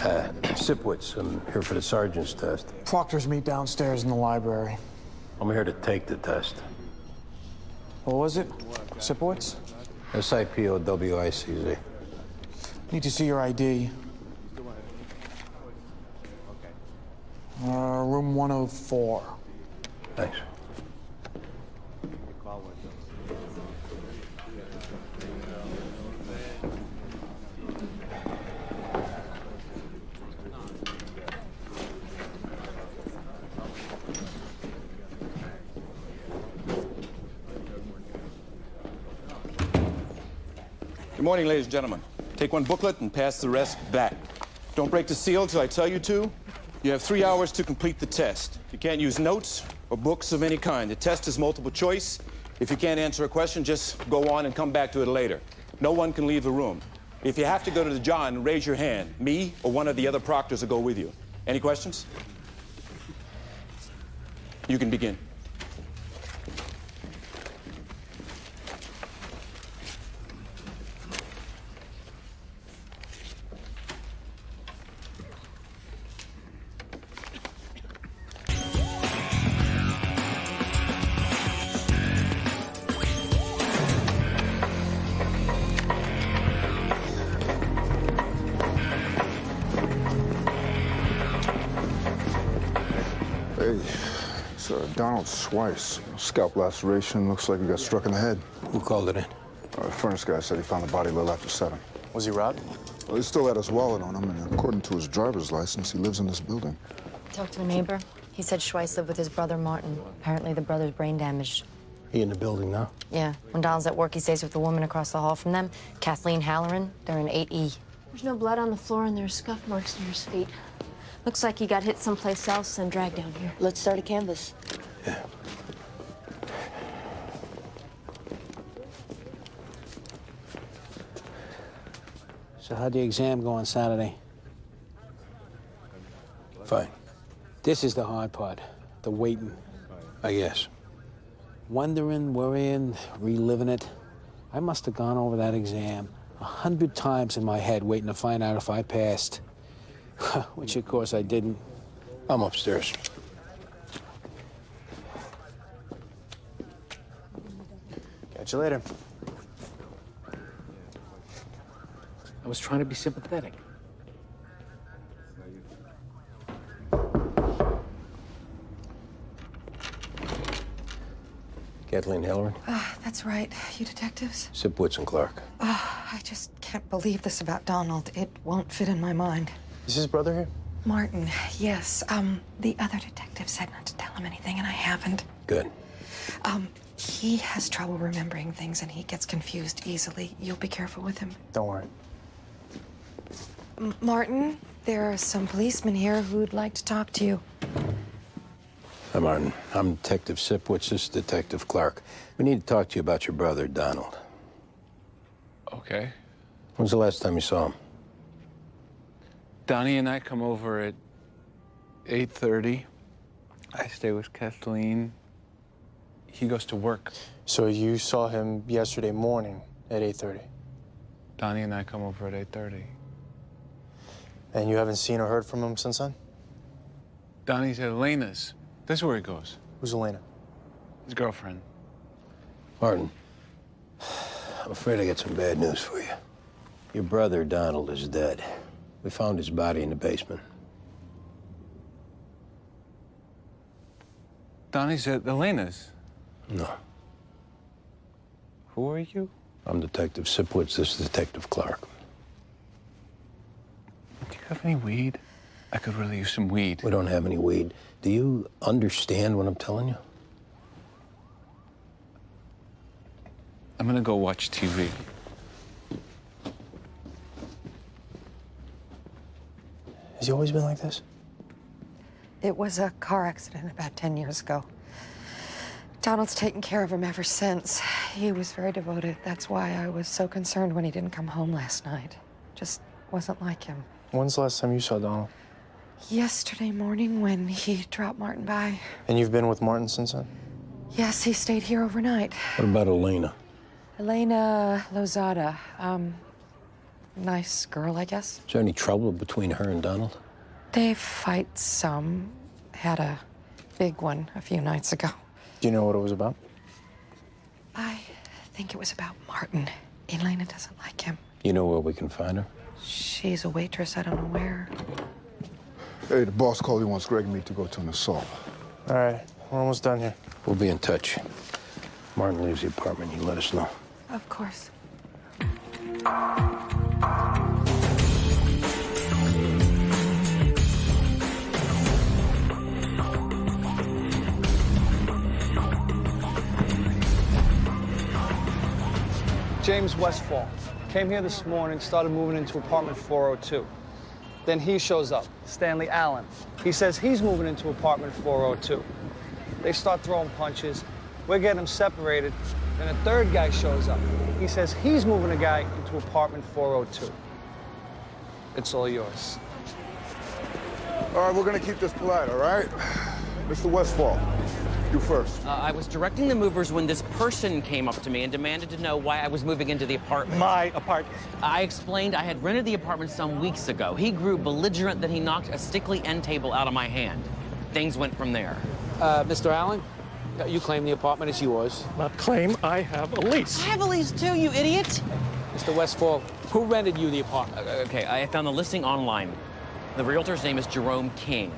Sipwitz, I'm here for the sergeant's test. Proctors meet downstairs in the library. I'm here to take the test. What was it? Sipwitz? SIPOWICZ. Need to see your ID. Room 104. Thanks. Good morning, ladies and gentlemen. Take one booklet and pass the rest back. Don't break the seal till I tell you to. You have 3 hours to complete the test. You can't use notes or books of any kind. The test is multiple choice. If you can't answer a question, just go on and come back to it later. No one can leave the room. If you have to go to the John, raise your hand. Me or one of the other proctors will go with you. Any questions? You can begin. Hey, it's Donald Schweiss. Scalp laceration. Looks like he got struck in the head. Who called it in? The furnace guy said he found the body a little after 7. Was he robbed? Well, he still had his wallet on him, and according to his driver's license, he lives in this building. Talked to a neighbor. He said Schweiss lived with his brother, Martin. Apparently, the brother's brain damaged. He in the building now? Yeah. When Donald's at work, he stays with the woman across the hall from them, Kathleen Halloran. They're in 8E. There's no blood on the floor, and there's scuff marks near his feet. Looks like he got hit someplace else and dragged down here. Let's start a canvass. Yeah. So how'd the exam go on Saturday? Fine. This is the hard part, the waiting. I guess. Wondering, worrying, reliving it. I must have gone over that exam 100 times in my head waiting to find out if I passed. Which, of course, I didn't. I'm upstairs. Catch you later. I was trying to be sympathetic. Kathleen Halloran? That's right. You detectives? Sipwitz and Clark. I just can't believe this about Donald. It won't fit in my mind. Is his brother here? Martin, yes. The other detective said not to tell him anything, and I haven't. Good. He has trouble remembering things, and he gets confused easily. You'll be careful with him. Don't worry. Martin, there are some policemen here who'd like to talk to you. Hi, Martin. I'm Detective Sipwitz. This is Detective Clark. We need to talk to you about your brother, Donald. Okay. When's the last time you saw him? Donnie and I come over at 8:30. I stay with Kathleen. He goes to work. So you saw him yesterday morning at 8:30? Donnie and I come over at 8:30. And you haven't seen or heard from him since then? Donnie's at Elena's. That's where he goes. Who's Elena? His girlfriend. Martin, I'm afraid I got some bad news for you. Your brother, Donald, is dead. We found his body in the basement. Donnie's at Elena's. No. Who are you? I'm Detective Sipwitz. This is Detective Clark. Do you have any weed? I could really use some weed. We don't have any weed. Do you understand what I'm telling you? I'm gonna go watch TV. Has he always been like this? It was a car accident about 10 years ago. Donald's taken care of him ever since. He was very devoted. That's why I was so concerned when he didn't come home last night. Just wasn't like him. When's the last time you saw Donald? Yesterday morning when he dropped Martin by. And you've been with Martin since then? Yes, he stayed here overnight. What about Elena? Elena Lozada. Nice girl, I guess. Is there any trouble between her and Donald? They fight some. Had a big one a few nights ago. Do you know what it was about? I think it was about Martin. Elena doesn't like him. You know where we can find her? She's a waitress, I don't know where. Hey, the boss called. He wants Greg and me to go to an assault. All right, we're almost done here. We'll be in touch. Martin leaves the apartment. You let us know. Of course. James Westfall came here this morning, started moving into apartment 402. Then he shows up, Stanley Allen. He says he's moving into apartment 402. They start throwing punches. We're getting them separated. Then a third guy shows up. He says he's moving a guy into apartment 402. It's all yours. All right, we're gonna keep this polite, all right? Mr. Westfall, you first. I was directing the movers when this person came up to me and demanded to know why I was moving into the apartment. My apartment. I explained I had rented the apartment some weeks ago. He grew belligerent that he knocked a stickly end table out of my hand. Things went from there. Mr. Allen, you claim the apartment is yours. Not claim, I have a lease. I have a lease too, you idiot! Mr. Westfall, who rented you the apartment? Okay, I found the listing online. The realtor's name is Jerome King.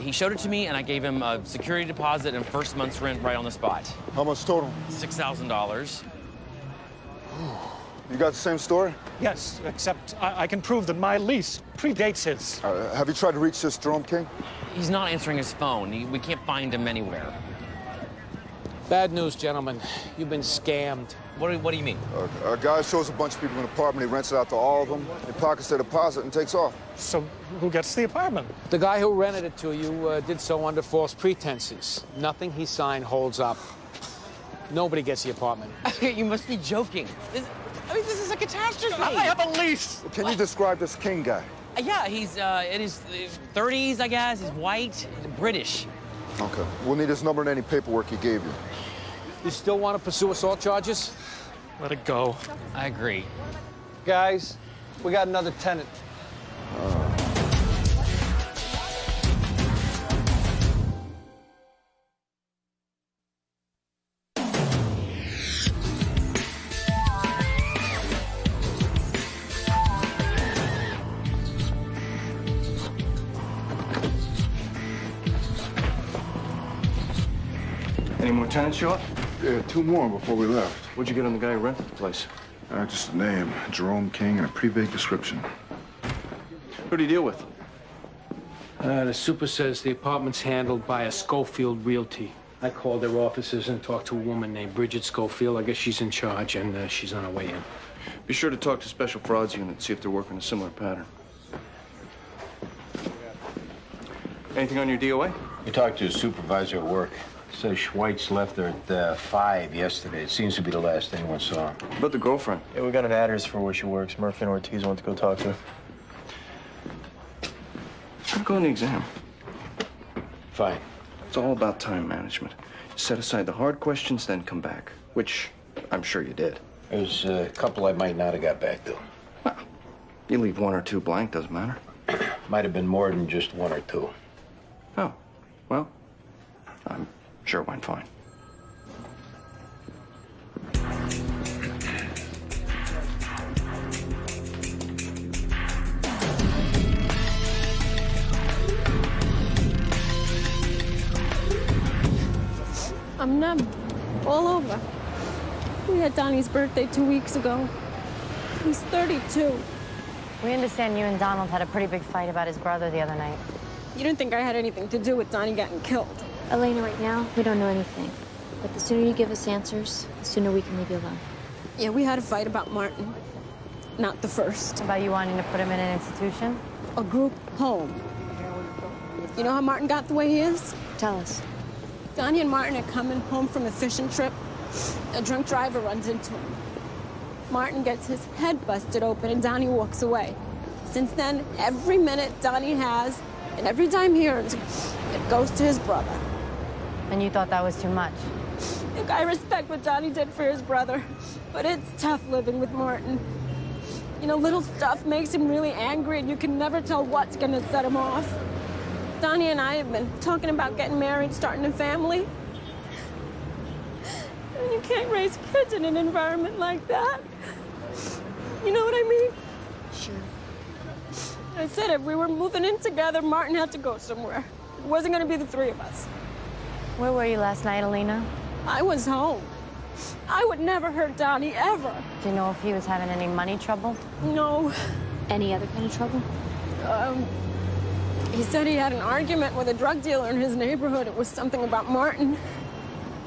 He showed it to me, and I gave him a security deposit and first month's rent right on the spot. How much total? $6,000. You got the same story? Yes, except I can prove that my lease predates his. Have you tried to reach this Jerome King? He's not answering his phone. We can't find him anywhere. Bad news, gentlemen. You've been scammed. What do you mean? A guy shows a bunch of people in an apartment. He rents it out to all of them. He pockets their deposit and takes off. So who gets the apartment? The guy who rented it to you did so under false pretenses. Nothing he signed holds up. Nobody gets the apartment. You must be joking. This is a catastrophe. I have a lease. Can you describe this King guy? Yeah, he's in his 30s, I guess. He's white, British. Okay. We'll need his number and any paperwork he gave you. You still want to pursue assault charges? Let it go. I agree. Guys, we got another tenant. Any more tenants show up? Yeah, 2 more before we left. What'd you get on the guy who rented the place? Just a name, Jerome King, and a pretty vague description. Who'd he deal with? The super says the apartment's handled by a Schofield Realty. I called their offices and talked to a woman named Bridget Schofield. I guess she's in charge, and she's on her way in. Be sure to talk to Special Frauds Unit, see if they're working a similar pattern. Anything on your DOA? We talked to a supervisor at work. Says Schweitz left there at 5 yesterday. It seems to be the last anyone saw. What about the girlfriend? Yeah, we got an address for where she works. Murphy and Ortiz want to go talk to her. Try going to the exam. Fine. It's all about time management. Set aside the hard questions, then come back. Which I'm sure you did. There's a couple I might not have got back to. Well, you leave 1 or 2 blank, doesn't matter. Might have been more than just 1 or 2. Oh, well, I'm sure it went fine. I'm numb, all over. We had Donnie's birthday 2 weeks ago. He's 32. We understand you and Donald had a pretty big fight about his brother the other night. You didn't think I had anything to do with Donnie getting killed? Elena, right now, we don't know anything. But the sooner you give us answers, the sooner we can leave you alone. Yeah, we had a fight about Martin. Not the first. About you wanting to put him in an institution? A group home. You know how Martin got the way he is? Tell us. Donnie and Martin are coming home from a fishing trip. A drunk driver runs into him. Martin gets his head busted open and Donnie walks away. Since then, every minute Donnie has, and every time he earns, it goes to his brother. And you thought that was too much? Look, I respect what Donnie did for his brother, but it's tough living with Martin. You know, little stuff makes him really angry, and you can never tell what's gonna set him off. Donnie and I have been talking about getting married, starting a family. And you can't raise kids in an environment like that. You know what I mean? Sure. I said if we were moving in together, Martin had to go somewhere. It wasn't gonna be the three of us. Where were you last night, Alina? I was home. I would never hurt Donnie, ever. Do you know if he was having any money trouble? No. Any other kind of trouble? He said he had an argument with a drug dealer in his neighborhood. It was something about Martin.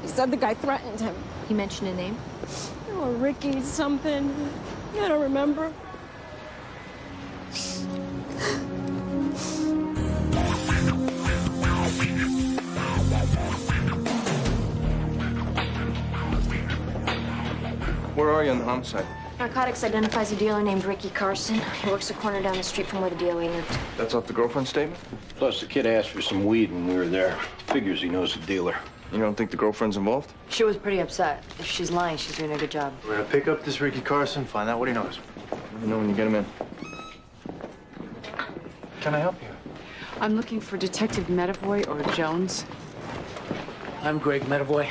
He said the guy threatened him. He mentioned a name? Oh, Ricky something. I don't remember. Where are you on the homicide? Narcotics identifies a dealer named Ricky Carson. He works a corner down the street from where the DOA lived. That's off the girlfriend's statement? Plus, the kid asked for some weed when we were there. Figures he knows the dealer. You don't think the girlfriend's involved? She was pretty upset. If she's lying, she's doing a good job. We're gonna pick up this Ricky Carson, find out what he knows. Let me know when you get him in. Can I help you? I'm looking for Detective Medavoy or Jones. I'm Greg Medavoy.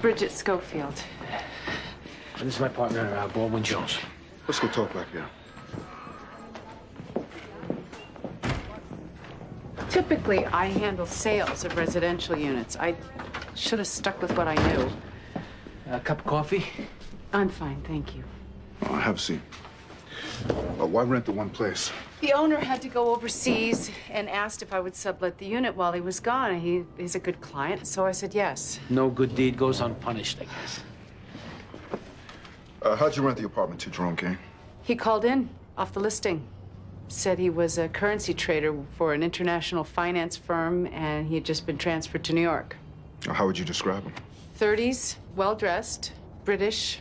Bridget Schofield. And this is my partner, Baldwin Jones. Let's go talk back here. Typically, I handle sales of residential units. I should have stuck with what I knew. A cup of coffee? I'm fine, thank you. Have a seat. Why rent the one place? The owner had to go overseas and asked if I would sublet the unit while he was gone. He's a good client, so I said yes. No good deed goes unpunished, I guess. How'd you rent the apartment to Jerome King? He called in off the listing. Said he was a currency trader for an international finance firm, and he had just been transferred to New York. How would you describe him? 30s, well-dressed, British,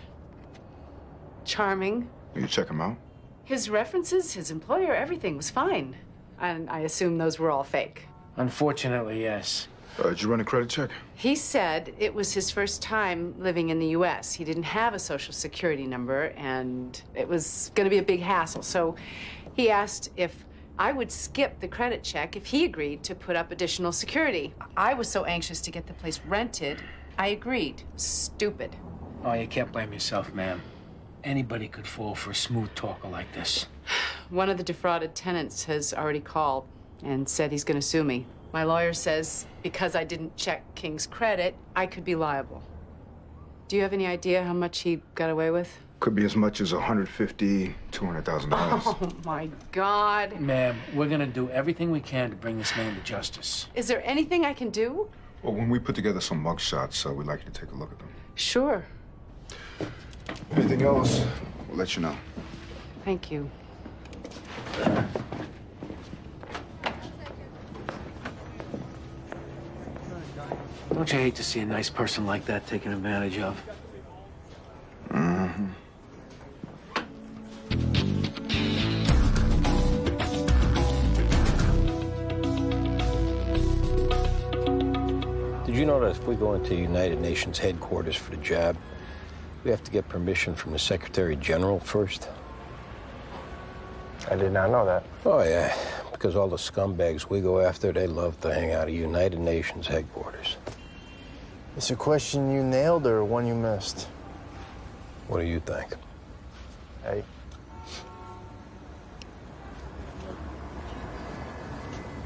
charming. You check him out? His references, his employer, everything was fine. And I assume those were all fake. Unfortunately, yes. Did you run a credit check? He said it was his first time living in the U.S. He didn't have a social security number, and it was going to be a big hassle. So he asked if I would skip the credit check if he agreed to put up additional security. I was so anxious to get the place rented, I agreed. Stupid. Oh, you can't blame yourself, ma'am. Anybody could fall for a smooth talker like this. One of the defrauded tenants has already called and said he's going to sue me. My lawyer says because I didn't check King's credit, I could be liable. Do you have any idea how much he got away with? Could be as much as $150,000, $200,000. Oh, my God. Ma'am, we're gonna do everything we can to bring this man to justice. Is there anything I can do? Well, when we put together some mug shots, we'd like you to take a look at them. Sure. Anything else, we'll let you know. Thank you. Don't you hate to see a nice person like that taken advantage of? Mm-hmm. Did you know that if we go into United Nations headquarters for the job, we have to get permission from the Secretary General first? I did not know that. Oh, yeah. Because all the scumbags we go after, they love to hang out at United Nations headquarters. It's a question you nailed or one you missed? What do you think? Hey.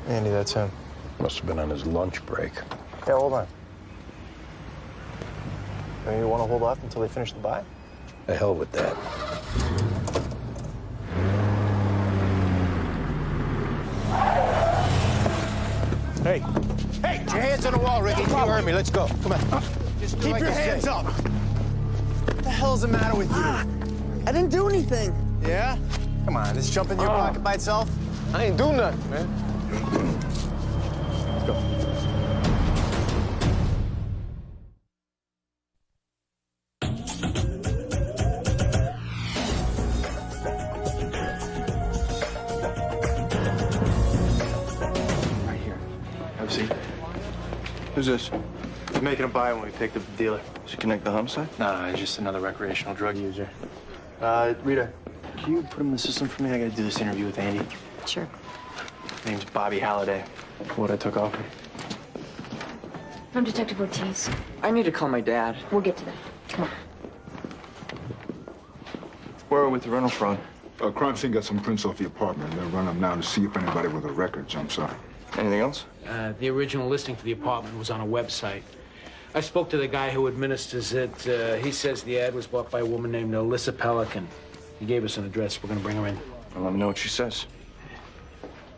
Andy, that's him. Must have been on his lunch break. Yeah, hold on. Maybe you want to hold off until they finish the buy? The hell with that. Hey! Hey! Put your hands on the wall, Ricky. You heard me. Let's go. Come on. Just keep your hands up. What the hell's the matter with you? I didn't do anything. Yeah? Come on, this jump in your pocket by itself? I ain't do nothing, man. Let's go. Right here. Have a seat. Who's this? He's making a buy when we picked up the dealer. Does he connect the homicide? No, he's just another recreational drug user. Rita, Can you put him in the system for me? I gotta do this interview with Andy. Sure. Name's Bobby Halliday. What I took off me. I'm Detective Ortiz. I need to call my dad. We'll get to that. Come on. Where are we with the rental fraud? Crime scene got some prints off the apartment. They'll run them now to see if anybody with a record jumps out. Anything else? The original listing for the apartment was on a website. I spoke to the guy who administers it. He says the ad was bought by a woman named Alyssa Pelican. He gave us an address. We're gonna bring her in. Well, let me know what she says.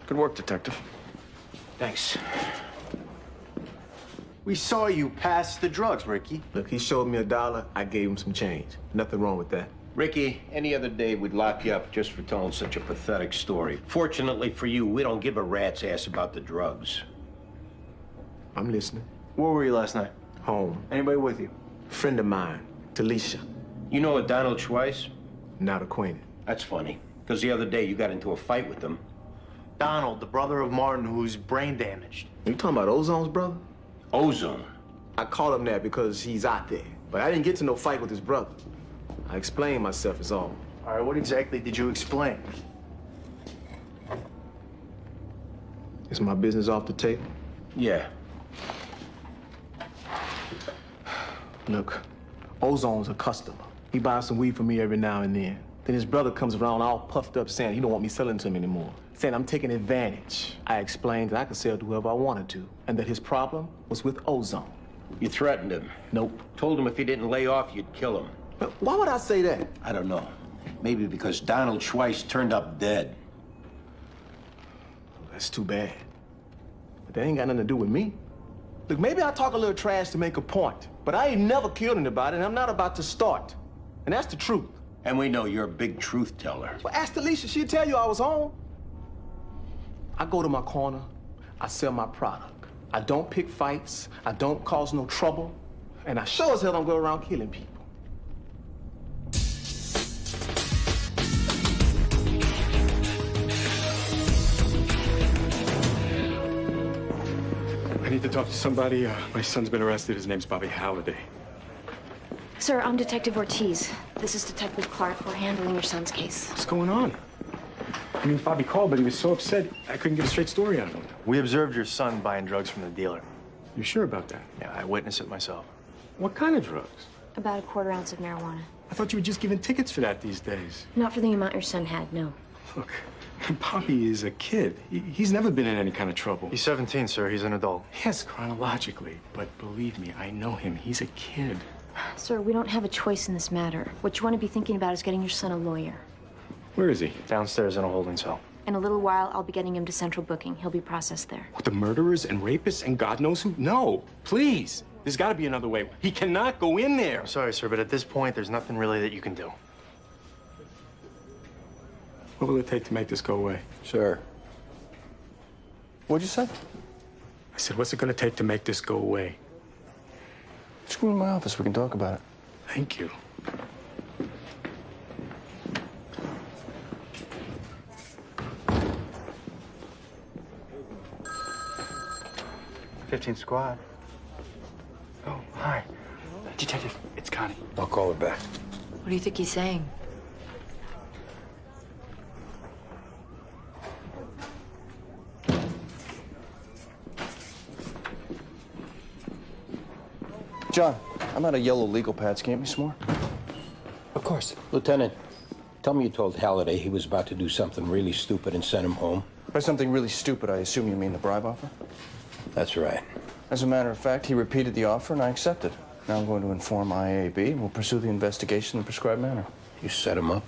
Good work, Detective. Thanks. We saw you pass the drugs, Ricky. Look, he showed me $1. I gave him some change. Nothing wrong with that. Ricky, any other day we'd lock you up just for telling such a pathetic story. Fortunately for you, we don't give a rat's ass about the drugs. I'm listening. Where were you last night? Home. Anybody with you? Friend of mine, Talisha. You know a Donald Schweiss? Not acquainted. That's funny, because the other day you got into a fight with him. Donald, the brother of Martin, who's brain damaged. You talking about Ozone's brother? Ozone. I called him that because he's out there. But I didn't get to no fight with his brother. I explained myself is all. All right, what exactly did you explain? Is my business off the table? Yeah. Look, Ozone's a customer. He buys some weed from me every now and then. Then his brother comes around all puffed up saying he don't want me selling to him anymore. Saying I'm taking advantage. I explained that I could sell to whoever I wanted to, and that his problem was with Ozone. You threatened him. Nope. Told him if he didn't lay off, you'd kill him. But why would I say that? I don't know. Maybe because Donald Schweiss turned up dead. That's too bad. But that ain't got nothing to do with me. Look, maybe I talk a little trash to make a point, but I ain't never killed anybody, and I'm not about to start. And that's the truth. And we know you're a big truth teller. Well, ask Alicia. She'll tell you I was home. I go to my corner. I sell my product. I don't pick fights. I don't cause no trouble. And I sure as hell don't go around killing people. I need to talk to somebody. My son's been arrested. His name's Bobby Halliday. Sir, I'm Detective Ortiz. This is Detective Clark. We're handling your son's case. What's going on? I mean, Bobby called, but he was so upset, I couldn't get a straight story out of him. We observed your son buying drugs from the dealer. You sure about that? Yeah, I witnessed it myself. What kind of drugs? About a quarter ounce of marijuana. I thought you were just giving tickets for that these days. Not for the amount your son had, no. Look, Bobby is a kid. He's never been in any kind of trouble. He's 17, sir. He's an adult. Yes, chronologically. But believe me, I know him. He's a kid. Sir, we don't have a choice in this matter. What you want to be thinking about is getting your son a lawyer. Where is he? Downstairs in a holding cell. In a little while, I'll be getting him to central booking. He'll be processed there. With the murderers and rapists and God knows who? No, please. There's got to be another way. He cannot go in there. Sorry, sir, but at this point, there's nothing really that you can do. What will it take to make this go away? Sir. What'd you say? I said, what's it going to take to make this go away? Just come in my office. We can talk about it. Thank you. '15 Squad. Oh, hi. Detective, it's Connie. I'll call her back. What do you think he's saying? John, I'm out of yellow legal pads. Can you get me some more? Of course. Lieutenant, tell me you told Halliday he was about to do something really stupid and sent him home. By something really stupid, I assume you mean the bribe offer? That's right. As a matter of fact, he repeated the offer and I accepted. Now I'm going to inform IAB and we'll pursue the investigation in the prescribed manner. You set him up?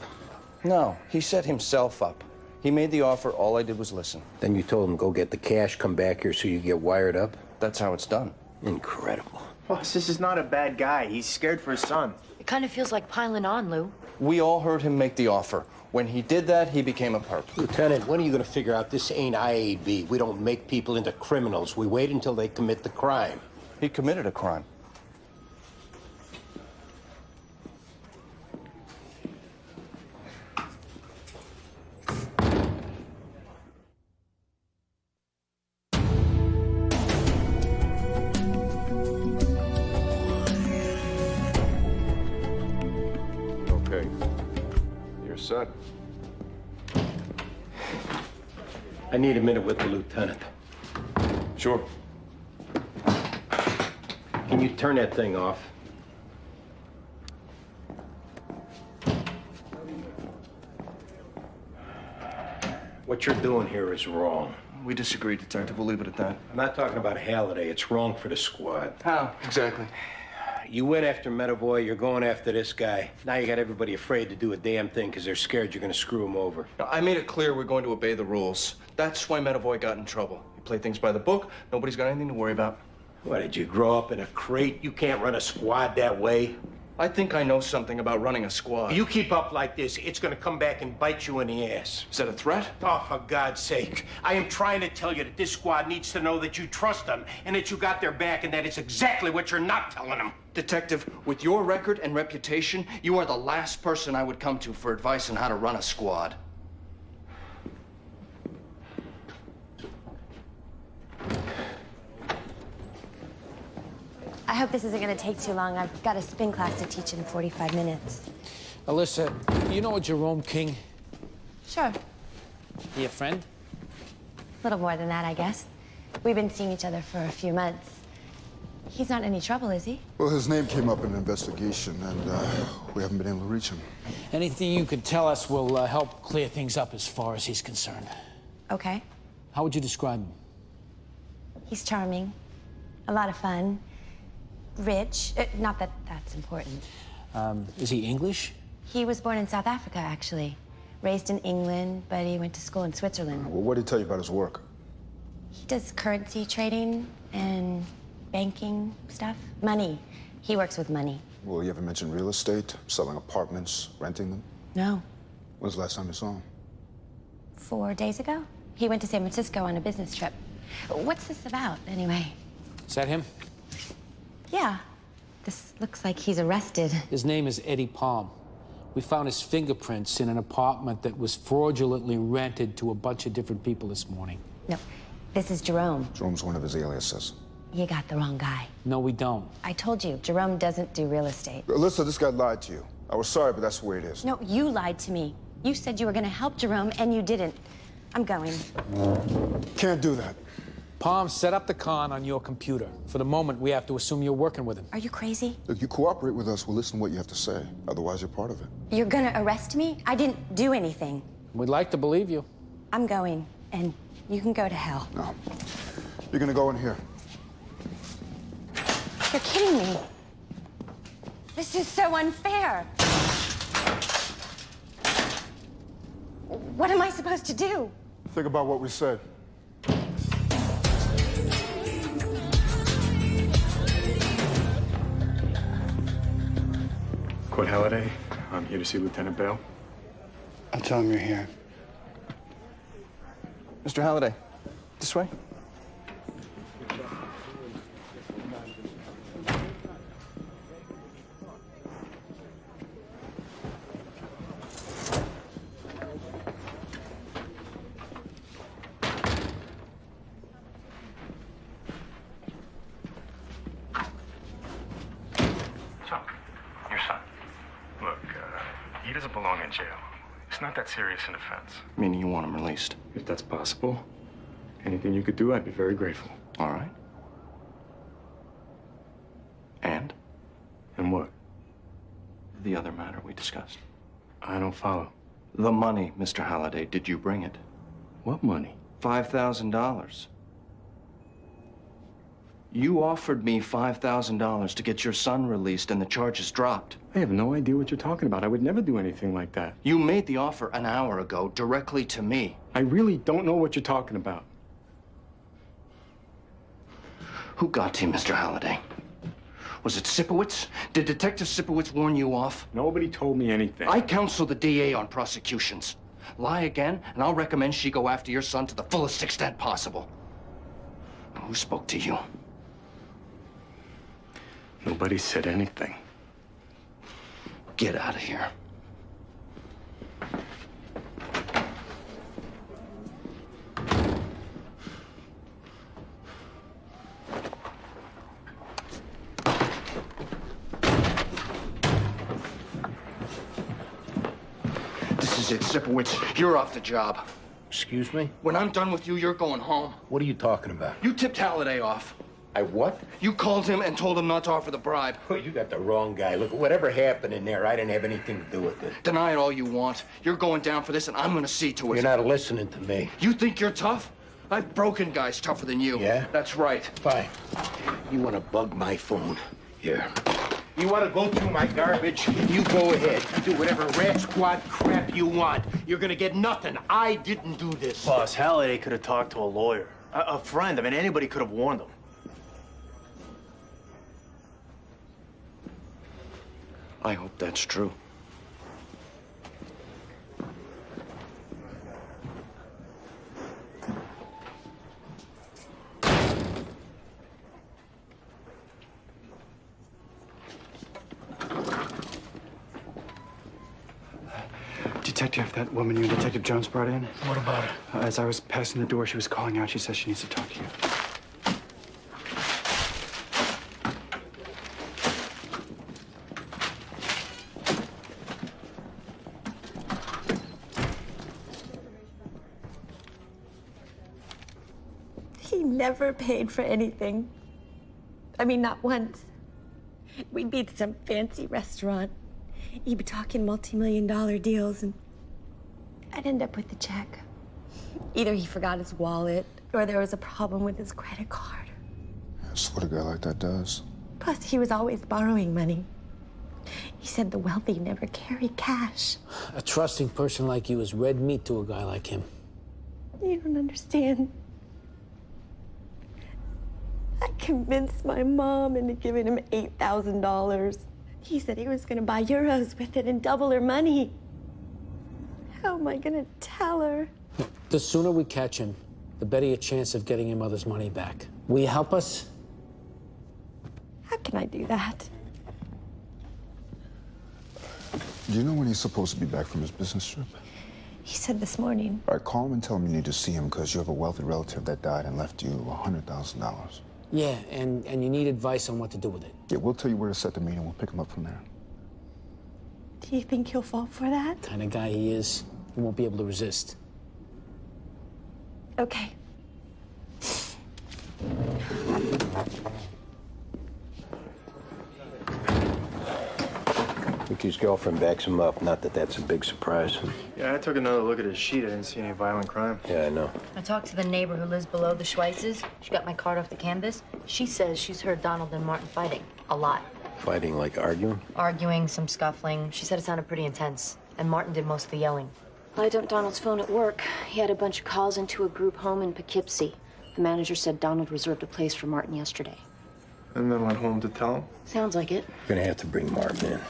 No, he set himself up. He made the offer, all I did was listen. Then you told him go get the cash, come back here so you get wired up? That's how it's done. Incredible. Boss, this is not a bad guy. He's scared for his son. It kind of feels like piling on, Lou. We all heard him make the offer. When he did that, he became a perp. Lieutenant, when are you going to figure out this ain't IAB? We don't make people into criminals. We wait until they commit the crime. He committed a crime. Okay. You're set. I need a minute with the lieutenant. Sure. Can you turn that thing off? What you're doing here is wrong. We disagree, Detective. We'll leave it at that. I'm not talking about Halliday. It's wrong for the squad. How? Exactly. You went after Medavoy, you're going after this guy. Now you got everybody afraid to do a damn thing because they're scared you're gonna screw him over. Now, I made it clear we're going to obey the rules. That's why Medavoy got in trouble. You play things by the book, nobody's got anything to worry about. What, did you grow up in a crate? You can't run a squad that way. I think I know something about running a squad. You keep up like this, it's gonna come back and bite you in the ass. Is that a threat? Oh, for God's sake. I am trying to tell you that this squad needs to know that you trust them and that you got their back, and that it's exactly what you're not telling them. Detective, with your record and reputation, you are the last person I would come to for advice on how to run a squad. I hope this isn't going to take too long. I've got a spin class to teach in 45 minutes. Alyssa, you know a Jerome King? Sure. He a friend? Little more than that, I guess. We've been seeing each other for a few months. He's not in any trouble, is he? Well, his name came up in an investigation, and we haven't been able to reach him. Anything you can tell us will help clear things up as far as he's concerned. Okay. How would you describe him? He's charming, a lot of fun, rich. Not that that's important. Is he English? He was born in South Africa, actually. Raised in England, but he went to school in Switzerland. Well, what did he tell you about his work? He does currency trading and banking stuff. Money. He works with money. Well, you ever mention real estate, selling apartments, renting them? No. When's the last time you saw him? 4 days ago. He went to San Francisco on a business trip. What's this about, anyway? Is that him? Yeah. This looks like he's arrested. His name is Eddie Palm. We found his fingerprints in an apartment that was fraudulently rented to a bunch of different people this morning. No, this is Jerome. Jerome's one of his aliases. You got the wrong guy. No, we don't. I told you, Jerome doesn't do real estate. Alyssa, this guy lied to you. I was sorry, but that's the way it is. No, you lied to me. You said you were gonna help Jerome, and you didn't. I'm going. Can't do that. Palm set up the con on your computer. For the moment, we have to assume you're working with him. Are you crazy? If you cooperate with us, we'll listen to what you have to say. Otherwise, you're part of it. You're gonna arrest me? I didn't do anything. We'd like to believe you. I'm going, and you can go to hell. No. You're gonna go in here. You're kidding me. This is so unfair. What am I supposed to do? Think about what we said. Court Halliday, I'm here to see Lieutenant Bell. I'll tell him you're here. Mr. Halliday, this way. He doesn't belong in jail. It's not that serious an offense. Meaning you want him released? If that's possible, anything you could do, I'd be very grateful. All right. And? And what? The other matter we discussed. I don't follow. The money, Mr. Halliday. Did you bring it? What money? $5,000. You offered me $5,000 to get your son released and the charges dropped. I have no idea what you're talking about. I would never do anything like that. You made the offer an hour ago directly to me. I really don't know what you're talking about. Who got to you, Mr. Halliday? Was it Sipowicz? Did Detective Sipowicz warn you off? Nobody told me anything. I counsel the DA on prosecutions. Lie again, and I'll recommend she go after your son to the fullest extent possible. Who spoke to you? Nobody said anything. Get out of here. This is it, Sipowicz. You're off the job. Excuse me? When I'm done with you, you're going home. What are you talking about? You tipped Halliday off. I what? You called him and told him not to offer the bribe. Oh, you got the wrong guy. Look, whatever happened in there, I didn't have anything to do with it. Deny it all you want. You're going down for this, and I'm going to see to it. You're not listening to me. You think you're tough? I've broken guys tougher than you. Yeah? That's right. Fine. You want to bug my phone? Here. You want to go through my garbage? You go ahead. Do whatever rat squad crap you want. You're going to get nothing. I didn't do this. Boss, Halliday could have talked to a lawyer. A friend. I mean, anybody could have warned him. I hope that's true. Detective, that woman you and Detective Jones brought in. What about it? As I was passing the door, she was calling out. She says she needs to talk to you. He never paid for anything. I mean, not once. We'd be at some fancy restaurant. He'd be talking multi-million-dollar deals, and I'd end up with the check. Either he forgot his wallet, or there was a problem with his credit card. That's what a guy like that does. Plus, he was always borrowing money. He said the wealthy never carry cash. A trusting person like you is red meat to a guy like him. You don't understand. I convinced my mom into giving him $8,000. He said he was gonna buy euros with it and double her money. How am I gonna tell her? The sooner we catch him, the better your chance of getting your mother's money back. Will you help us? How can I do that? Do you know when he's supposed to be back from his business trip? He said this morning. All right, call him and tell him you need to see him because you have a wealthy relative that died and left you $100,000. Yeah, and you need advice on what to do with it. Yeah, we'll tell you where to set the meeting. We'll pick him up from there. Do you think he'll fall for that? Kind of guy he is, he won't be able to resist. Okay. Ricky's girlfriend backs him up. Not that that's a big surprise. Yeah, I took another look at his sheet. I didn't see any violent crime. Yeah, I know. I talked to the neighbor who lives below the Schweitzes. She got my card off the canvas. She says she's heard Donald and Martin fighting. A lot. Fighting like arguing? Arguing, some scuffling. She said it sounded pretty intense. And Martin did most of the yelling. I dumped Donald's phone at work. He had a bunch of calls into a group home in Poughkeepsie. The manager said Donald reserved a place for Martin yesterday. And then went home to tell him? Sounds like it. We're gonna have to bring Martin in.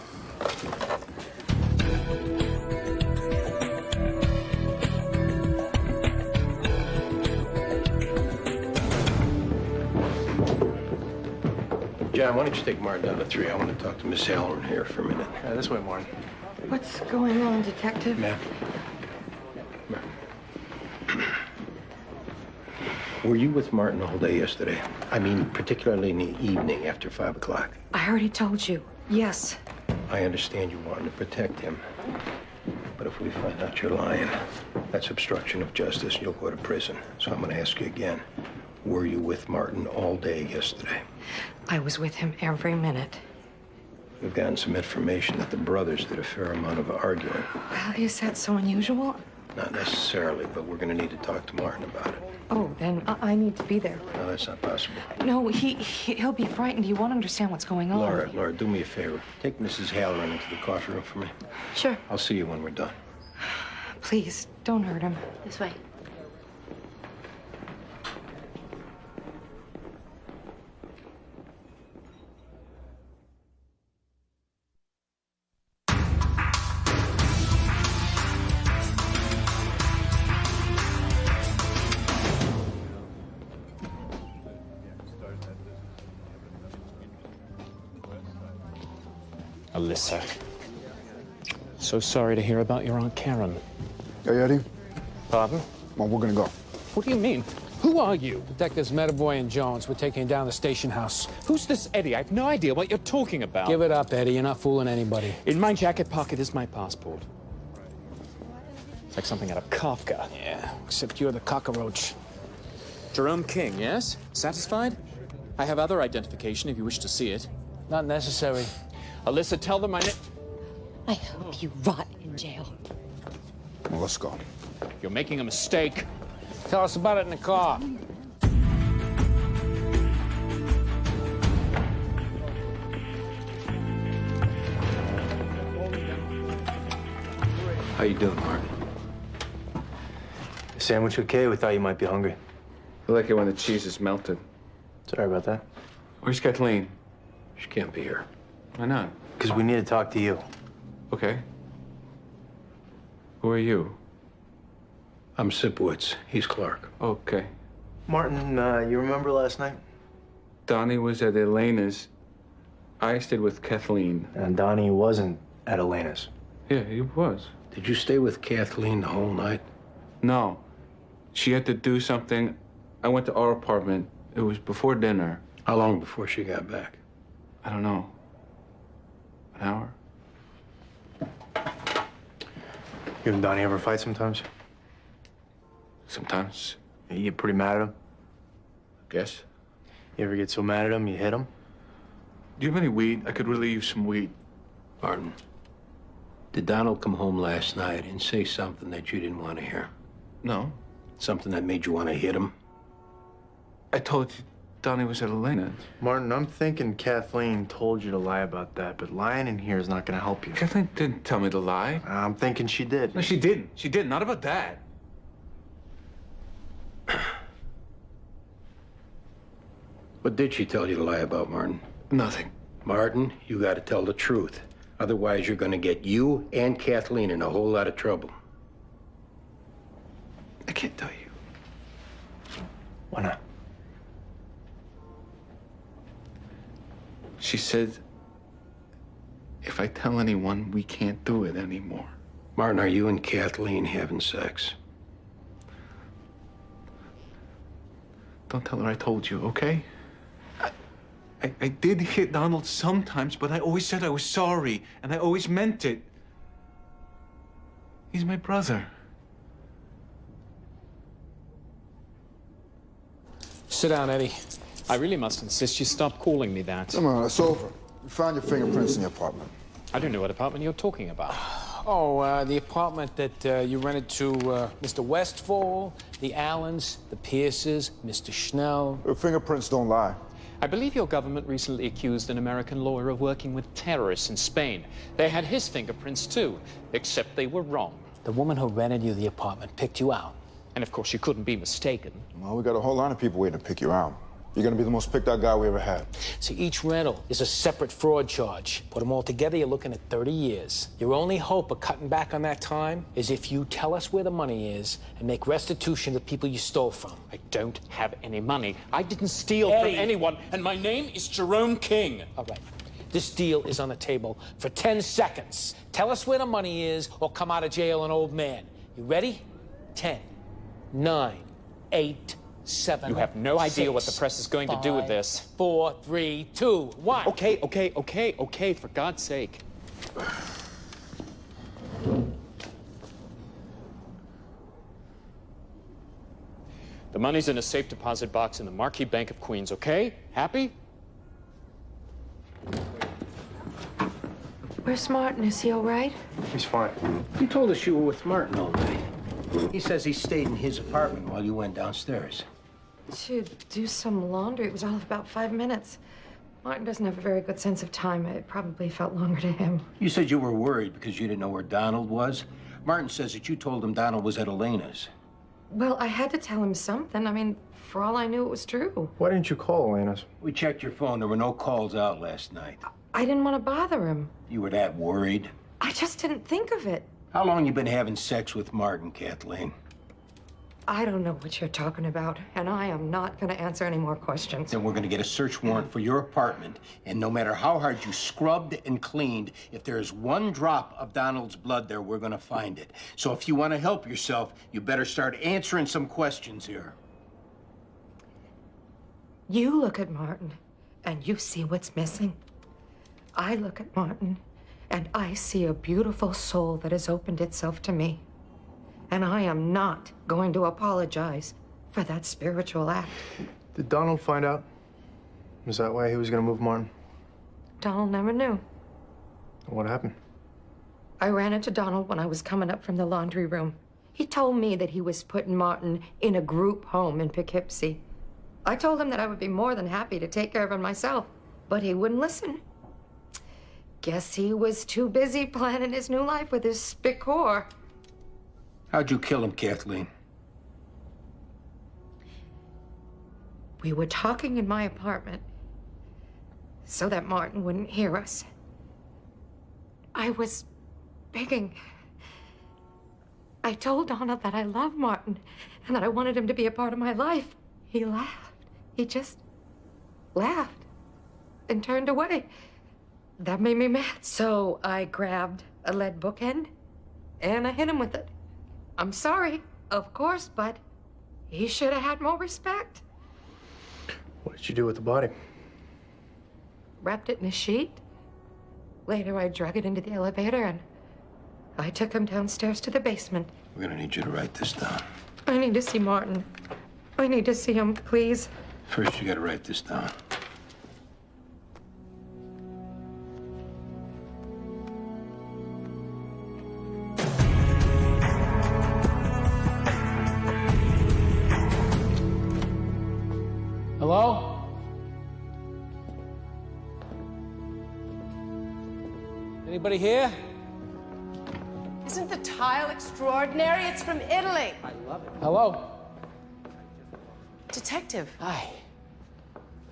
John, why don't you take Martin down to 3? I want to talk to Miss Halloran here for a minute. Yeah, this way, Martin. What's going on, Detective? Ma'am. Were you with Martin all day yesterday? I mean, particularly in the evening after 5 o'clock. I already told you. Yes. I understand you wanted to protect him. But if we find out you're lying, that's obstruction of justice and you'll go to prison. So I'm going to ask you again. Were you with Martin all day yesterday? I was with him every minute. We've gotten some information that the brothers did a fair amount of arguing. Well, is that so unusual? Not necessarily, but we're going to need to talk to Martin about it. Oh, then I need to be there. No, that's not possible. No, he'll be frightened. He won't understand what's going on. Laura, do me a favor. Take Mrs. Halloran into the coffee room for me. Sure. I'll see you when we're done. Please, don't hurt him. This way. Alyssa. So sorry to hear about your Aunt Karen. Hey, Eddie. Pardon? Well, we're gonna go. What do you mean? Who are you? Detectives Metaboy and Jones. We're taking down the station house. Who's this Eddie? I have no idea what you're talking about. Give it up, Eddie. You're not fooling anybody. In my jacket pocket is my passport. It's like something out of Kafka. Yeah, except you're the cockroach. Jerome King, yes? Satisfied? I have other identification if you wish to see it. Not necessary. Alyssa, tell them my name. I hope you rot in jail. Well, let's go. You're making a mistake. Tell us about it in the car. How you doing, Martin? Sandwich okay? We thought you might be hungry. I like it when the cheese is melted. Sorry about that. Where's Kathleen? She can't be here. Why not? Because we need to talk to you. Okay. Who are you? I'm Sipowicz. He's Clark. Okay. Martin, you remember last night? Donnie was at Elena's. I stayed with Kathleen. And Donnie wasn't at Elena's. Yeah, he was. Did you stay with Kathleen the whole night? No. She had to do something. I went to our apartment. It was before dinner. How long before she got back? I don't know. An hour? You and Donnie ever fight sometimes? Sometimes. You get pretty mad at him? Guess. You ever get so mad at him you hit him? Do you have any weed? I could really use some weed. Martin, did Donald come home last night and say something that you didn't want to hear? No. Something that made you want to hit him? I told you Donnie was at Elena's. Martin, I'm thinking Kathleen told you to lie about that, but lying in here is not going to help you. Kathleen didn't tell me to lie. I'm thinking she did. No, she didn't. She didn't. Not about that. What did she tell you to lie about, Martin? Nothing. Martin, you got to tell the truth. Otherwise, you're going to get you and Kathleen in a whole lot of trouble. I can't tell you. Why not? She said, if I tell anyone, we can't do it anymore. Martin, are you and Kathleen having sex? Don't tell her I told you, okay? I did hit Donald sometimes, but I always said I was sorry, and I always meant it. He's my brother. Sit down, Eddie. I really must insist you stop calling me that. Come on, it's over. We found your fingerprints in your apartment. I don't know what apartment you're talking about. Oh, the apartment that you rented to Mr. Westfall, the Allens, the Pierces, Mr. Schnell. Your fingerprints don't lie. I believe your government recently accused an American lawyer of working with terrorists in Spain. They had his fingerprints too, except they were wrong. The woman who rented you the apartment picked you out. And of course, you couldn't be mistaken. Well, we got a whole line of people waiting to pick you out. You're gonna be the most picked out guy we ever had. See, each rental is a separate fraud charge. Put them all together, you're looking at 30 years. Your only hope of cutting back on that time is if you tell us where the money is and make restitution to the people you stole from. I don't have any money. I didn't steal Eddie. from anyone, and my name is Jerome King. All right. This deal is on the table for 10 seconds. Tell us where the money is or come out of jail an old man. You ready? 10, 9, 8, 7. You have no idea 6, what the press is going to do with this. 4, 3, 2, 1. Okay, for God's sake. The money's in a safe deposit box in the Marquis Bank of Queens, okay? Happy? Where's Martin? Is he all right? He's fine. You told us you were with Martin all day. He says he stayed in his apartment while you went downstairs. To do some laundry. It was all of about 5 minutes. Martin doesn't have a very good sense of time. It probably felt longer to him. You said you were worried because you didn't know where Donald was. Martin says that you told him Donald was at Elena's. Well, I had to tell him something. I mean, for all I knew, it was true. Why didn't you call Elena's? We checked your phone. There were no calls out last night. I didn't want to bother him. You were that worried? I just didn't think of it. How long you been having sex with Martin, Kathleen? I don't know what you're talking about, and I am not going to answer any more questions. Then we're going to get a search warrant for your apartment, and no matter how hard you scrubbed and cleaned, if there's one drop of Donald's blood there, we're going to find it. So if you want to help yourself, you better start answering some questions here. You look at Martin, and you see what's missing. I look at Martin, and I see a beautiful soul that has opened itself to me. And I am not going to apologize for that spiritual act. Did Donald find out? Was that why he was gonna move Martin? Donald never knew. What happened? I ran into Donald when I was coming up from the laundry room. He told me that he was putting Martin in a group home in Poughkeepsie. I told him that I would be more than happy to take care of him myself, but he wouldn't listen. Guess he was too busy planning his new life with his spicor. How'd you kill him, Kathleen? We were talking in my apartment so that Martin wouldn't hear us. I was begging. I told Donald that I love Martin and that I wanted him to be a part of my life. He laughed. He just laughed and turned away. That made me mad. So I grabbed a lead bookend and I hit him with it. I'm sorry, of course, but he should have had more respect. What did you do with the body? Wrapped it in a sheet. Later, I drug it into the elevator and I took him downstairs to the basement. We're gonna need you to write this down. I need to see Martin. I need to see him, please. First, you gotta write this down. Hello? Anybody here? Isn't the tile extraordinary? It's from Italy. I love it. Hello? Detective. Hi.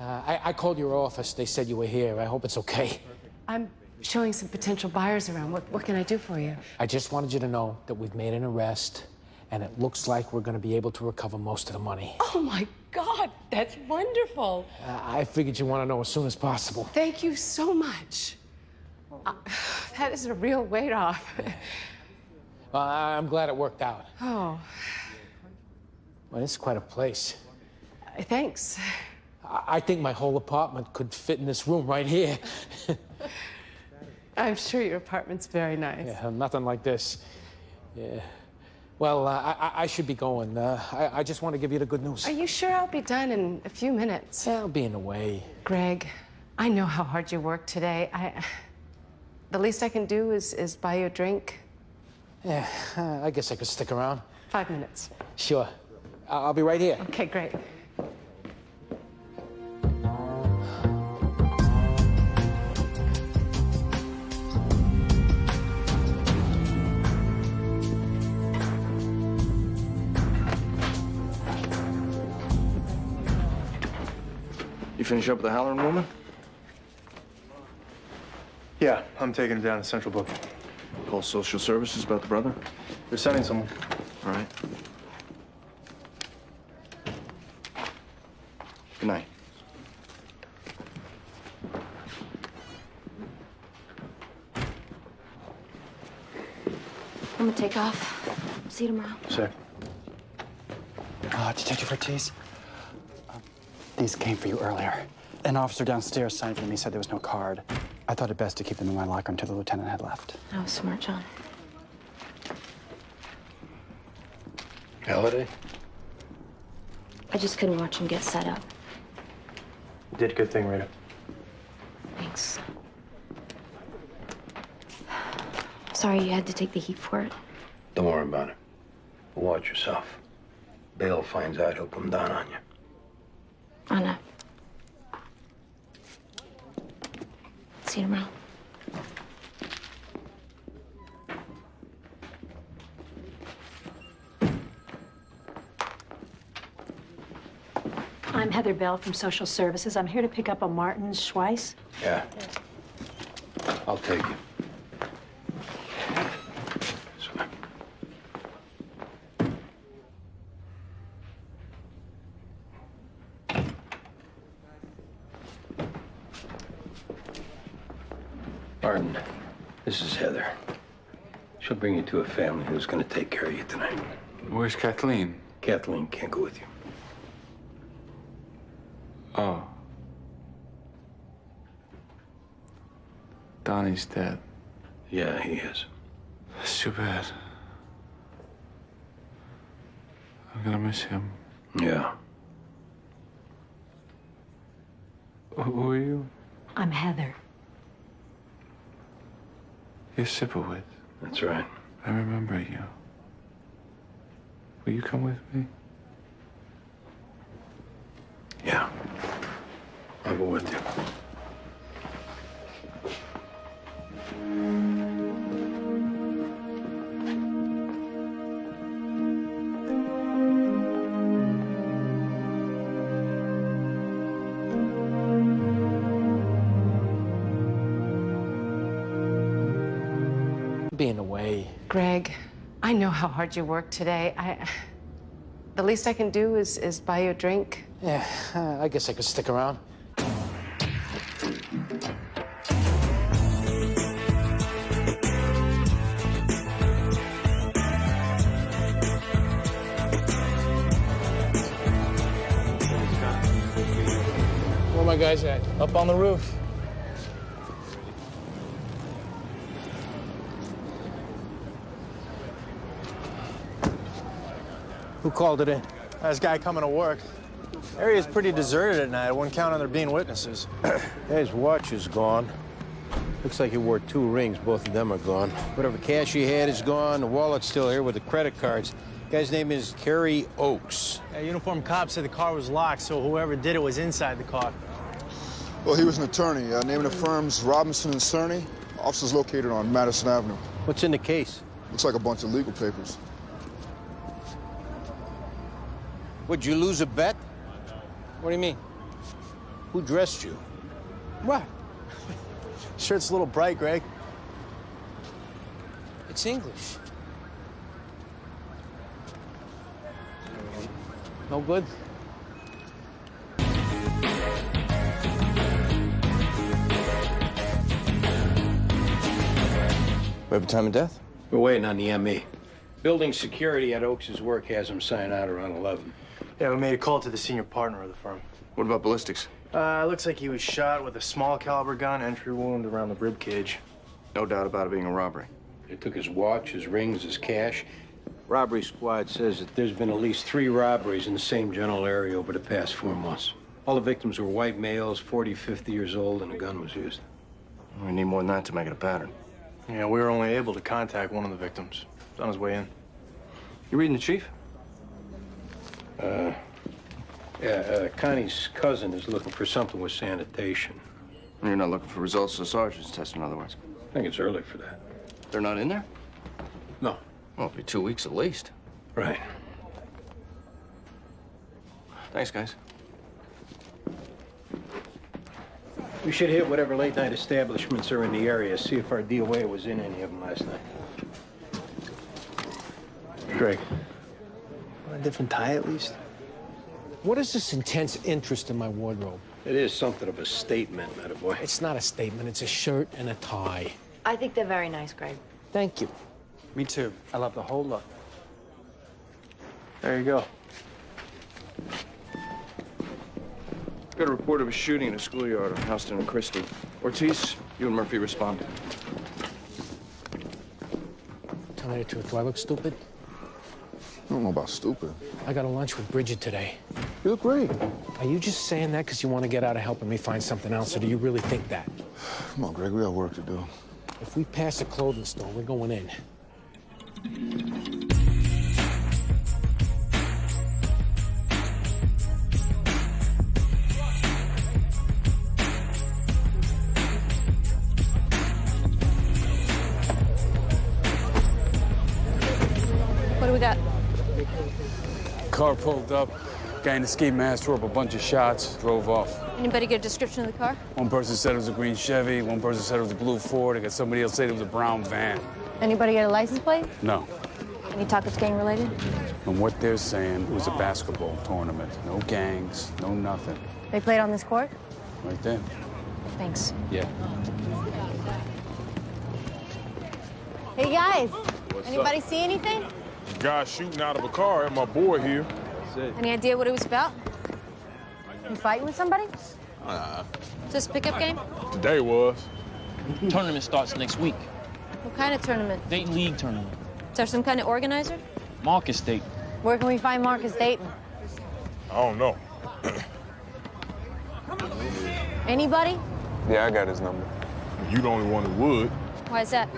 I called your office. They said you were here. I hope it's okay. I'm showing some potential buyers around. What can I do for you? I just wanted you to know that we've made an arrest, and it looks like we're going to be able to recover most of the money. Oh, my God. That's wonderful. I figured you want to know as soon as possible. Thank you so much. That is a real weight off. I'm glad it worked out. Oh, Well, it's quite a place. thanks. I think my whole apartment could fit in this room right here. I'm sure your apartment's very nice. Yeah, nothing like this. Yeah. Well, I should be going. I just want to give you the good news. Are you sure I'll be done in a few minutes? Yeah, I'll be in the way. Greg, I know how hard you worked today. The least I can do is buy you a drink. Yeah, I guess I could stick around. 5 minutes. Sure. I'll be right here. Okay, great. You finish up with the Halloran woman? Yeah, I'm taking him down to Central Booking. Call social services about the brother? They're sending someone. All right. Good night. I'm gonna take off. See you tomorrow. Sir. Detective Ortiz, these came for you earlier. An officer downstairs signed for them. He said there was no card. I thought it best to keep them in my locker until the lieutenant had left. That was smart, John. Halliday? I just couldn't watch him get set up. You did a good thing, Rita. Thanks. Sorry you had to take the heat for it. Don't worry about it. But watch yourself. Bail finds out, he'll come down on you. Anna. See you tomorrow. I'm Heather Bell from Social Services. I'm here to pick up a Martin Schweiss. Yeah. I'll take you. Martin, this is Heather. She'll bring you to a family who's going to take care of you tonight. Where's Kathleen? Kathleen can't go with you. Oh. Donnie's dead. Yeah, he is. That's too bad. I'm gonna miss him. Yeah. Who are you? I'm Heather. You're Sipowicz. That's right. I remember you. Will you come with me? Yeah. I'll go with you. Being away. Greg, I know how hard you worked today. The least I can do is buy you a drink. Yeah, I guess I could stick around. Where are my guys at? Up on the roof. Who called it in? This guy coming to work. Area's pretty deserted at night. I wouldn't count on there being witnesses. His watch is gone. Looks like he wore 2 rings. Both of them are gone. Whatever cash he had is gone. The wallet's still here with the credit cards. Guy's name is Kerry Oaks. Yeah, uniformed cop said the car was locked, so whoever did it was inside the car. Well, he was an attorney. Name of the firm's Robinson and Cerny. Officer's located on Madison Avenue. What's in the case? Looks like a bunch of legal papers. Would you lose a bet? What do you mean? Who dressed you? What? Shirt's a little bright, Greg. It's English. No good? We have a time of death? We're waiting on the ME. Building security at Oaks' work has him sign out around 11. Yeah, we made a call to the senior partner of the firm. What about ballistics? Looks like he was shot with a small caliber gun, entry wound around the rib cage. No doubt about it being a robbery. They took his watch, his rings, his cash. Robbery squad says that there's been at least 3 robberies in the same general area over the past 4 months. All the victims were white males, 40, 50 years old, and a gun was used. We need more than that to make it a pattern. Yeah, we were only able to contact one of the victims. He's on his way in. You reading the chief? Connie's cousin is looking for something with sanitation. You're not looking for results of the sergeant's test, in other words. I think it's early for that. They're not in there? No. Well, it'll be 2 weeks at least. Right. Thanks, guys. We should hit whatever late-night establishments are in the area, see if our DOA was in any of them last night. Greg. Want a different tie, at least? What is this intense interest in my wardrobe? It is something of a statement, Metaboy. It's not a statement. It's a shirt and a tie. I think they're very nice, Greg. Thank you. Me too. I love the whole look. There you go. Got a report of a shooting in a schoolyard on Houston and Christie. Ortiz, you and Murphy respond. Tell me the truth. Do I look stupid? I don't know about stupid. I got a lunch with Bridget today. You look great. Are you just saying that because you want to get out of helping me find something else, or do you really think that? Come on, Greg, we got work to do. If we pass a clothing store, we're going in. What do we got? Car pulled up, guy in the ski mask threw up a bunch of shots, drove off. Anybody get a description of the car? One person said it was a green Chevy, one person said it was a blue Ford, I got somebody else said it was a brown van. Anybody get a license plate? No. Any talk it's gang related? From what they're saying, it was a basketball tournament. No gangs, no nothing. They played on this court? Right there. Thanks. Yeah. Hey guys, What's anybody see anything? Guy shooting out of a car at my boy here. Any idea what it was about? You fighting with somebody? Uh, Is this a pickup game? today was. Tournament starts next week. What kind of tournament? Dayton League tournament. Is there some kind of organizer? Marcus Dayton. Where can we find Marcus Dayton? I don't know. Anybody? Yeah, I got his number. You the only one who would. Why is that?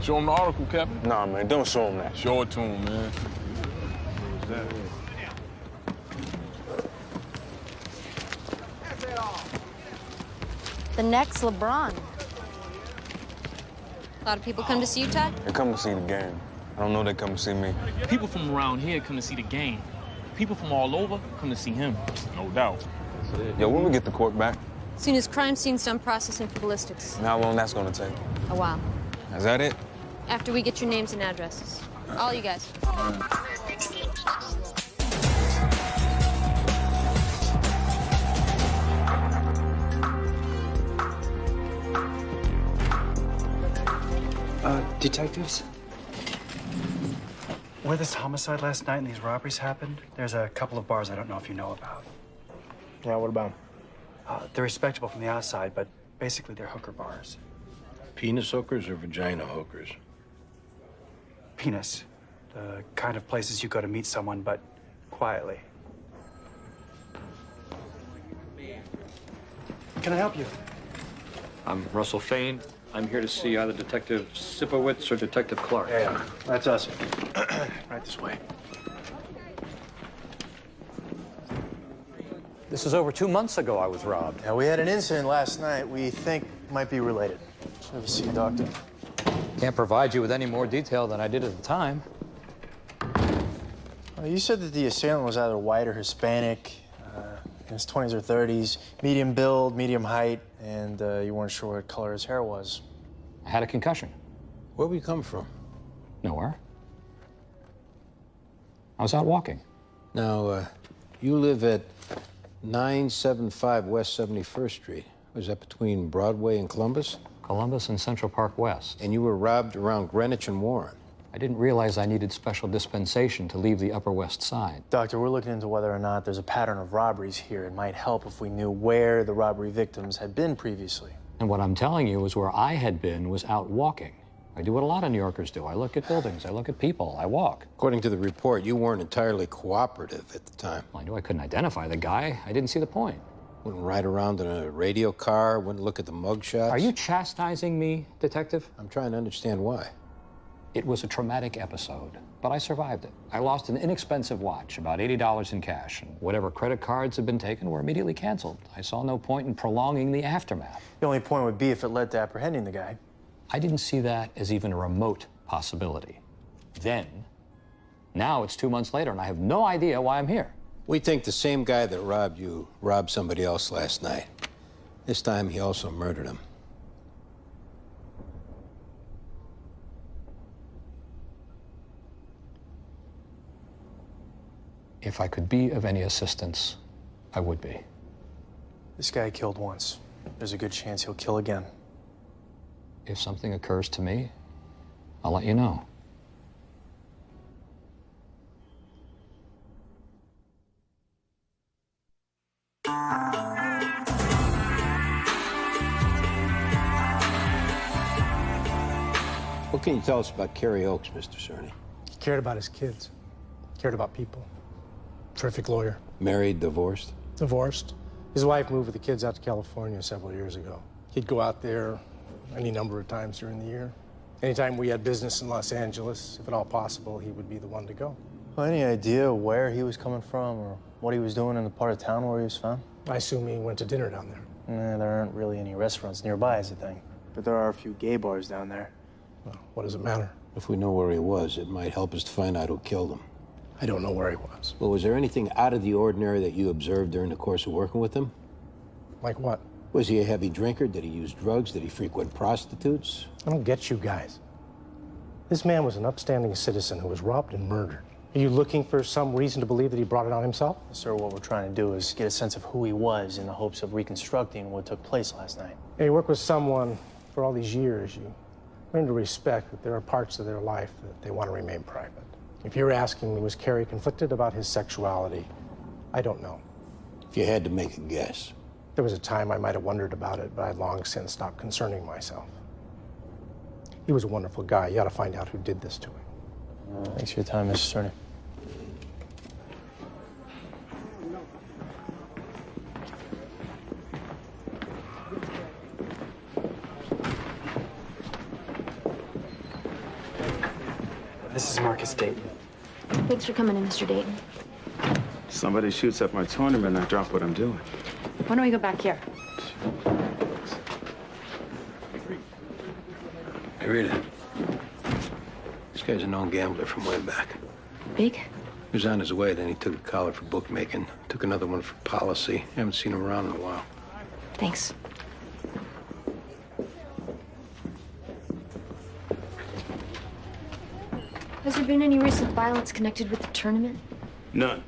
Show him the article, Captain. Nah, man, don't show him that. Show it to him, man. The next LeBron. A lot of people come to see you, Todd? They come to see the game. I don't know they come to see me. People from around here come to see the game. People from all over come to see him. No doubt. Yo, when we get the court back? As soon as crime scene's done processing for ballistics. And how long that's gonna take? A while. Is that it? After we get your names and addresses. All you guys. Detectives? Where this homicide last night and these robberies happened, there's a couple of bars I don't know if you know about. Yeah, what about them? They're respectable from the outside, but basically they're hooker bars. Penis hookers or vagina hookers? Penis. The kind of places you go to meet someone, but quietly. Can I help you? I'm Russell Fain. I'm here to see either Detective Sipowicz or Detective Clark. Yeah, that's us. Right this way. This is over 2 months ago I was robbed. Yeah, we had an incident last night we think might be related. Have you seen Doctor? Can't provide you with any more detail than I did at the time. You said that the assailant was either white or Hispanic, in his 20s or 30s, medium build, medium height, and you weren't sure what color his hair was. I had a concussion. Where we come from? Nowhere. I was out walking. Now, you live at 975 West 71st Street. Was that between Broadway and Columbus? Columbus and Central Park West. And you were robbed around Greenwich and Warren. I didn't realize I needed special dispensation to leave the Upper West Side. Doctor, we're looking into whether or not there's a pattern of robberies here. It might help if we knew where the robbery victims had been previously. And what I'm telling you is where I had been was out walking. I do what a lot of New Yorkers do. I look at buildings, I look at people, I walk. According to the report, you weren't entirely cooperative at the time. Well, I knew I couldn't identify the guy. I didn't see the point. Wouldn't ride around in a radio car, wouldn't look at the mugshots. Are you chastising me, Detective? I'm trying to understand why. It was a traumatic episode, but I survived it. I lost an inexpensive watch, about $80 in cash, and whatever credit cards had been taken were immediately canceled. I saw no point in prolonging the aftermath. The only point would be if it led to apprehending the guy. I didn't see that as even a remote possibility. Then, now it's 2 months later, and I have no idea why I'm here. We think the same guy that robbed you robbed somebody else last night. This time, he also murdered him. If I could be of any assistance, I would be. This guy killed once. There's a good chance he'll kill again. If something occurs to me, I'll let you know. What can you tell us about Kerry Oaks, Mr. Cerny? He cared about his kids, cared about people. Terrific lawyer. Married, divorced? Divorced. His wife moved with the kids out to California several years ago. He'd go out there any number of times during the year. Anytime we had business in Los Angeles, if at all possible, he would be the one to go. Well, any idea where he was coming from or what he was doing in the part of town where he was found? I assume he went to dinner down there. There aren't really any restaurants nearby, is the thing. But there are a few gay bars down there. Well, what does it matter? If we know where he was, it might help us to find out who killed him. I don't know where he was. Well, was there anything out of the ordinary that you observed during the course of working with him? Like what? Was he a heavy drinker? Did he use drugs? Did he frequent prostitutes? I don't get you guys. This man was an upstanding citizen who was robbed and murdered. Are you looking for some reason to believe that he brought it on himself? Sir, what we're trying to do is get a sense of who he was in the hopes of reconstructing what took place last night. You work with someone for all these years, you learn to respect that there are parts of their life that they want to remain private. If you're asking me, was Kerry conflicted about his sexuality? I don't know. If you had to make a guess. There was a time I might have wondered about it, but I'd long since stopped concerning myself. He was a wonderful guy. You ought to find out who did this to him. Thanks for your time, Mr. Cerny. This is Marcus Dayton. Thanks for coming in, Mr. Dayton. Somebody shoots up my tournament, I drop what I'm doing. Why don't we go back here? Hey, Rita. This guy's a known gambler from way back. Big? He was on his way, then he took a collar for bookmaking, took another one for policy. Haven't seen him around in a while. Thanks. Has there been any recent violence connected with the tournament? None.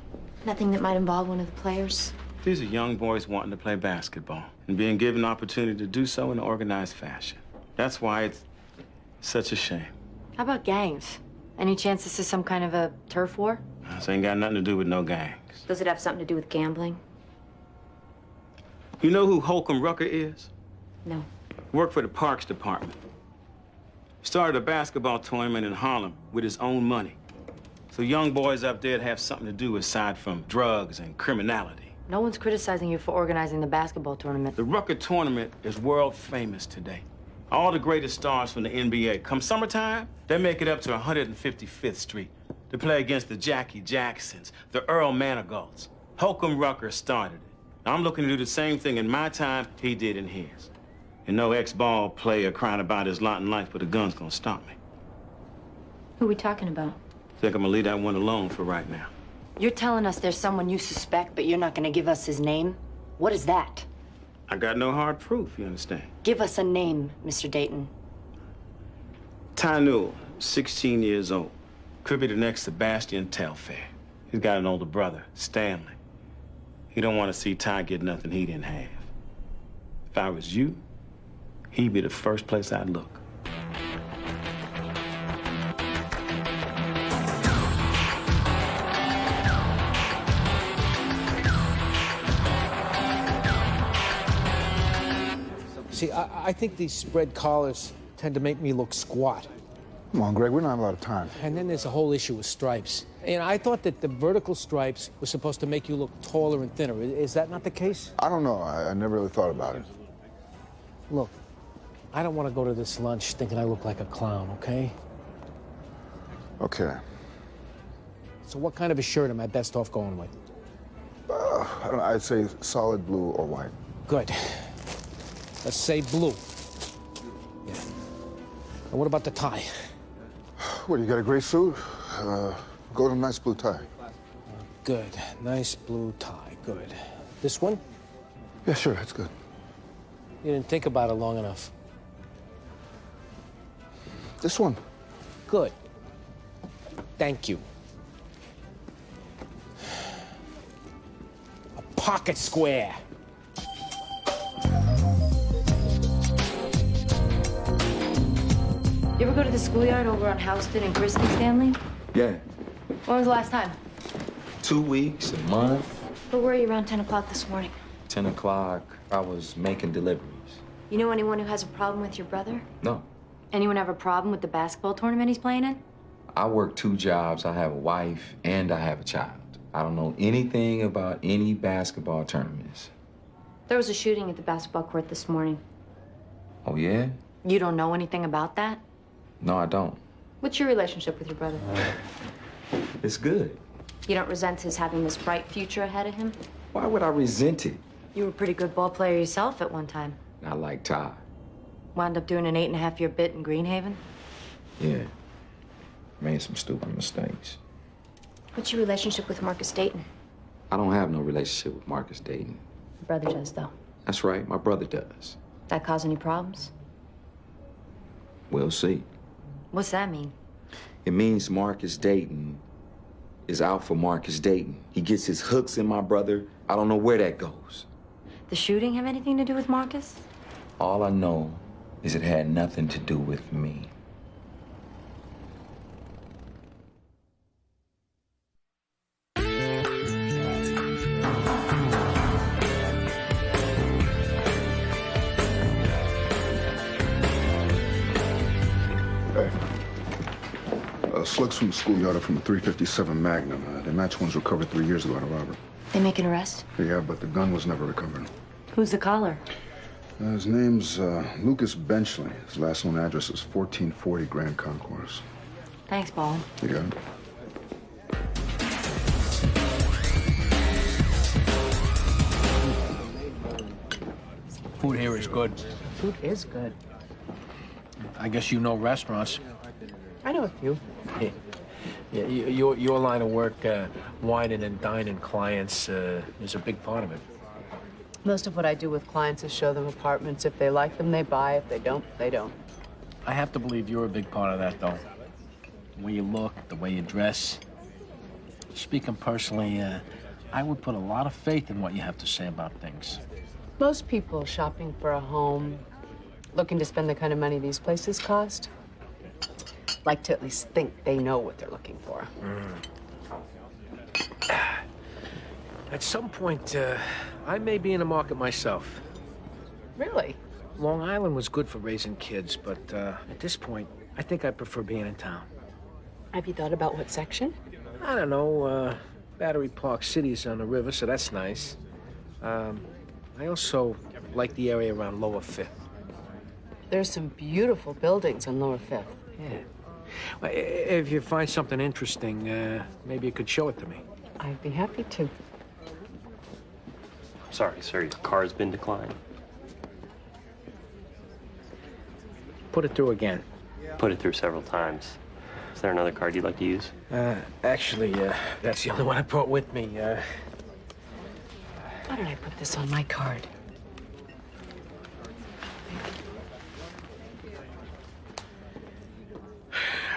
Nothing that might involve one of the players? These are young boys wanting to play basketball and being given the opportunity to do so in an organized fashion. That's why it's such a shame. How about gangs? Any chance this is some kind of a turf war? This ain't got nothing to do with no gangs. Does it have something to do with gambling? You know who Holcomb Rucker is? No. Worked for the Parks Department. Started a basketball tournament in Harlem with his own money. So young boys up there'd have something to do aside from drugs and criminality. No one's criticizing you for organizing the basketball tournament. The Rucker tournament is world famous today. All the greatest stars from the NBA. Come summertime, they make it up to 155th Street to play against the Jackie Jacksons, the Earl Manigaults. Holcomb Rucker started it. I'm looking to do the same thing in my time he did in his. And no ex-ball player crying about his lot in life with a gun's gonna stop me. Who are we talking about? Think I'm gonna leave that one alone for right now. You're telling us there's someone you suspect, but you're not gonna give us his name? What is that? I got no hard proof, you understand? Give us a name, Mr. Dayton. Ty Newell, 16 years old. Could be the next Sebastian Telfair. He's got an older brother, Stanley. He don't want to see Ty get nothing he didn't have. If I was you, he'd be the first place I'd look. See, I think these spread collars tend to make me look squat. Come on, Greg, we don't have a lot of time. And then there's a whole issue with stripes. And I thought that the vertical stripes were supposed to make you look taller and thinner. Is that not the case? I don't know. I never really thought about it. Look, I don't want to go to this lunch thinking I look like a clown, okay? Okay. So what kind of a shirt am I best off going with? I don't know, I'd say solid blue or white. Good. Let's say blue. Yeah. And what about the tie? What, you got a gray suit? Go to a nice blue tie. Good. Nice blue tie. Good. This one? Yeah, sure, that's good. You didn't think about it long enough. This one? Good. Thank you. A pocket square. You ever go to the schoolyard over on Houston and Christie, Stanley? Yeah. When was the last time? 2 weeks, a month. Where were you around 10 o'clock this morning? 10 o'clock, I was making deliveries. You know anyone who has a problem with your brother? No. Anyone have a problem with the basketball tournament he's playing in? I work 2 jobs. I have a wife and I have a child. I don't know anything about any basketball tournaments. There was a shooting at the basketball court this morning. Oh, yeah? You don't know anything about that? No, I don't. What's your relationship with your brother? It's good. You don't resent his having this bright future ahead of him? Why would I resent it? You were a pretty good ball player yourself at one time. Not like Ty. Wound up doing an 8.5-year bit in Greenhaven? Yeah. Made some stupid mistakes. What's your relationship with Marcus Dayton? I don't have no relationship with Marcus Dayton. Your brother does, though. That's right, my brother does. That cause any problems? We'll see. What's that mean? It means Marcus Dayton is out for Marcus Dayton. He gets his hooks in my brother. I don't know where that goes. The shooting have anything to do with Marcus? All I know is it had nothing to do with me. Slugs from the schoolyard are from a .357 Magnum. They match ones recovered 3 years ago at a robbery. They make an arrest? Yeah, but the gun was never recovered. Who's the caller? His name's Lucas Benchley. His last known address is 1440 Grand Concourse. Thanks, Ballin. You got it. Food here is good. Food is good. I guess you know restaurants. I know a few. Yeah, your line of work, wining and dining clients, is a big part of it. Most of what I do with clients is show them apartments. If they like them, they buy. If they don't, they don't. I have to believe you're a big part of that, though. The way you look, the way you dress. Speaking personally, I would put a lot of faith in what you have to say about things. Most people shopping for a home, looking to spend the kind of money these places cost, like to at least think they know what they're looking for. At some point, I may be in the market myself. Really? Long Island was good for raising kids, but at this point, I think I prefer being in town. Have you thought about what section? I don't know. Battery Park City's on the river, so that's nice. I also like the area around Lower Fifth. There's some beautiful buildings on Lower Fifth. Yeah. Well, if you find something interesting, maybe you could show it to me. I'd be happy to. Sorry, sir, your card's been declined. Put it through again. Put it through several times. Is there another card you'd like to use? Actually, that's the only one I brought with me. Why did I put this on my card?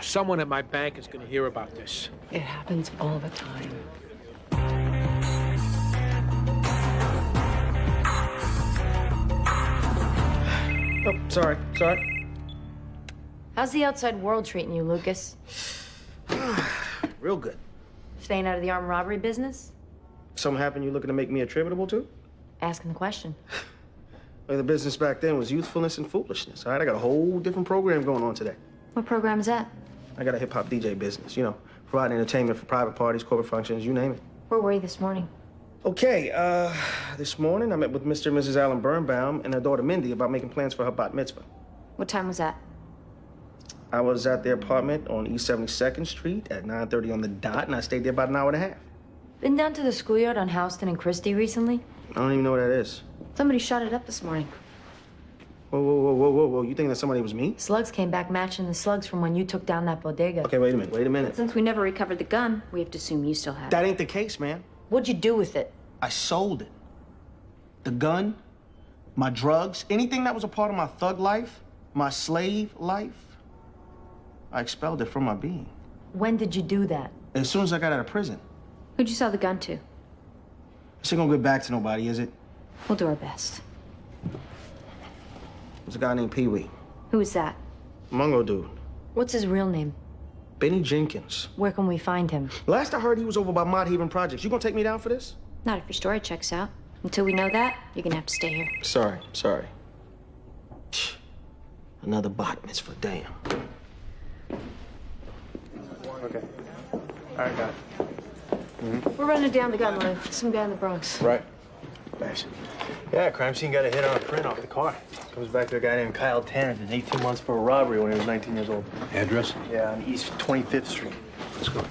Someone at my bank is going to hear about this. It happens all the time. Oh, sorry. How's the outside world treating you, Lucas? Real good. Staying out of the armed robbery business? Something happened you looking to make me attributable to? Asking the question. Well, the business back then was youthfulness and foolishness, all right? I got a whole different program going on today. What program is that? I got a hip-hop DJ business, you know, providing entertainment for private parties, corporate functions, you name it. Where were you this morning? Okay, this morning I met with Mr. and Mrs. Allen Birnbaum and their daughter Mindy about making plans for her bat mitzvah. What time was that? I was at their apartment on East 72nd Street at 9:30 on the dot, and I stayed there about an hour and a half. Been down to the schoolyard on Houston and Christie recently? I don't even know what that is. Somebody shot it up this morning. Whoa. You think that somebody was me? Slugs came back matching the slugs from when you took down that bodega. Okay, wait a minute. Since we never recovered the gun, we have to assume you still have it. That ain't the case, man. What'd you do with it? I sold it. The gun, my drugs, anything that was a part of my thug life, my slave life, I expelled it from my being. When did you do that? As soon as I got out of prison. Who'd you sell the gun to? This ain't gonna get back to nobody, is it? We'll do our best. There's a guy named Pee Wee. Who is that? Mungo dude. What's his real name? Benny Jenkins. Where can we find him? Last I heard, he was over by Mott Haven Projects. You gonna take me down for this? Not if your story checks out. Until we know that, you're gonna have to stay here. Sorry. Another bat mitzvah, damn. Okay. All right, got it. We're running down the gun line. Some guy in the Bronx. Right. Nice. Yeah, crime scene got a hit on a print off the car. Comes back to a guy named Kyle Tanner. Did 18 months for a robbery when he was 19 years old. Address? Yeah, on East 25th Street. Let's go.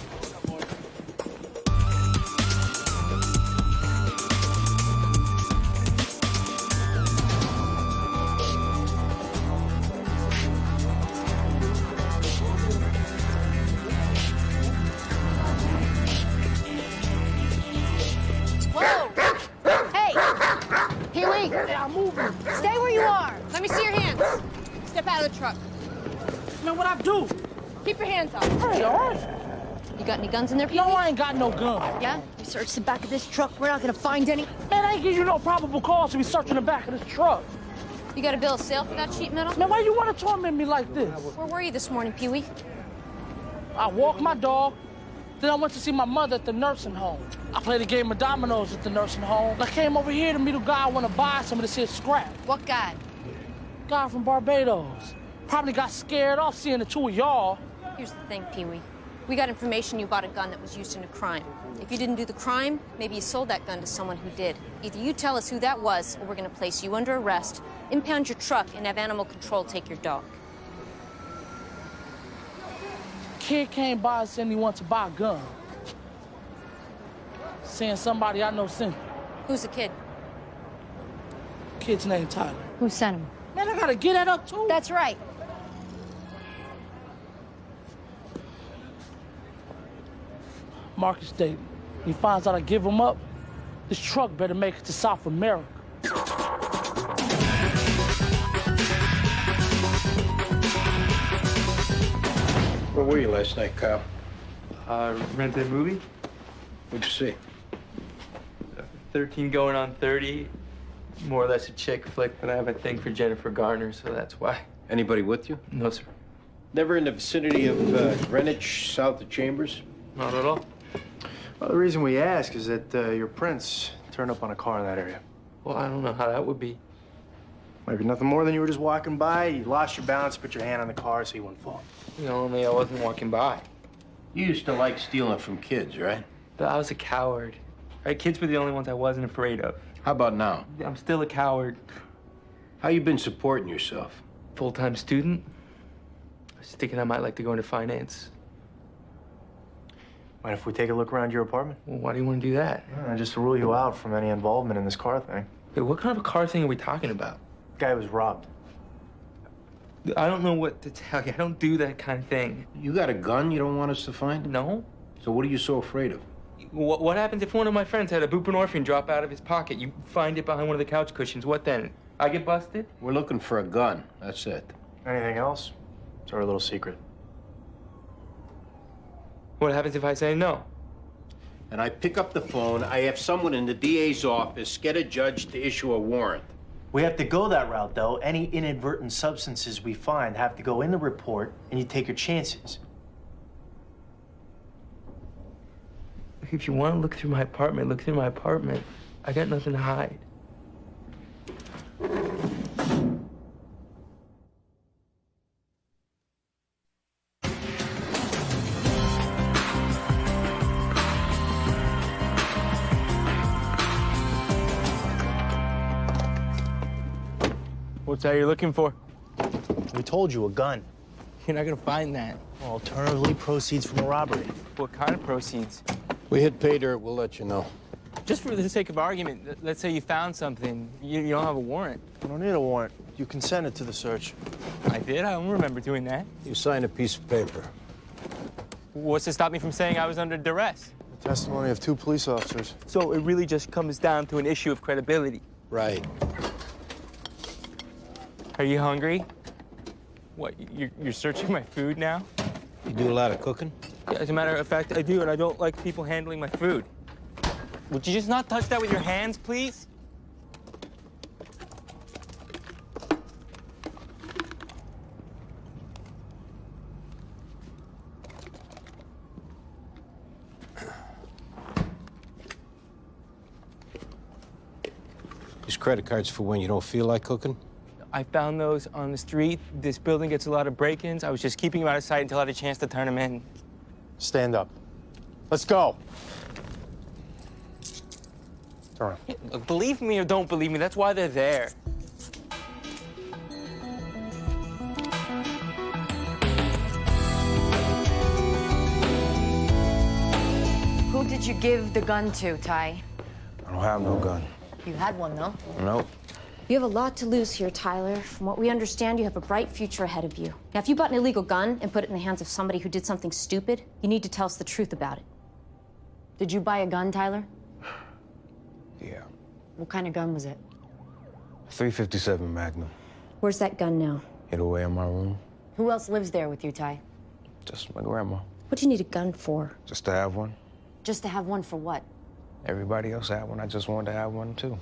Stay where you are. Let me see your hands. Step out of the truck. Man, what I do? Keep your hands up. Hey, all right. You got any guns in there, Pete? No, I ain't got no gun. Yeah? You search the back of this truck. We're not gonna find any. Man, I ain't give you no probable cause to be searching the back of this truck. You got a bill of sale for that sheet metal? Man, why you want to torment me like this? Where were you this morning, Pee-wee? I walked my dog. Then I went to see my mother at the nursing home. I played a game of dominoes at the nursing home. I came over here to meet a guy I want to buy some of this here scrap. What guy? Guy from Barbados. Probably got scared off seeing the two of y'all. Here's the thing, Pee-wee. We got information you bought a gun that was used in a crime. If you didn't do the crime, maybe you sold that gun to someone who did. Either you tell us who that was, or we're gonna place you under arrest, impound your truck, and have animal control take your dog. kid came by saying he wants to buy a gun. Saying somebody I know sent him. Who's the kid? Kid's named Tyler. Who sent him? Man, I gotta get that up too. That's right. Marcus Dayton. He finds out I give him up. This truck better make it to South America. Where were you last night, Kyle? Rented a movie. What'd you see? 13 going on 30. More or less a chick flick, but I have a thing for Jennifer Garner, so that's why. Anybody with you? No, sir. Never in the vicinity of Greenwich, south of Chambers? Not at all. Well, the reason we ask is that your prints turned up on a car in that area. Well, I don't know how that would be. Might be nothing more than you were just walking by, you lost your balance, put your hand on the car so you wouldn't fall. You know, only I wasn't walking by. You used to like stealing from kids, right? But I was a coward. Right? Kids were the only ones I wasn't afraid of. How about now? I'm still a coward. How you been supporting yourself? Full-time student. I was thinking I might like to go into finance. Mind if we take a look around your apartment? Well, why do you want to do that? Just to rule you out from any involvement in this car thing. Wait, what kind of a car thing are we talking about? Guy was robbed. I don't know what to tell you. I don't do that kind of thing. You got a gun you don't want us to find? No. So what are you so afraid of? What happens if one of my friends had a buprenorphine drop out of his pocket? You find it behind one of the couch cushions. What then? I get busted? We're looking for a gun. That's it. Anything else? It's our little secret. What happens if I say no? And I pick up the phone, I have someone in the DA's office get a judge to issue a warrant. We have to go that route, though. Any inadvertent substances we find have to go in the report, and you take your chances. If you want to look through my apartment, look through my apartment. I got nothing to hide. What's that you're looking for? We told you, a gun. You're not gonna find that. Alternatively, proceeds from a robbery. What kind of proceeds? We hit pay dirt, we'll let you know. Just for the sake of argument, let's say you found something. You don't have a warrant. You don't need a warrant. You consented to the search. I did? I don't remember doing that. You signed a piece of paper. What's to stop me from saying I was under duress? The testimony of 2 police officers. So it really just comes down to an issue of credibility. Right. Are you hungry? What, you're searching my food now? You do a lot of cooking? Yeah, as a matter of fact, I do, and I don't like people handling my food. Would you just not touch that with your hands, please? These credit cards for when you don't feel like cooking? I found those on the street. This building gets a lot of break-ins. I was just keeping them out of sight until I had a chance to turn them in. Stand up. Let's go. Turn around. Look, believe me or don't believe me, that's why they're there. Who did you give the gun to, Ty? I don't have no gun. You had one, though. Nope. You have a lot to lose here, Tyler. From what we understand, you have a bright future ahead of you. Now, if you bought an illegal gun and put it in the hands of somebody who did something stupid, you need to tell us the truth about it. Did you buy a gun, Tyler? Yeah. What kind of gun was it? 357 Magnum. Where's that gun now? Hid away in my room. Who else lives there with you, Ty? Just my grandma. What do you need a gun for? Just to have one. Just to have one for what? Everybody else had one. I just wanted to have one, too.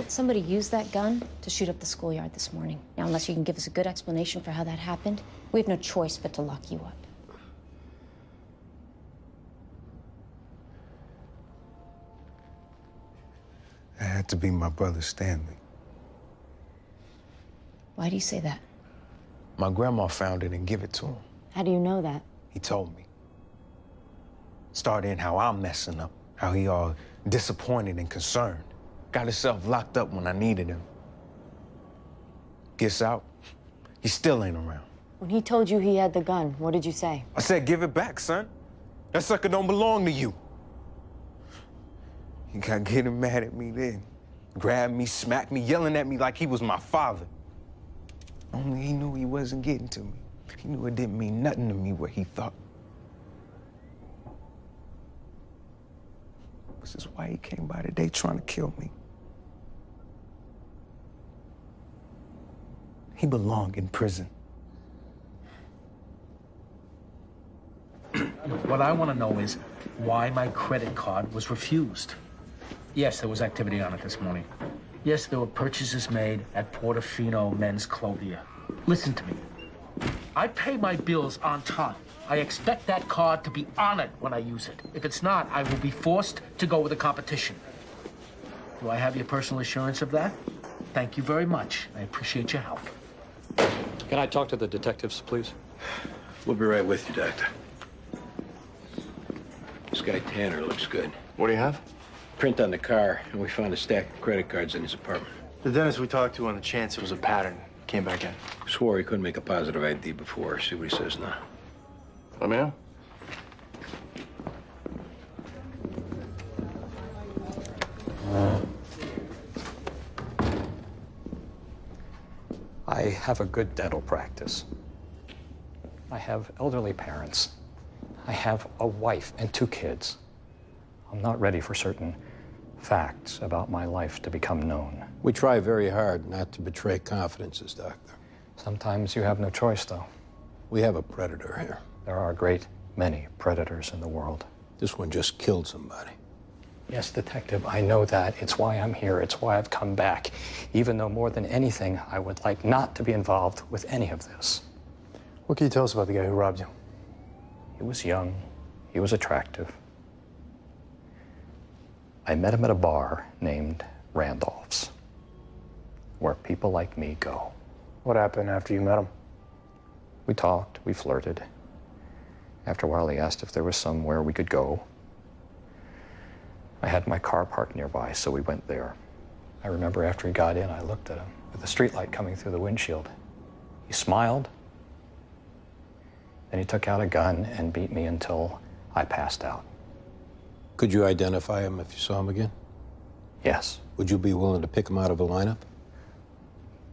Somebody used that gun to shoot up the schoolyard this morning. Now, unless you can give us a good explanation for how that happened, we have no choice but to lock you up. It had to be my brother Stanley. Why do you say that? My grandma found it and give it to him. How do you know that? He told me. Started in how I'm messing up, how he all disappointed and concerned. Got himself locked up when I needed him. Gets out, he still ain't around. When he told you he had the gun, what did you say? I said, give it back, son. That sucker don't belong to you. He got getting mad at me then. Grabbed me, smacked me, yelling at me like he was my father. Only he knew he wasn't getting to me. He knew it didn't mean nothing to me what he thought. This is why he came by today trying to kill me. He belonged in prison. What I want to know is why my credit card was refused. Yes, there was activity on it this morning. Yes, there were purchases made at Portofino Men's Clothier. Listen to me. I pay my bills on time. I expect that card to be honored when I use it. If it's not, I will be forced to go with the competition. Do I have your personal assurance of that? Thank you very much. I appreciate your help. Can I talk to the detectives, please? We'll be right with you, Doctor. This guy Tanner looks good. What do you have? Print on the car, and we found a stack of credit cards in his apartment. The dentist we talked to on the chance it was a pattern came back in. Swore he couldn't make a positive ID before. See what he says now. Let me know. I have a good dental practice. I have elderly parents. I have a wife and 2 kids. I'm not ready for certain facts about my life to become known. We try very hard not to betray confidences, Doctor. Sometimes you have no choice, though. We have a predator here. There are a great many predators in the world. This one just killed somebody. Yes, Detective, I know that. It's why I'm here. It's why I've come back. Even though more than anything, I would like not to be involved with any of this. What can you tell us about the guy who robbed you? He was young. He was attractive. I met him at a bar named Randolph's, where people like me go. What happened after you met him? We talked, we flirted. After a while, he asked if there was somewhere we could go. I had my car parked nearby, so we went there. I remember after he got in, I looked at him with the streetlight coming through the windshield. He smiled. Then he took out a gun and beat me until I passed out. Could you identify him if you saw him again? Yes. Would you be willing to pick him out of a lineup?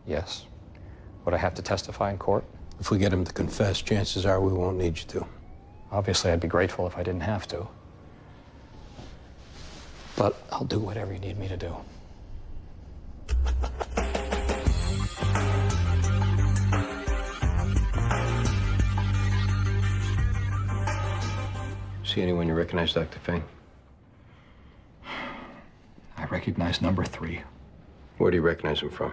Yes. Would I have to testify in court? If we get him to confess, chances are we won't need you to. Obviously, I'd be grateful if I didn't have to. But I'll do whatever you need me to do. See anyone you recognize, Dr. Fang? I recognize number 3. Where do you recognize him from?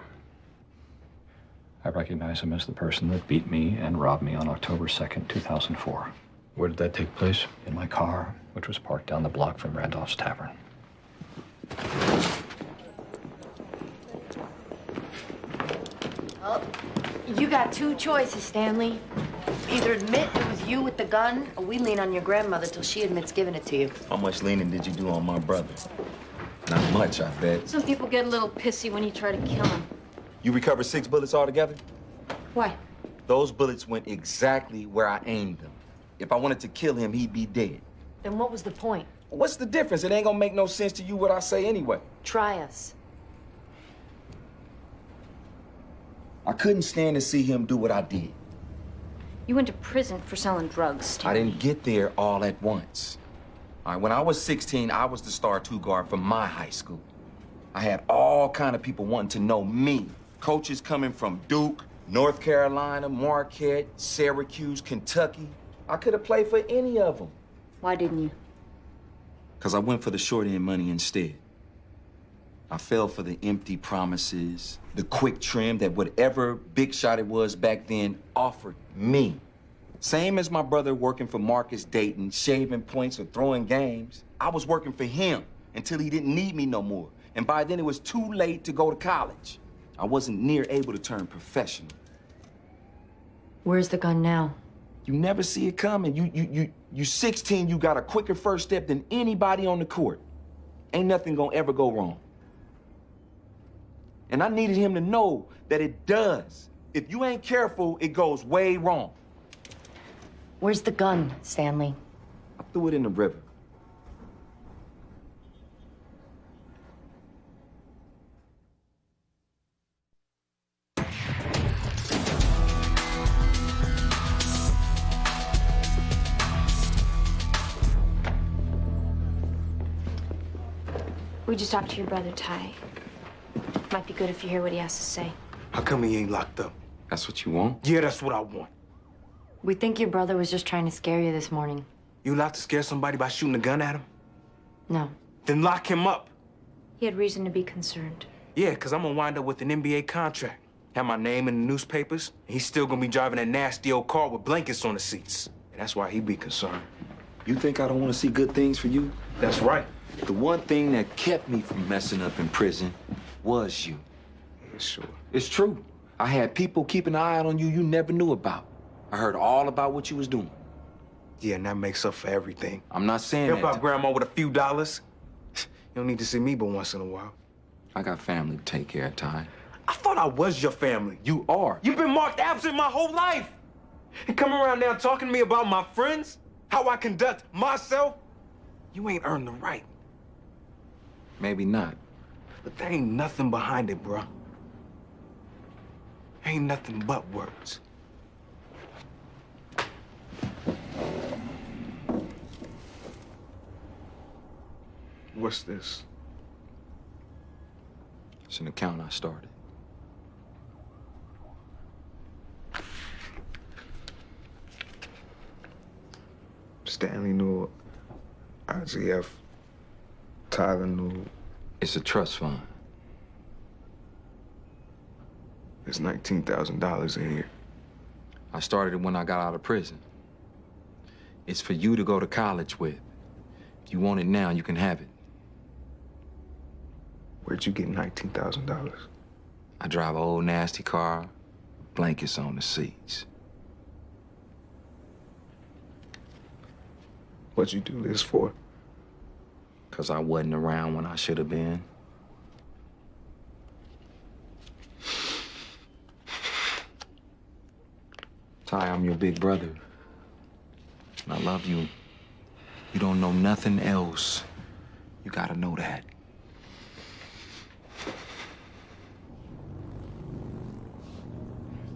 I recognize him as the person that beat me and robbed me on October 2nd, 2004. Where did that take place? In my car, which was parked down the block from Randolph's Tavern. Well, you got 2 choices, Stanley. Either admit it was you with the gun, or we lean on your grandmother till she admits giving it to you. How much leaning did you do on my brother? Not much, I bet. Some people get a little pissy when you try to kill them. You recovered 6 bullets altogether? Why? Those bullets went exactly where I aimed them. If I wanted to kill him, he'd be dead. Then what was the point? What's the difference? It ain't gonna make no sense to you what I say anyway. Try us. I couldn't stand to see him do what I did. You went to prison for selling drugs. I didn't get there all at once. All right, when I was 16, I was the star 2 guard for my high school. I had all kind of people wanting to know me. Coaches coming from Duke, North Carolina, Marquette, Syracuse, Kentucky. I could have played for any of them. Why didn't you? Because I went for the short end money instead. I fell for the empty promises, the quick trim that whatever big shot it was back then offered me. Same as my brother working for Marcus Dayton, shaving points or throwing games. I was working for him until he didn't need me no more. And by then it was too late to go to college. I wasn't near able to turn professional. Where's the gun now? You never see it coming. You 16, you got a quicker first step than anybody on the court. Ain't nothing gonna ever go wrong. And I needed him to know that it does. If you ain't careful, it goes way wrong. Where's the gun, Stanley? I threw it in the river. We just talked to your brother, Ty. Might be good if you hear what he has to say. How come he ain't locked up? That's what you want? Yeah, that's what I want. We think your brother was just trying to scare you this morning. You allowed to scare somebody by shooting a gun at him? No. Then lock him up. He had reason to be concerned. Yeah, because I'm gonna wind up with an NBA contract. Have my name in the newspapers, and he's still gonna be driving that nasty old car with blankets on the seats. And that's why he be concerned. You think I don't want to see good things for you? That's right. The one thing that kept me from messing up in prison was you. Yeah, sure. It's true. I had people keeping an eye out on you never knew about. I heard all about what you was doing. Yeah, and that makes up for everything. I'm not saying Help that. out grandma with a few dollars. You don't need to see me but once in a while. I got family to take care of, Ty. I thought I was your family. You are. You've been marked absent my whole life. And come around now talking to me about my friends, how I conduct myself. You ain't earned the right. Maybe not. But there ain't nothing behind it, bro. Ain't nothing but words. What's this? It's an account I started. Stanley knew, IGF, Tyler knew. It's a trust fund. There's $19,000 in here. I started it when I got out of prison. It's for you to go to college with. If you want it now, you can have it. Where'd you get $19,000? I drive an old nasty car, blankets on the seats. What'd you do this for? 'Cause I wasn't around when I should have been. Ty, I'm your big brother. And I love you. You don't know nothing else. You gotta know that.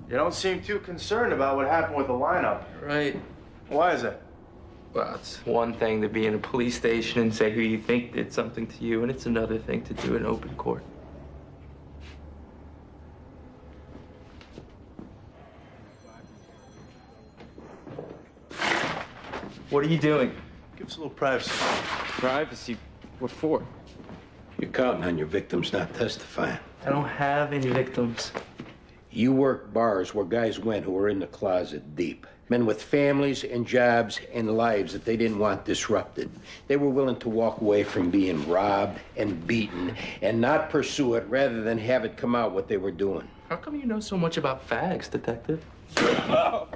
You don't seem too concerned about what happened with the lineup. Right. Why is that? Well, it's one thing to be in a police station and say who you think did something to you, and it's another thing to do it in open court. What are you doing? Give us a little privacy. Privacy? What for? You're counting on your victims not testifying. I don't have any victims. You work bars where guys went who were in the closet deep. Men with families and jobs and lives that they didn't want disrupted. They were willing to walk away from being robbed and beaten and not pursue it rather than have it come out what they were doing. How come you know so much about fags, Detective? You're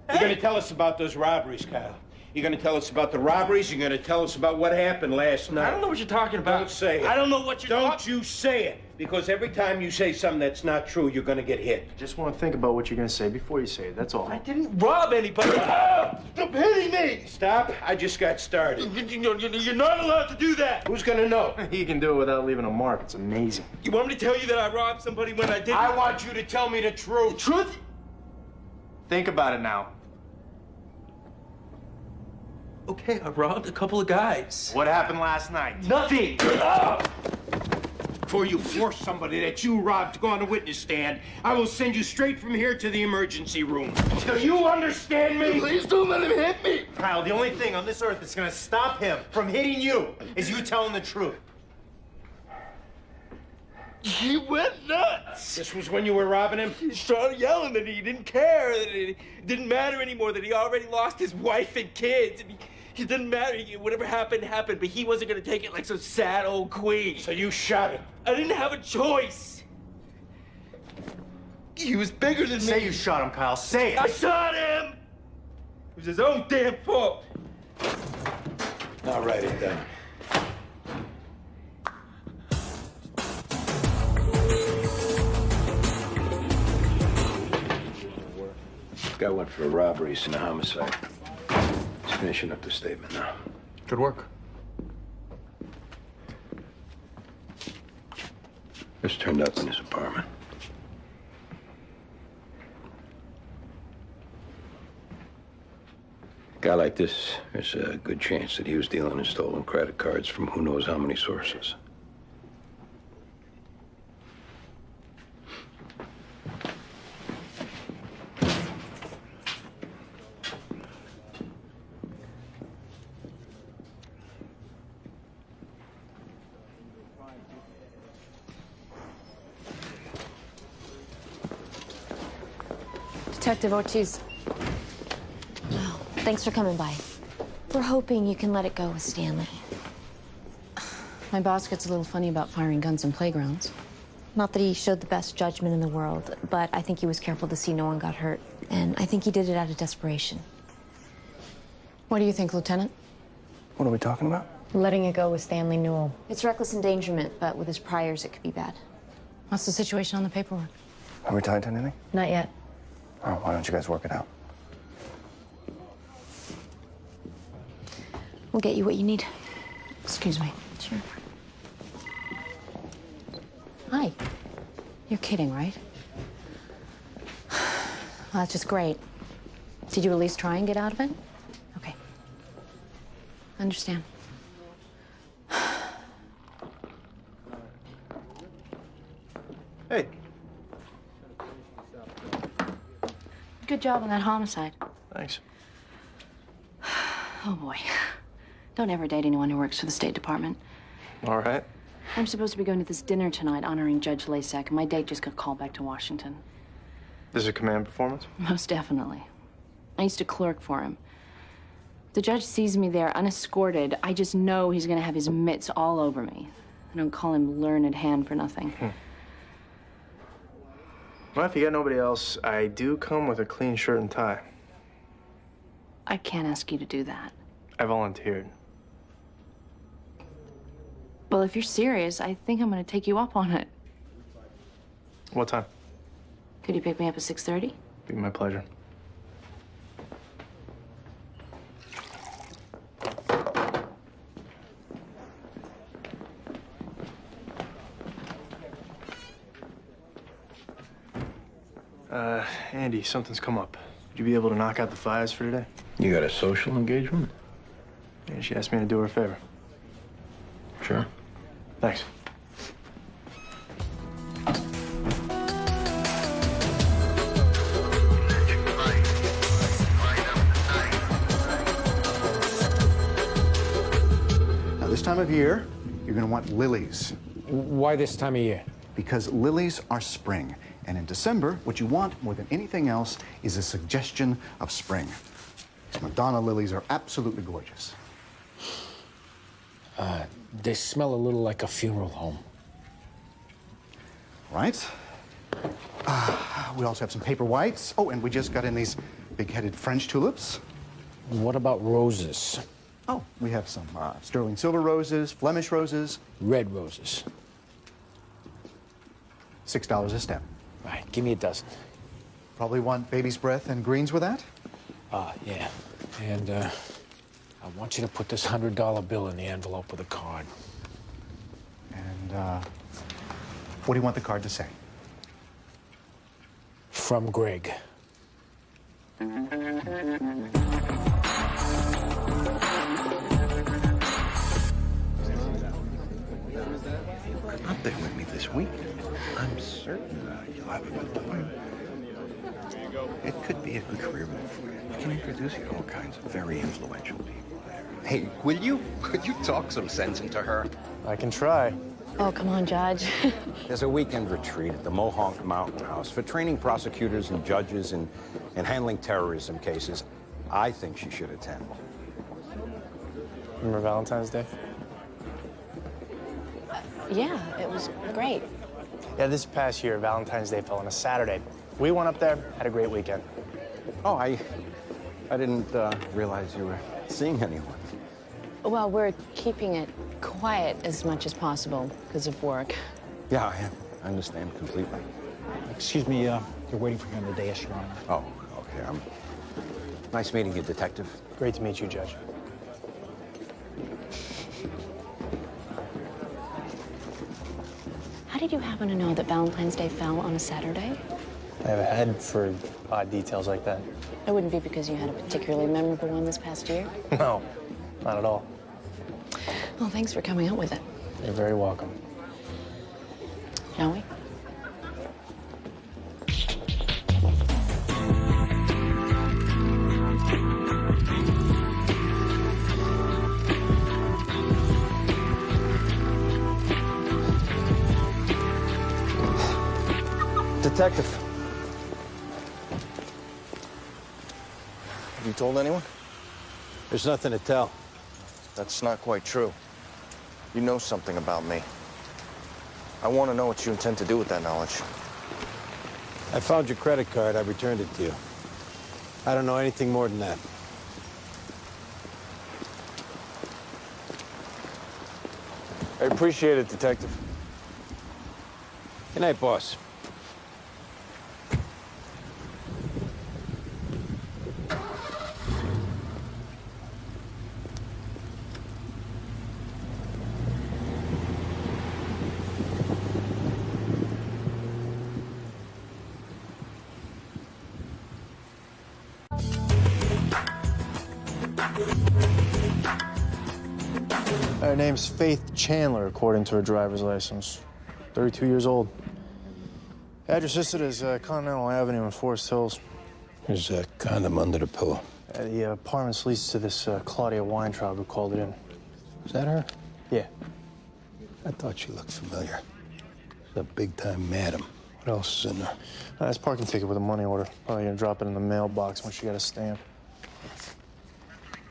gonna tell us about those robberies, Kyle. You're gonna tell us about the robberies. You're gonna tell us about what happened last night. I don't know what you're talking about. Don't say it. I don't know what you're talking about. Don't you say it. Because every time you say something that's not true, you're gonna get hit. Just want to think about what you're going to say before you say it, that's all. I didn't rob anybody. Stop hitting me! Stop. I just got started. You're not allowed to do that. Who's gonna know? He can do it without leaving a mark. It's amazing. You want me to tell you that I robbed somebody when I didn't? I want you to tell me the truth. The truth? Think about it now. Okay, I robbed a couple of guys. What happened last night? Nothing. Before you force somebody that you robbed to go on the witness stand, I will send you straight from here to the emergency room. Do you understand me? Please don't let him hit me. Kyle, the only thing on this earth that's going to stop him from hitting you is you telling the truth. He went nuts. This was when you were robbing him? He started yelling that he didn't care, that it didn't matter anymore, that he already lost his wife and kids. And it didn't matter. Whatever happened, happened, but he wasn't going to take it like some sad old queen. So you shot him? I didn't have a choice. He was bigger than me. Say you shot him, Kyle. Say it. I shot him! It was his own damn fault. I'll write it down. Guy went for a robbery and a homicide. He's finishing up the statement now. Good work. Just turned up in his apartment. A guy like this, there's a good chance that he was dealing in stolen credit cards from who knows how many sources. Detective Ortiz. Oh, thanks for coming by. We're hoping you can let it go with Stanley. My boss gets a little funny about firing guns in playgrounds. Not that he showed the best judgment in the world, but I think he was careful to see no one got hurt. And I think he did it out of desperation. What do you think, Lieutenant? What are we talking about? Letting it go with Stanley Newell. It's reckless endangerment, but with his priors, it could be bad. What's the situation on the paperwork? Are we tied to anything? Not yet. Oh, why don't you guys work it out? We'll get you what you need. Excuse me. Sure. Hi. You're kidding, right? Well, that's just great. Did you at least try and get out of it? Okay. Understand. Hey. Good job on that homicide. Thanks. Oh, boy. Don't ever date anyone who works for the State Department. All right. I'm supposed to be going to this dinner tonight honoring Judge Lasek, and my date just got called back to Washington. This is a command performance? Most definitely. I used to clerk for him. The judge sees me there unescorted. I just know he's going to have his mitts all over me. I don't call him learned hand for nothing. Well, if you got nobody else, I do come with a clean shirt and tie. I can't ask you to do that. I volunteered. Well, if you're serious, I think I'm going to take you up on it. What time? Could you pick me up at 6:30? Be my pleasure. Andy, something's come up. Would you be able to knock out the fires for today? You got a social engagement? Yeah, she asked me to do her a favor. Sure. Thanks. Now, this time of year, you're going to want lilies. Why this time of year? Because lilies are spring. And in December, what you want more than anything else is a suggestion of spring. These Madonna lilies are absolutely gorgeous. They smell a little like a funeral home. Right? We also have some paper whites. Oh, and we just got in these big-headed French tulips. What about roses? Oh, we have some sterling silver roses, Flemish roses. Red roses. $6 a stem. Right, give me a dozen. Probably want baby's breath and greens with that? Yeah. And I want you to put this $100 bill in the envelope with a card. And what do you want the card to say? From Greg. Up there with me this week. I'm certain you'll have a good time. It could be a good career move for you. I can introduce you to all kinds of very influential people there. Hey, will you? Could you talk some sense into her? I can try. Oh, come on, Judge. There's a weekend retreat at the Mohonk Mountain House for training prosecutors and judges in handling terrorism cases. I think she should attend. Remember Valentine's Day? Yeah, it was great. Yeah, this past year, Valentine's Day fell on a Saturday. We went up there, had a great weekend. Oh, I didn't realize you were seeing anyone. Well, we're keeping it quiet as much as possible because of work. Yeah, I understand completely. Excuse me, you're waiting for me on the dais, Your Honor. Oh, okay. Yeah, nice meeting you, Detective. Great to meet you, Judge. How did you happen to know that Valentine's Day fell on a Saturday? I have a head for odd details like that. It wouldn't be because you had a particularly memorable one this past year? No, not at all. Well, thanks for coming up with it. You're very welcome. Shall we? Detective. Have you told anyone? There's nothing to tell. That's not quite true. You know something about me. I want to know what you intend to do with that knowledge. I found your credit card. I returned it to you. I don't know anything more than that. I appreciate it, Detective. Good night, boss. Her name's Faith Chandler, according to her driver's license. 32 years old. Address listed as Continental Avenue in Forest Hills. There's a condom under the pillow. The apartment's leased to this Claudia Weintraub who called it in. Is that her? Yeah. I thought she looked familiar. She's a big-time madam. What else is in there? That's parking ticket with a money order. Probably gonna drop it in the mailbox when she got a stamp.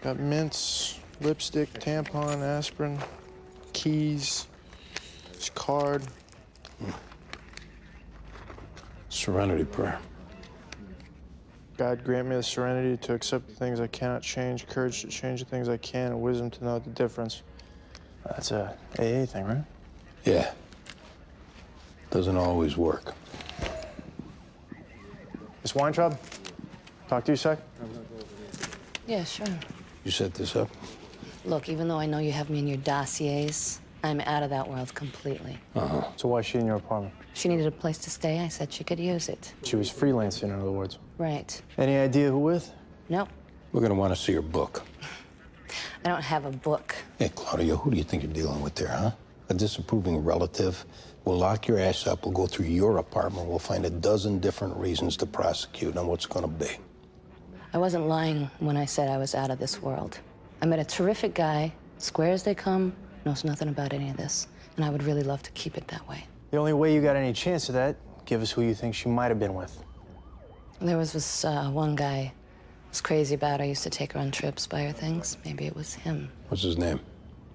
Got mints, lipstick, tampon, aspirin, keys, this card. Serenity prayer. God grant me the serenity to accept the things I cannot change, courage to change the things I can, and wisdom to know the difference. That's a AA thing, right? Yeah. Doesn't always work. Miss Weintraub, talk to you a sec. Yeah, sure. You set this up? Look, even though I know you have me in your dossiers, I'm out of that world completely. Uh-huh. So why is she in your apartment? She needed a place to stay. I said she could use it. She was freelancing, in other words. Right. Any idea who with? No, We're gonna want to see her book. I don't have a book. Hey, Claudia, who do you think you're dealing with there, huh? A disapproving relative? We'll lock your ass up, we'll go through your apartment, we'll find a dozen different reasons to prosecute on what's gonna be. I wasn't lying when I said I was out of this world. I met a terrific guy, square as they come, knows nothing about any of this, and I would really love to keep it that way. The only way you got any chance of that, give us who you think she might have been with. There was this one guy I was crazy about. I used to take her on trips, buy her things. Maybe it was him, What's his name?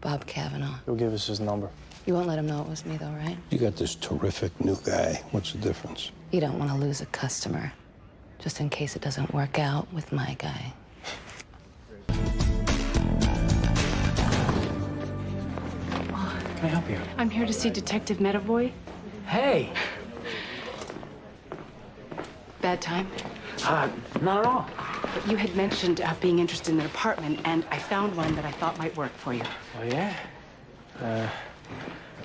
Bob Cavanaugh. You'll give us his number. You won't let him know it was me, though, right? You got this terrific new guy. What's the difference? You don't want to lose a customer, just in case it doesn't work out with my guy. Can I help you? I'm here to see Detective Medavoy. Hey! Bad time? Not at all. But you had mentioned being interested in an apartment, and I found one that I thought might work for you. Oh, yeah?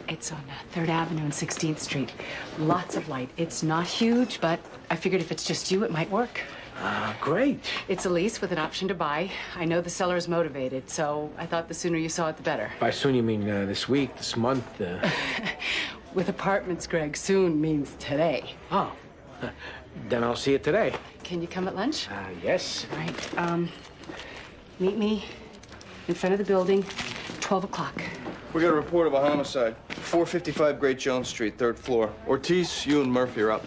It's on 3rd Avenue and 16th Street. Lots of light. It's not huge, but I figured if it's just you, it might work. Great. It's a lease with an option to buy. I know the seller is motivated, so I thought the sooner you saw it, the better. By soon, you mean this week, this month? With apartments, Greg, soon means today. Oh. Then I'll see it today. Can you come at lunch? Yes. All right. Meet me in front of the building, 12 o'clock. We got a report of a homicide. 455 Great Jones Street, 3rd floor. Ortiz, you and Murphy are up.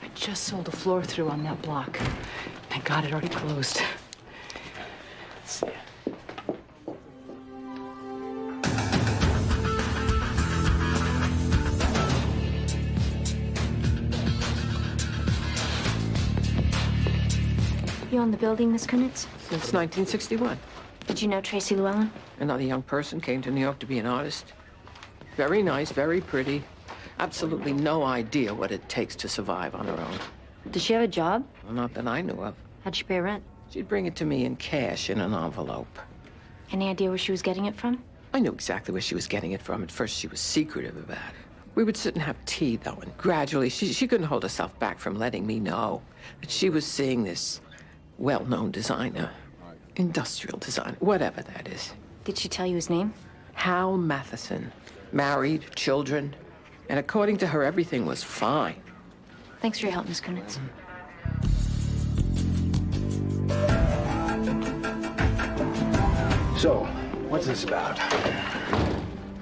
I just sold a floor through on that block. Thank God it already closed. See ya. You own the building, Miss Kunitz? Since 1961. Did you know Tracy Llewellyn? Another young person came to New York to be an artist. Very nice, very pretty. absolutely no idea what it takes to survive on her own. Does she have a job? Well, not that I knew of. How'd she pay rent? She'd bring it to me in cash in an envelope. Any idea where she was getting it from? I knew exactly where she was getting it from. At first, she was secretive about it. We would sit and have tea, though, and gradually she couldn't hold herself back from letting me know that she was seeing this well-known designer, industrial designer, whatever that is. Did she tell you his name? Hal Matheson. Married, children, and according to her, everything was fine. Thanks for your help, Miss Kunitz. So, what's this about?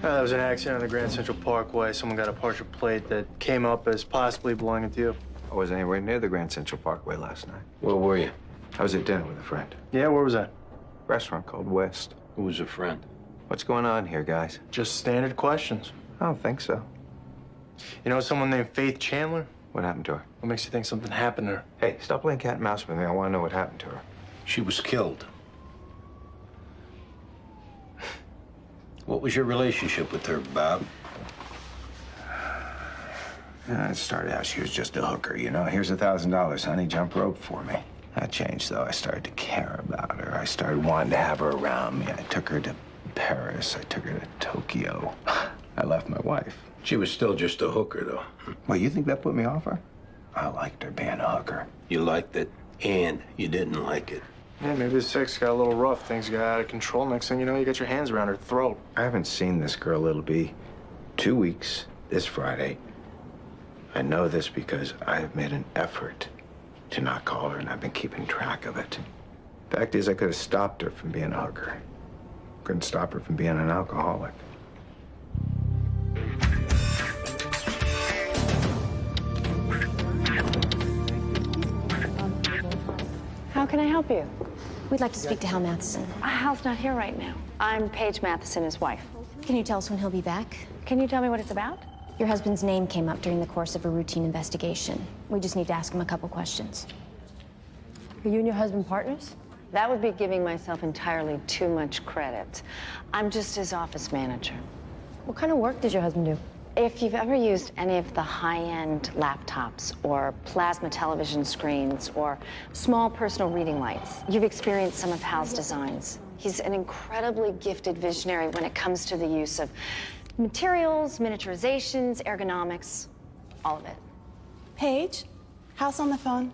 There was an accident on the Grand Central Parkway. Someone got a partial plate that came up as possibly belonging to you. I wasn't anywhere near the Grand Central Parkway last night. Where were you? I was at dinner with a friend. Yeah, where was that? Restaurant called West. Who was a friend? What's going on here, guys? Just standard questions. I don't think so. You know someone named Faith Chandler? What happened to her? What makes you think something happened to her? Hey, stop playing cat and mouse with me. I want to know what happened to her. She was killed. What was your relationship with her, Bob? It started out she was just a hooker, you know. Here's $1,000, honey. Jump rope for me. That changed, though. I started to care about her. I started wanting to have her around me. I took her to Paris. I took her to Tokyo. I left my wife. She was still just a hooker, though. Well, you think that put me off her? I liked her being a hooker. You liked it, and you didn't like it. Yeah, maybe the sex got a little rough. Things got out of control. Next thing you know, you got your hands around her throat. I haven't seen this girl. It'll be 2 weeks this Friday. I know this because I have made an effort to not call her, and I've been keeping track of it. Fact is, I could have stopped her from being a hooker. Couldn't stop her from being an alcoholic. How can I help you? We'd like to speak to Hal Matheson. Hal's not here right now. I'm Paige Matheson, his wife. Can you tell us when he'll be back? Can you tell me what it's about? Your husband's name came up during the course of a routine investigation. We just need to ask him a couple questions. Are you and your husband partners? That would be giving myself entirely too much credit. I'm just his office manager. What kind of work does your husband do? If you've ever used any of the high-end laptops or plasma television screens or small personal reading lights, you've experienced some of Hal's designs. He's an incredibly gifted visionary when it comes to the use of materials, miniaturizations, ergonomics, all of it. Paige, Hal's on the phone.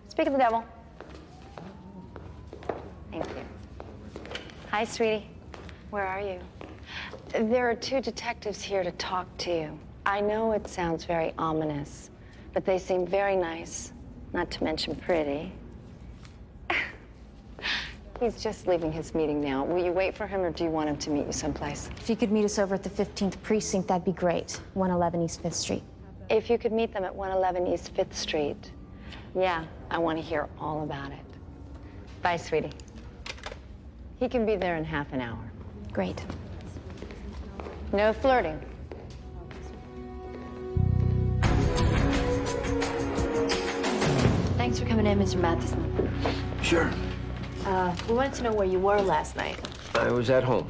Speak of the devil. Thank you. Hi, sweetie. Where are you? There are 2 detectives here to talk to you. I know it sounds very ominous, but they seem very nice, not to mention pretty. He's just leaving his meeting now. Will you wait for him, or do you want him to meet you someplace? If you could meet us over at the 15th Precinct, that'd be great. 111 East 5th Street. If you could meet them at 111 East 5th Street. Yeah, I want to hear all about it. Bye, sweetie. He can be there in half an hour. Great. No flirting. Thanks for coming in, Mr. Matheson. Sure. We wanted to know where you were last night. I was at home.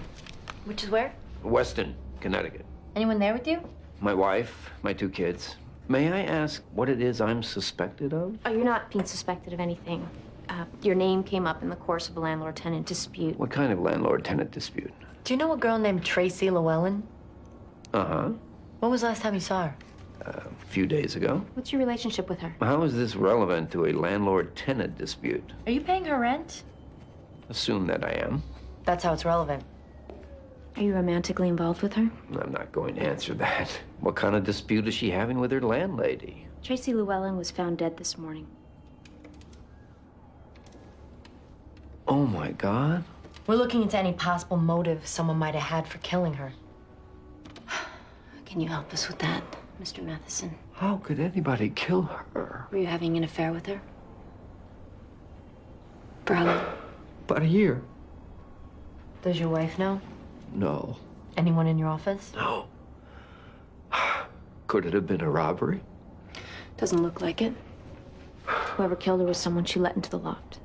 Which is where? Weston, Connecticut. Anyone there with you? My wife, my 2 kids. May I ask what it is I'm suspected of? Oh, you're not being suspected of anything. Your name came up in the course of a landlord-tenant dispute. What kind of landlord-tenant dispute? Do you know a girl named Tracy Llewellyn? Uh-huh. When was the last time you saw her? A few days ago. What's your relationship with her? How is this relevant to a landlord-tenant dispute? Are you paying her rent? Assume that I am. That's how it's relevant. Are you romantically involved with her? I'm not going to answer that. What kind of dispute is she having with her landlady? Tracy Llewellyn was found dead this morning. Oh, my God. We're looking into any possible motive someone might have had for killing her. Can you help us with that, Mr. Matheson? How could anybody kill her? Were you having an affair with her? For how long? About a year. Does your wife know? No. Anyone in your office? No. Could it have been a robbery? Doesn't look like it. Whoever killed her was someone she let into the loft.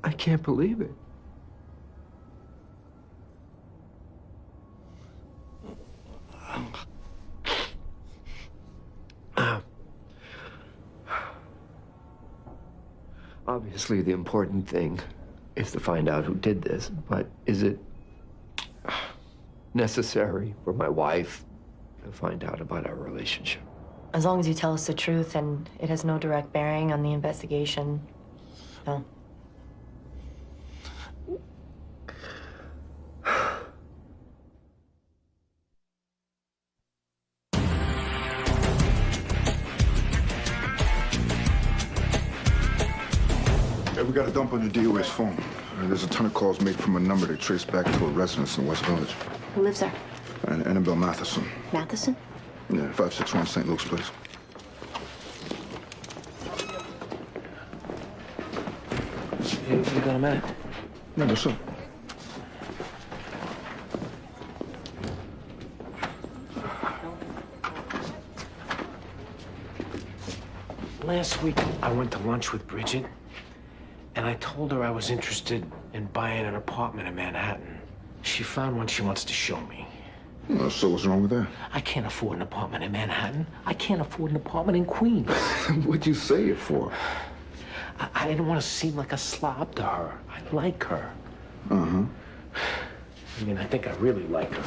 I can't believe it. Obviously, the important thing is to find out who did this, but is it necessary for my wife to find out about our relationship? As long as you tell us the truth and it has no direct bearing on the investigation, no. Hey, we got a dump on your DOS phone. There's a ton of calls made from a number that trace back to a residence in West Village. Who lives there? Annabelle Matheson. Matheson? Yeah, 561 St. Luke's Place. You got a minute? No, what's up? Last week, I went to lunch with Bridget, and I told her I was interested in buying an apartment in Manhattan. She found one she wants to show me. Well, so what's wrong with that? I can't afford an apartment in Manhattan. I can't afford an apartment in Queens. What'd you say it for? I didn't want to seem like a slob to her. I like her. Uh-huh. I mean, I think I really like her.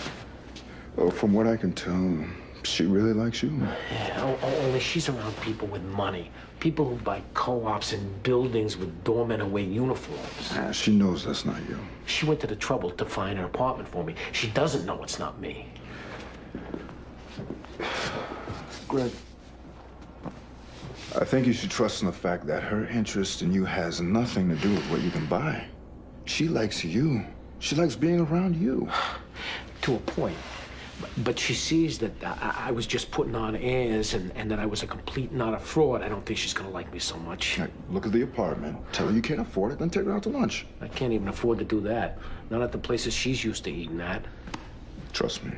Well, from what I can tell, she really likes you. Yeah, only she's around people with money. People who buy co-ops and buildings with doormen who wear uniforms. She knows that's not you. She went to the trouble to find an apartment for me. She doesn't know it's not me. Greg, I think you should trust in the fact that her interest in you has nothing to do with what you can buy. She likes you. She likes being around you. To a point. But she sees that I was just putting on airs and that I was a complete, not a fraud. I don't think she's gonna like me so much. Right, look at the apartment. Tell her you can't afford it, then take her out to lunch. I can't even afford to do that. Not at the places she's used to eating at. Trust me.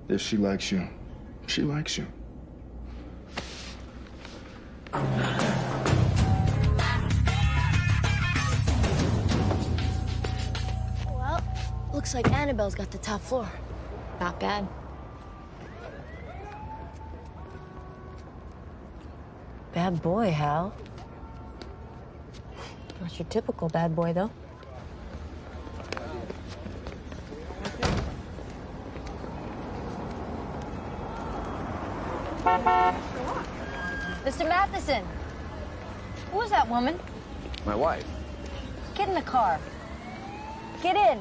If she likes you, she likes you. Well, looks like Annabelle's got the top floor. Not bad. Bad boy, Hal. Not your typical bad boy, though. Mr. Matheson, who was that woman? My wife. Get in the car. Get in.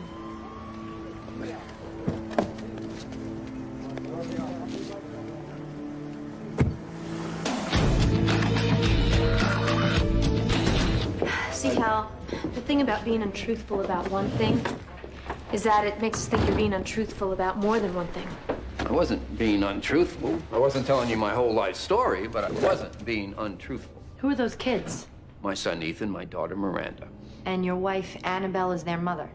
See, Hal, the thing about being untruthful about one thing is that it makes us think you're being untruthful about more than one thing. I wasn't being untruthful. I wasn't telling you my whole life story, but I wasn't being untruthful. Who are those kids? My son Ethan, my daughter Miranda. And your wife, Annabelle, is their mother.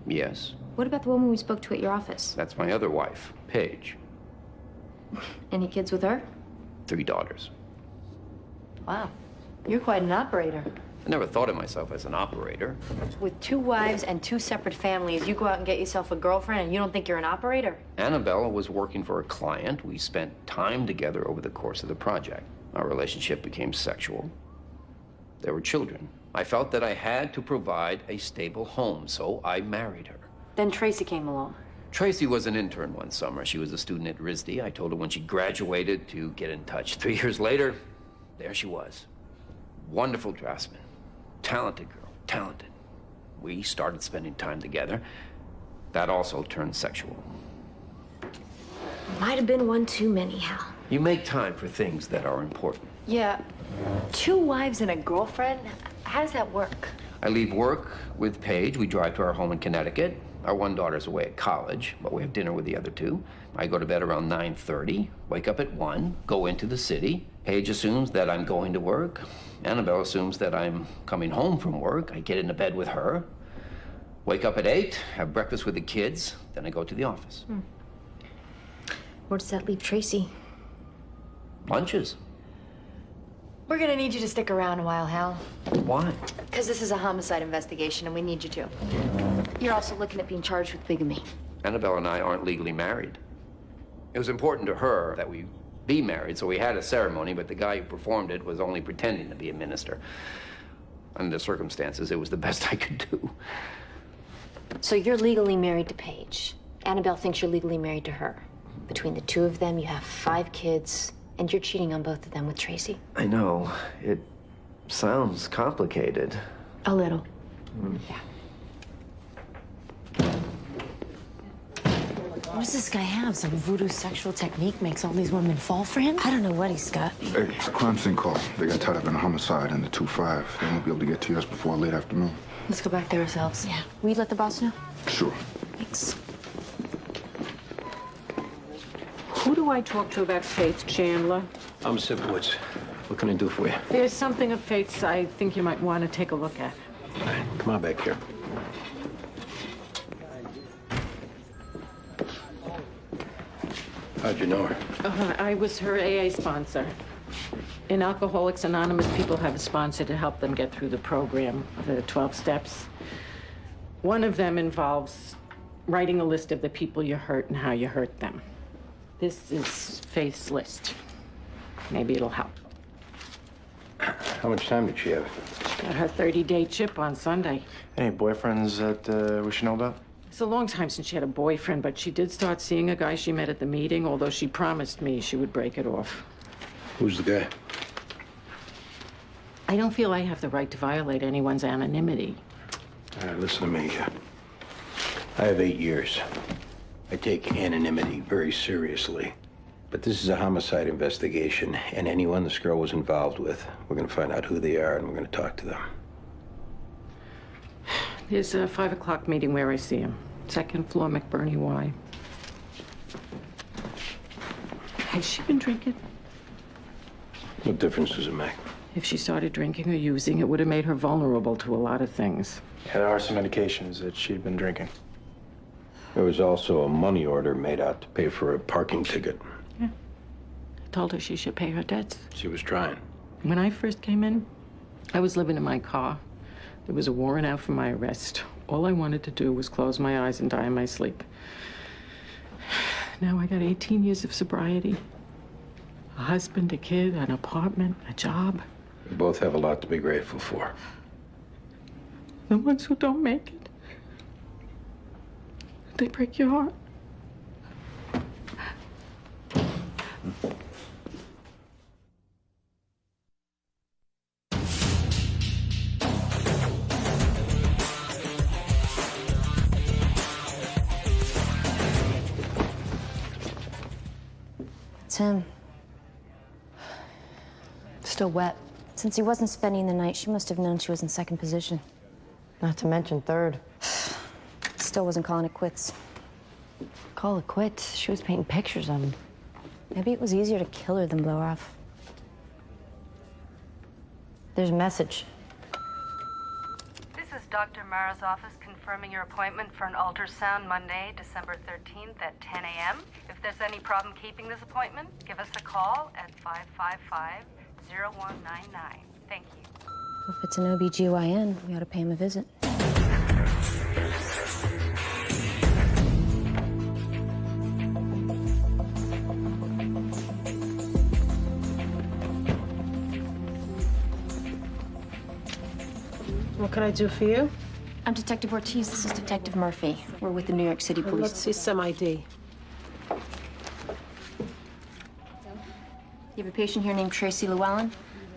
Yes, What about the woman we spoke to at your office? that's my other wife, Paige. Any kids with her? 3 daughters. Wow. You're quite an operator. I never thought of myself as an operator. With 2 wives and 2 separate families, you go out and get yourself a girlfriend and you don't think you're an operator? Annabelle was working for a client. We spent time together over the course of the project. Our relationship became sexual. There were children. I felt that I had to provide a stable home, so I married her. Then Tracy came along. Tracy was an intern one summer. She was a student at RISD. I told her when she graduated to get in touch. 3 years later, there she was. Wonderful draftsman. Talented girl. Talented. We started spending time together. That also turned sexual. Might have been one too many, Hal. You make time for things that are important. Yeah. 2 wives and a girlfriend? How does that work? I leave work with Paige. We drive to our home in Connecticut. Our one daughter's away at college, but we have dinner with the other 2. I go to bed around 9:30, wake up at 1, go into the city. Paige assumes that I'm going to work. Annabelle assumes that I'm coming home from work. I get into bed with her, wake up at 8, have breakfast with the kids, then I go to the office. Where does that leave Tracy? Lunches. We're gonna need you to stick around a while, Hal. Why? Because this is a homicide investigation and we need you to. You're also looking at being charged with bigamy. Annabelle and I aren't legally married. It was important to her that we be married, so we had a ceremony, but the guy who performed it was only pretending to be a minister. Under the circumstances, it was the best I could do. So you're legally married to Paige. Annabelle thinks you're legally married to her. Between the two of them, you have 5 kids, and you're cheating on both of them with Tracy. I know. It sounds complicated. A little. Yeah. What does this guy have? Some voodoo sexual technique makes all these women fall for him? I don't know what he's got. Hey, it's a crime scene call. They got tied up in a homicide in the 2-5. They won't be able to get to us before late afternoon. Let's go back there ourselves. Yeah. Will you let the boss know? Sure. Thanks. Who do I talk to about Faith Chandler? I'm Sipowicz. What can I do for you? There's something of Faith's I think you might want to take a look at. All right, come on back here. How'd you know her? I was her AA sponsor. In Alcoholics Anonymous, people have a sponsor to help them get through the program, the 12 steps. One of them involves writing a list of the people you hurt and how you hurt them. This is Faith's list. Maybe it'll help. How much time did she have? She got her 30-day chip on Sunday. Any boyfriends that we should know about? It's a long time since she had a boyfriend, but she did start seeing a guy she met at the meeting, although she promised me she would break it off. Who's the guy? I don't feel I have the right to violate anyone's anonymity. All right, listen to me. I have 8 years. I take anonymity very seriously. But this is a homicide investigation, and anyone this girl was involved with, we're going to find out who they are, and we're going to talk to them. There's a 5 o'clock meeting where I see him. 2nd floor, McBurney Y. Has she been drinking? What difference does it make? If she started drinking or using, it would have made her vulnerable to a lot of things. Yeah, there are some indications that she'd been drinking. There was also a money order made out to pay for a parking ticket. Yeah. I told her she should pay her debts. She was trying. When I first came in, I was living in my car. There was a warrant out for my arrest. All I wanted to do was close my eyes and die in my sleep. Now I got 18 years of sobriety. A husband, a kid, an apartment, a job. We both have a lot to be grateful for. The ones who don't make it, they break your heart. It's him. Still wet. Since he wasn't spending the night, she must have known she was in 2nd position. Not to mention 3rd. Still wasn't calling it quits. Call it quits. She was painting pictures of him. Maybe it was easier to kill her than blow her off. There's a message. This is Dr. Mara's office confirming your appointment for an ultrasound Monday, December 13th at 10 a.m. If there's any problem keeping this appointment, give us a call at 555-0199. Thank you. If it's an OBGYN, we ought to pay him a visit. What can I do for you? I'm Detective Ortiz. This is Detective Murphy. We're with the New York City Police. Let's see some ID. You have a patient here named Tracy Llewellyn.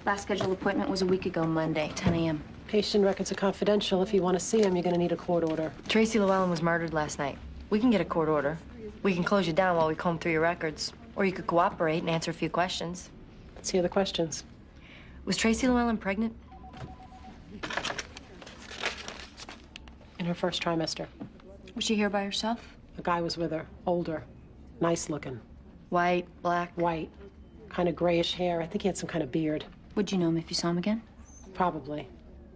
Last scheduled appointment was a week ago, Monday, 10 a.m. Patient records are confidential. If you want to see him, you're going to need a court order. Tracy Llewellyn was murdered last night. We can get a court order. We can close you down while we comb through your records. Or you could cooperate and answer a few questions. Let's hear the questions. Was Tracy Llewellyn pregnant? In her first trimester. Was she here by herself? A guy was with her, older, nice looking. White, black? White. Kind of grayish hair. I think he had some kind of beard. Would you know him if you saw him again? Probably.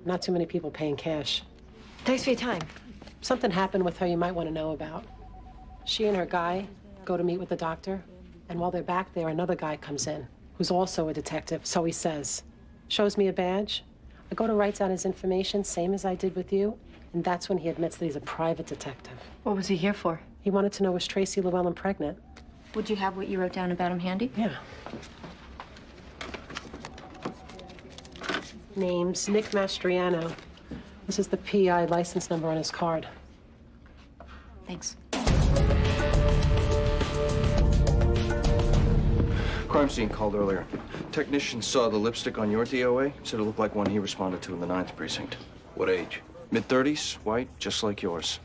Not too many people paying cash. Thanks for your time. Something happened with her you might want to know about. She and her guy go to meet with the doctor, and while they're back there, another guy comes in, who's also a detective, so he says. Shows me a badge. I go to write down his information, same as I did with you, and that's when he admits that he's a private detective. What was he here for? He wanted to know, was Tracy Llewellyn pregnant? Would you have what you wrote down about him handy? Yeah. Name's Nick Mastriano. This is the PI license number on his card. Thanks. Crime scene called earlier. Technician saw the lipstick on your DOA. Said it looked like one he responded to in the 9th precinct. What age? Mid-30s, white, just like yours.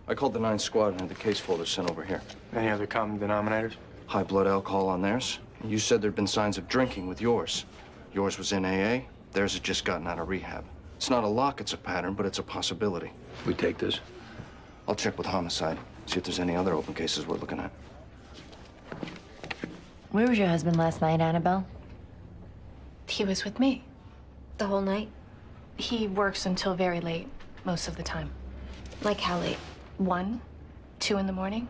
I called the 9th squad and had the case folder sent over here. Any other common denominators? High blood alcohol on theirs. And you said there'd been signs of drinking with yours. Yours was in AA. Theirs had just gotten out of rehab. It's not a lock, it's a pattern, but it's a possibility. We take this? I'll check with homicide, see if there's any other open cases we're looking at. Where was your husband last night, Annabelle? He was with me. The whole night? He works until very late, most of the time. Like how late? 1, 2 in the morning.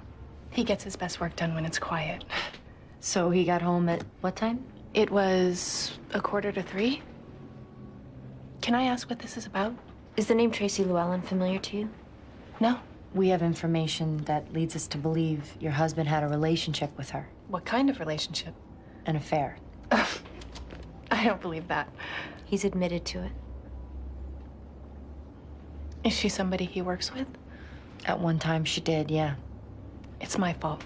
He gets his best work done when it's quiet. So he got home at what time? It was 2:45. Can I ask what this is about? Is the name Tracy Llewellyn familiar to you? No. We have information that leads us to believe your husband had a relationship with her. What kind of relationship? An affair. I don't believe that. He's admitted to it. Is she somebody he works with? At one time she did, yeah. It's my fault.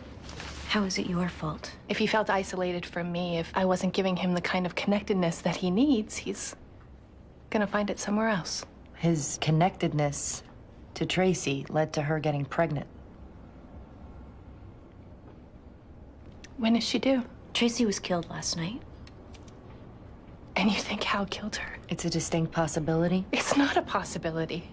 How is it your fault? If he felt isolated from me, if I wasn't giving him the kind of connectedness that he needs, he's gonna find it somewhere else. His connectedness to Tracy led to her getting pregnant. When is she due? Tracy was killed last night. And you think Hal killed her? It's a distinct possibility. It's not a possibility.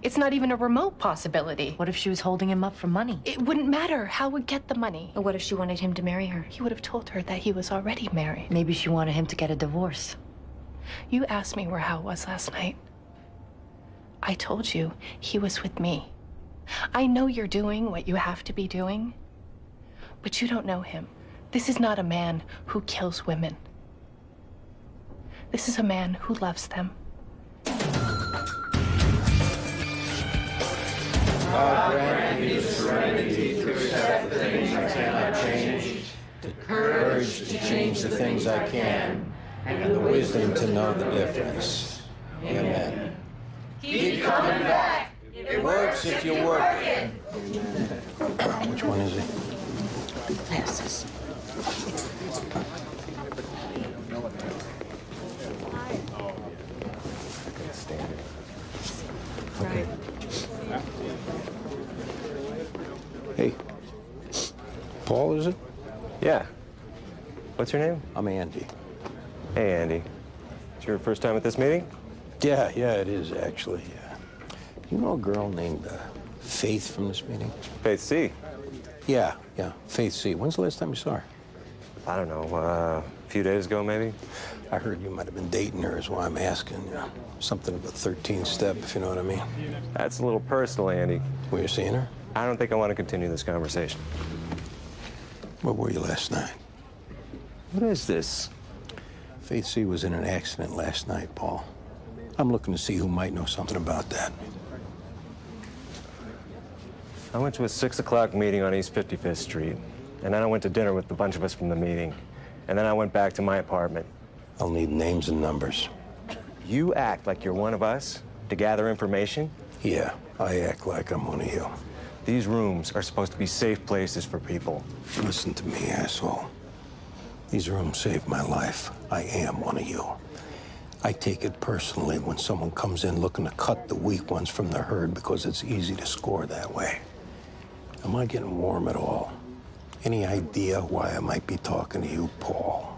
It's not even a remote possibility. What if she was holding him up for money? It wouldn't matter. Hal would get the money. Or what if she wanted him to marry her? He would have told her that he was already married. Maybe she wanted him to get a divorce. You asked me where Hal was last night. I told you he was with me. I know you're doing what you have to be doing, but you don't know him. This is not a man who kills women. This is a man who loves them. God grant me the serenity to accept the things I cannot change, the courage to change the things I can, and the wisdom to know the difference. Amen. Keep coming back. It works if you work it. Which one is he? Glasses. Okay. Hey. Paul, is it? Yeah. What's your name? I'm Andy. Hey, Andy. It's your first time at this meeting? Yeah, it is, actually. You know a girl named Faith from this meeting? Faith C. Yeah, Faith C. When's the last time you saw her? I don't know, a few days ago, maybe? I heard you might have been dating her, is why I'm asking. Something of a 13th step, if you know what I mean. That's a little personal, Andy. Were you seeing her? I don't think I want to continue this conversation. Where were you last night? What is this? Faith C was in an accident last night, Paul. I'm looking to see who might know something about that. I went to a 6 o'clock meeting on East 55th Street, and then I went to dinner with a bunch of us from the meeting, and then I went back to my apartment. I'll need names and numbers. You act like you're one of us to gather information? Yeah, I act like I'm one of you. These rooms are supposed to be safe places for people. Listen to me, asshole. These rooms saved my life. I am one of you. I take it personally when someone comes in looking to cut the weak ones from the herd because it's easy to score that way. Am I getting warm at all? Any idea why I might be talking to you, Paul?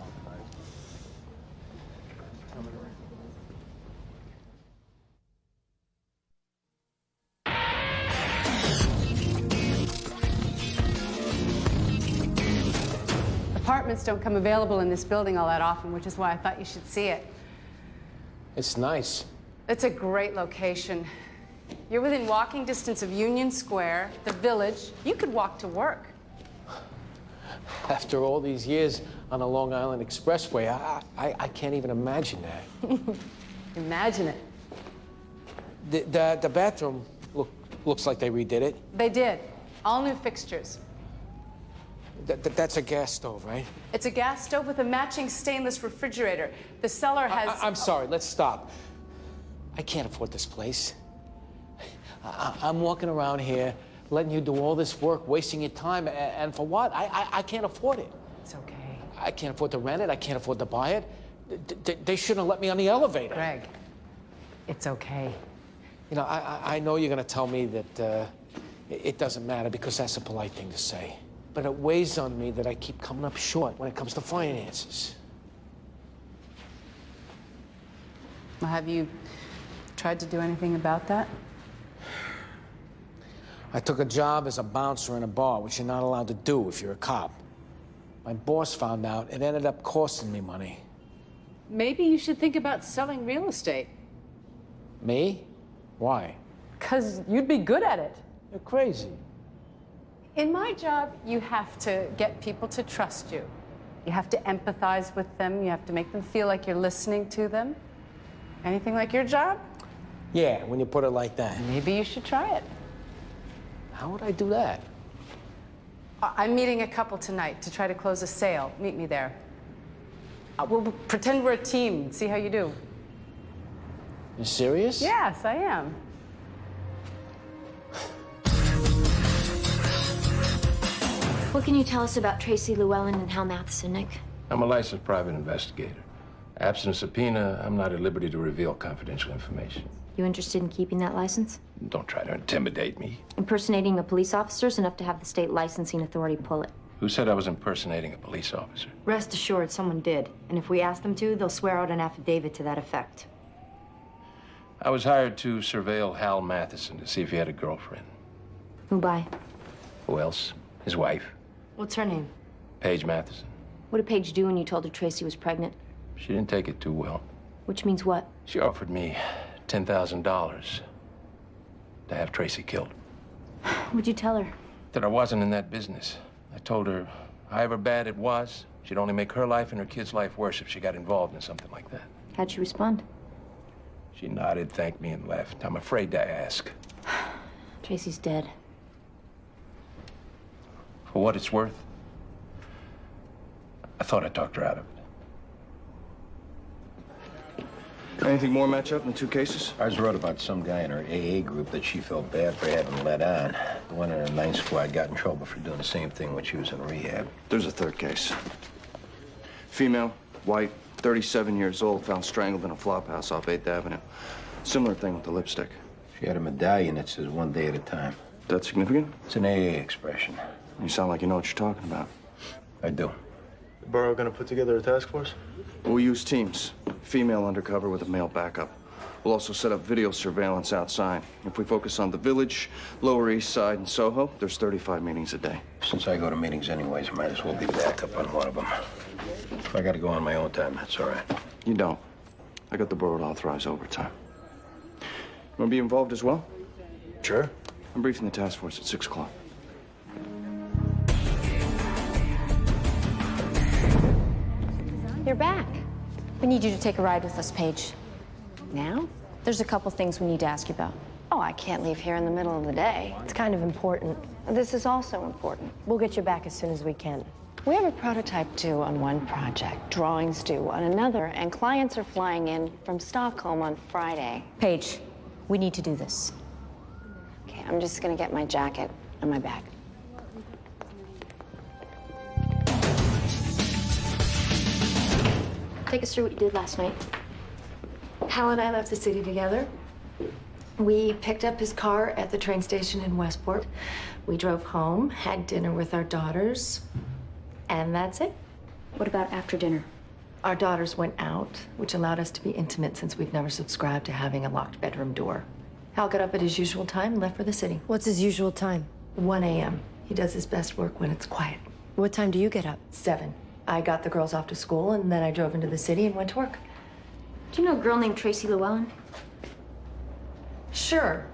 Apartments don't come available in this building all that often, which is why I thought you should see it. It's nice. It's a great location. You're within walking distance of Union Square, the Village. You could walk to work. After all these years on a Long Island Expressway, I can't even imagine that. Imagine it. The bathroom looks like they redid it. They did. All new fixtures. That's a gas stove, right? It's a gas stove with a matching stainless refrigerator. The cellar has... I'm sorry, let's stop. I can't afford this place. I'm walking around here, letting you do all this work, wasting your time, and for what? I can't afford it. It's okay. I can't afford to rent it. I can't afford to buy it. They shouldn't have let me on the elevator. Greg, it's okay. You know, I know you're going to tell me that it doesn't matter because that's a polite thing to say. But it weighs on me that I keep coming up short when it comes to finances. Well, have you tried to do anything about that? I took a job as a bouncer in a bar, which you're not allowed to do if you're a cop. My boss found out. It ended up costing me money. Maybe you should think about selling real estate. Me? Why? Because you'd be good at it. You're crazy. In my job, you have to get people to trust you. You have to empathize with them. You have to make them feel like you're listening to them. Anything like your job? Yeah, when you put it like that. Maybe you should try it. How would I do that? I'm meeting a couple tonight to try to close a sale. Meet me there. We'll pretend we're a team and see how you do. You serious? Yes, I am. What can you tell us about Tracy Llewellyn and Hal Matheson, Nick? I'm a licensed private investigator. Absent a subpoena, I'm not at liberty to reveal confidential information. You interested in keeping that license? Don't try to intimidate me. Impersonating a police officer is enough to have the state licensing authority pull it. Who said I was impersonating a police officer? Rest assured, someone did. And if we ask them to, they'll swear out an affidavit to that effect. I was hired to surveil Hal Matheson to see if he had a girlfriend. Who by? Who else? His wife, What's her name? Paige Matheson. What did Paige do when you told her Tracy was pregnant? She didn't take it too well. Which means what? She offered me $10,000 to have Tracy killed. What'd you tell her? That I wasn't in that business. I told her, however bad it was, she'd only make her life and her kid's life worse if she got involved in something like that. How'd she respond? She nodded, thanked me, and left. I'm afraid to ask. Tracy's dead. For what it's worth, I thought I talked her out of it. Anything more match up in the two cases? Ours wrote about some guy in her AA group that she felt bad for having let on. The one in her 9th squad got in trouble for doing the same thing when she was in rehab. There's a third case. Female, white, 37 years old, found strangled in a flop house off 8th Avenue. Similar thing with the lipstick. She had a medallion that says 1 day at a time. That's significant? It's an AA expression. You sound like you know what you're talking about. I do. The borough gonna put together a task force? We'll use teams. Female undercover with a male backup. We'll also set up video surveillance outside. If we focus on the Village, Lower East Side, and Soho, there's 35 meetings a day. Since I go to meetings anyways, I might as well be backup on one of them. If I gotta go on my own time, that's all right. You don't. I got the borough to authorize overtime. You want to be involved as well? Sure. I'm briefing the task force at 6 o'clock. You're back. We need you to take a ride with us, Paige. Now? There's a couple things we need to ask you about. Oh, I can't leave here in the middle of the day. It's kind of important. This is also important. We'll get you back as soon as we can. We have a prototype due on one project, drawings due on another, and clients are flying in from Stockholm on Friday. Paige, we need to do this. Okay, I'm just gonna get my jacket and my bag. Take us through what you did last night. Hal and I left the city together. We picked up his car at the train station in Westport. We drove home, had dinner with our daughters, and that's it. What about after dinner? Our daughters went out, which allowed us to be intimate since we've never subscribed to having a locked bedroom door. Hal got up at his usual time and left for the city. What's his usual time? 1 a.m. He does his best work when it's quiet. What time do you get up? 7. I got the girls off to school, and then I drove into the city and went to work. Do you know a girl named Tracy Llewellyn? Sure.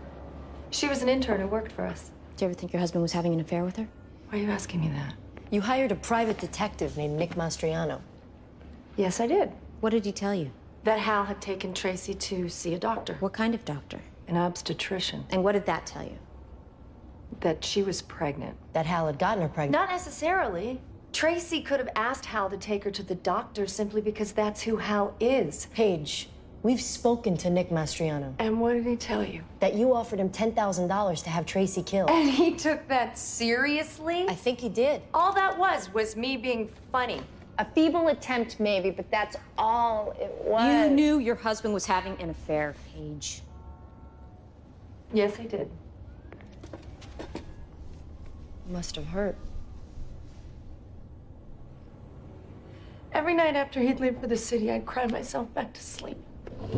She was an intern who worked for us. Do you ever think your husband was having an affair with her? Why are you asking me that? You hired a private detective named Nick Mastriano. Yes, I did. What did he tell you? That Hal had taken Tracy to see a doctor. What kind of doctor? An obstetrician. And what did that tell you? That she was pregnant. That Hal had gotten her pregnant. Not necessarily. Tracy could have asked Hal to take her to the doctor simply because that's who Hal is. Paige, We've spoken to Nick Mastriano. And what did he tell you? That you offered him $10,000 to have Tracy killed. And he took that seriously? I think he did. All that was me being funny. A feeble attempt, maybe, but that's all it was. You knew your husband was having an affair, Paige. Yes, I did. Must have hurt. Every night after he'd leave for the city, I'd cry myself back to sleep.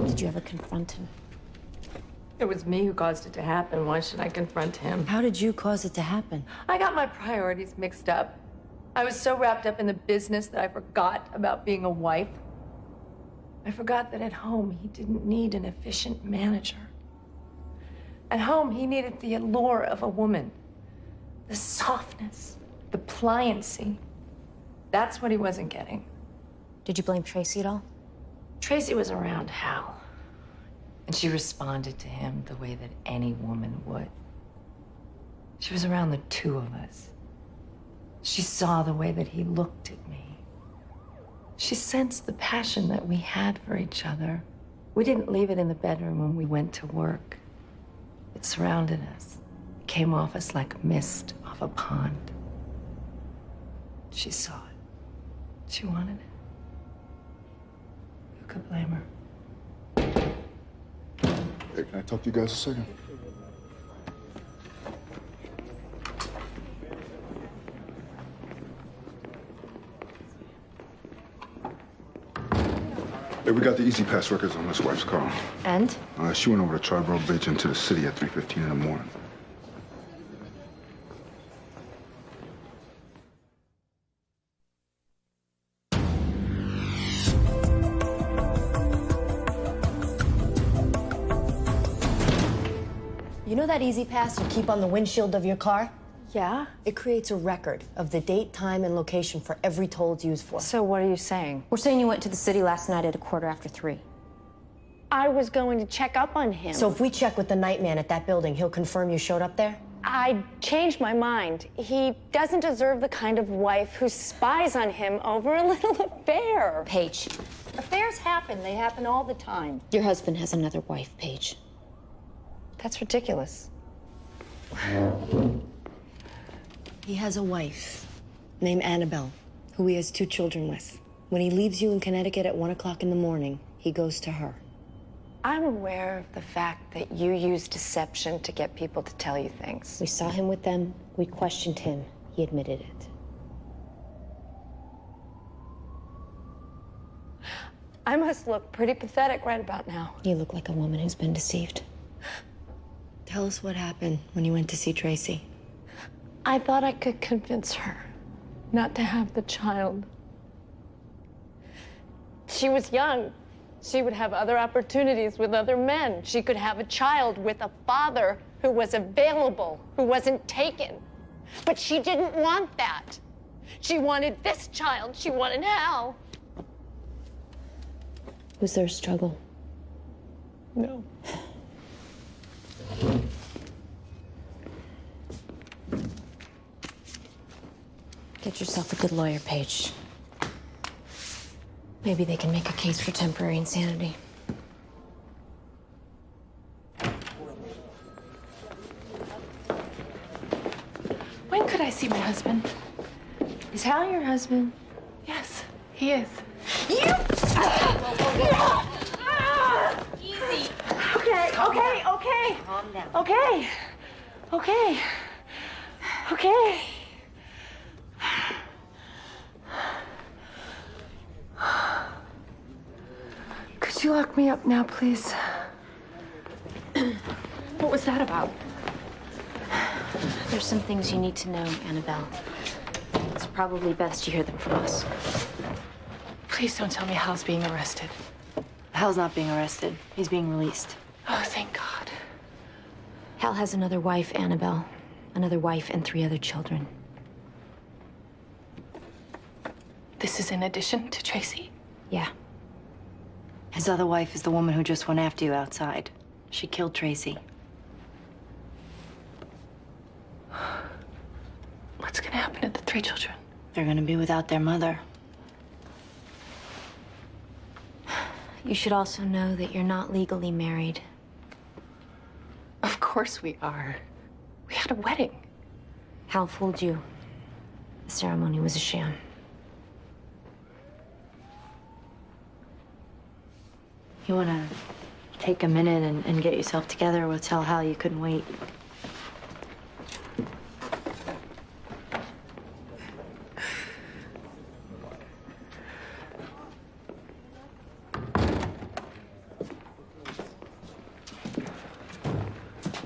Did you ever confront him? It was me who caused it to happen. Why should I confront him? How did you cause it to happen? I got my priorities mixed up. I was so wrapped up in the business that I forgot about being a wife. I forgot that at home, he didn't need an efficient manager. At home, he needed the allure of a woman. The softness, the pliancy. That's what he wasn't getting. Did you blame Tracy at all? Tracy was around Hal, and she responded to him the way that any woman would. She was around the two of us. She saw the way that he looked at me. She sensed the passion that we had for each other. We didn't leave it in the bedroom when we went to work. It surrounded us. It came off us like mist off a pond. She saw it. She wanted it. Who could blame her? Hey, can I talk to you guys a second? Hey, we got the Easy Pass records on his wife's car. And? She went over to Triborough Bridge into the city at 3:15 in the morning. You know that Easy Pass you keep on the windshield of your car? Yeah? It creates a record of the date, time, and location for every toll it's used for. So what are you saying? We're saying you went to the city last night at 3:15. I was going to check up on him. So if we check with the night man at that building, he'll confirm you showed up there? I changed my mind. He doesn't deserve the kind of wife who spies on him over a little affair. Paige, Affairs happen. They happen all the time. your husband has another wife, Paige. That's ridiculous. He has a wife named Annabelle, who he has 2 children with. When he leaves you in Connecticut at 1 o'clock in the morning, he goes to her. I'm aware of the fact that you use deception to get people to tell you things. We saw him with them. We questioned him. He admitted it. I must look pretty pathetic right about now. You look like a woman who's been deceived. Tell us what happened when you went to see Tracy. I thought I could convince her not to have the child. She was young. She would have other opportunities with other men. She could have a child with a father who was available, who wasn't taken. But she didn't want that. She wanted this child. She wanted Hal. Was there a struggle? No. Get yourself a good lawyer, Paige. Maybe they can make a case for temporary insanity. When could I see my husband? Is Hal your husband? Yes, he is. Easy. Okay. Calm down. Okay. Could you lock me up now, please? What was that about? There's some things you need to know, Annabelle. It's probably best you hear them from us. Please don't tell me Hal's being arrested. Hal's not being arrested. He's being released. Oh, thank God. Hal has another wife, Annabelle. Another wife and 3 other children. This is in addition to Tracy? Yeah. His other wife is the woman who just went after you outside. She killed Tracy. What's gonna happen to the 3 children? They're gonna be without their mother. You should also know that you're not legally married. Of course we are. We had a wedding. Hal fooled you. The ceremony was a sham. You want to take a minute and get yourself together? We'll tell Hal you couldn't wait.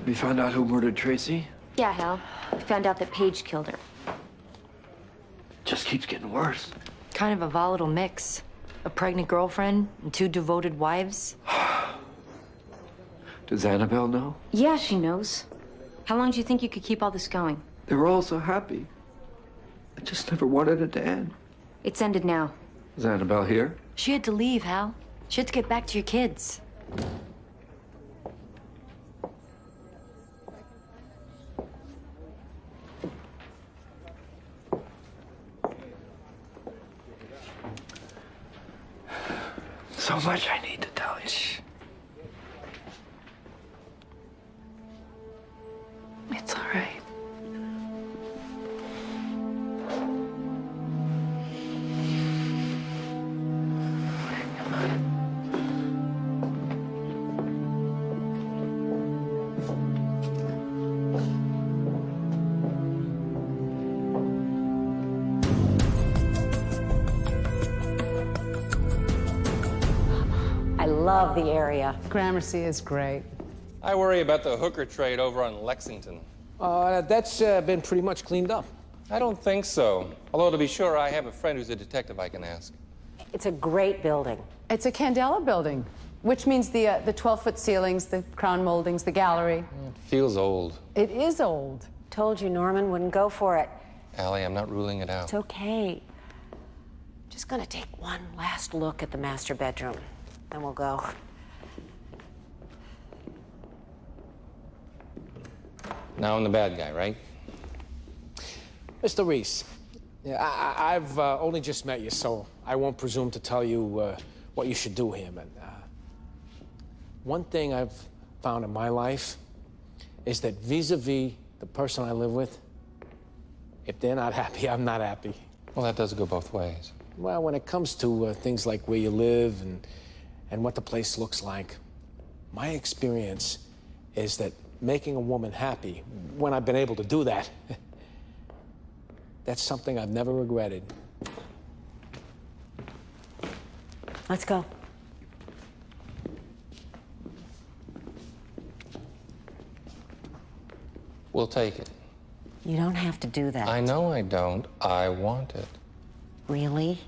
We found out who murdered Tracy? Yeah, Hal. We found out that Paige killed her. Just keeps getting worse. Kind of a volatile mix. A pregnant girlfriend and 2 devoted wives. Does Annabelle know? Yeah, she knows. How long do you think you could keep all this going? They were all so happy. I just never wanted it to end. It's ended now. Is Annabelle here? She had to leave, Hal. She had to get back to your kids. So much I need to tell you. It's all right. I love the area. Gramercy is great. I worry about the hooker trade over on Lexington. That's been pretty much cleaned up. I don't think so. Although, to be sure, I have a friend who's a detective I can ask. It's a great building. It's a Candela building, which means the 12-foot ceilings, the crown moldings, the gallery. It feels old. It is old. Told you Norman wouldn't go for it. Allie, I'm not ruling it out. It's okay. Just gonna take one last look at the master bedroom, then we'll go. Now I'm the bad guy, right? Mr. Reese, yeah, I've only just met you, so I won't presume to tell you what you should do here, but one thing I've found in my life is that vis-a-vis the person I live with, if they're not happy, I'm not happy. Well, that does go both ways. Well, when it comes to things like where you live and what the place looks like, my experience is that making a woman happy, when I've been able to do that, that's something I've never regretted. Let's go. We'll take it. You don't have to do that. I know I don't. I want it. Really?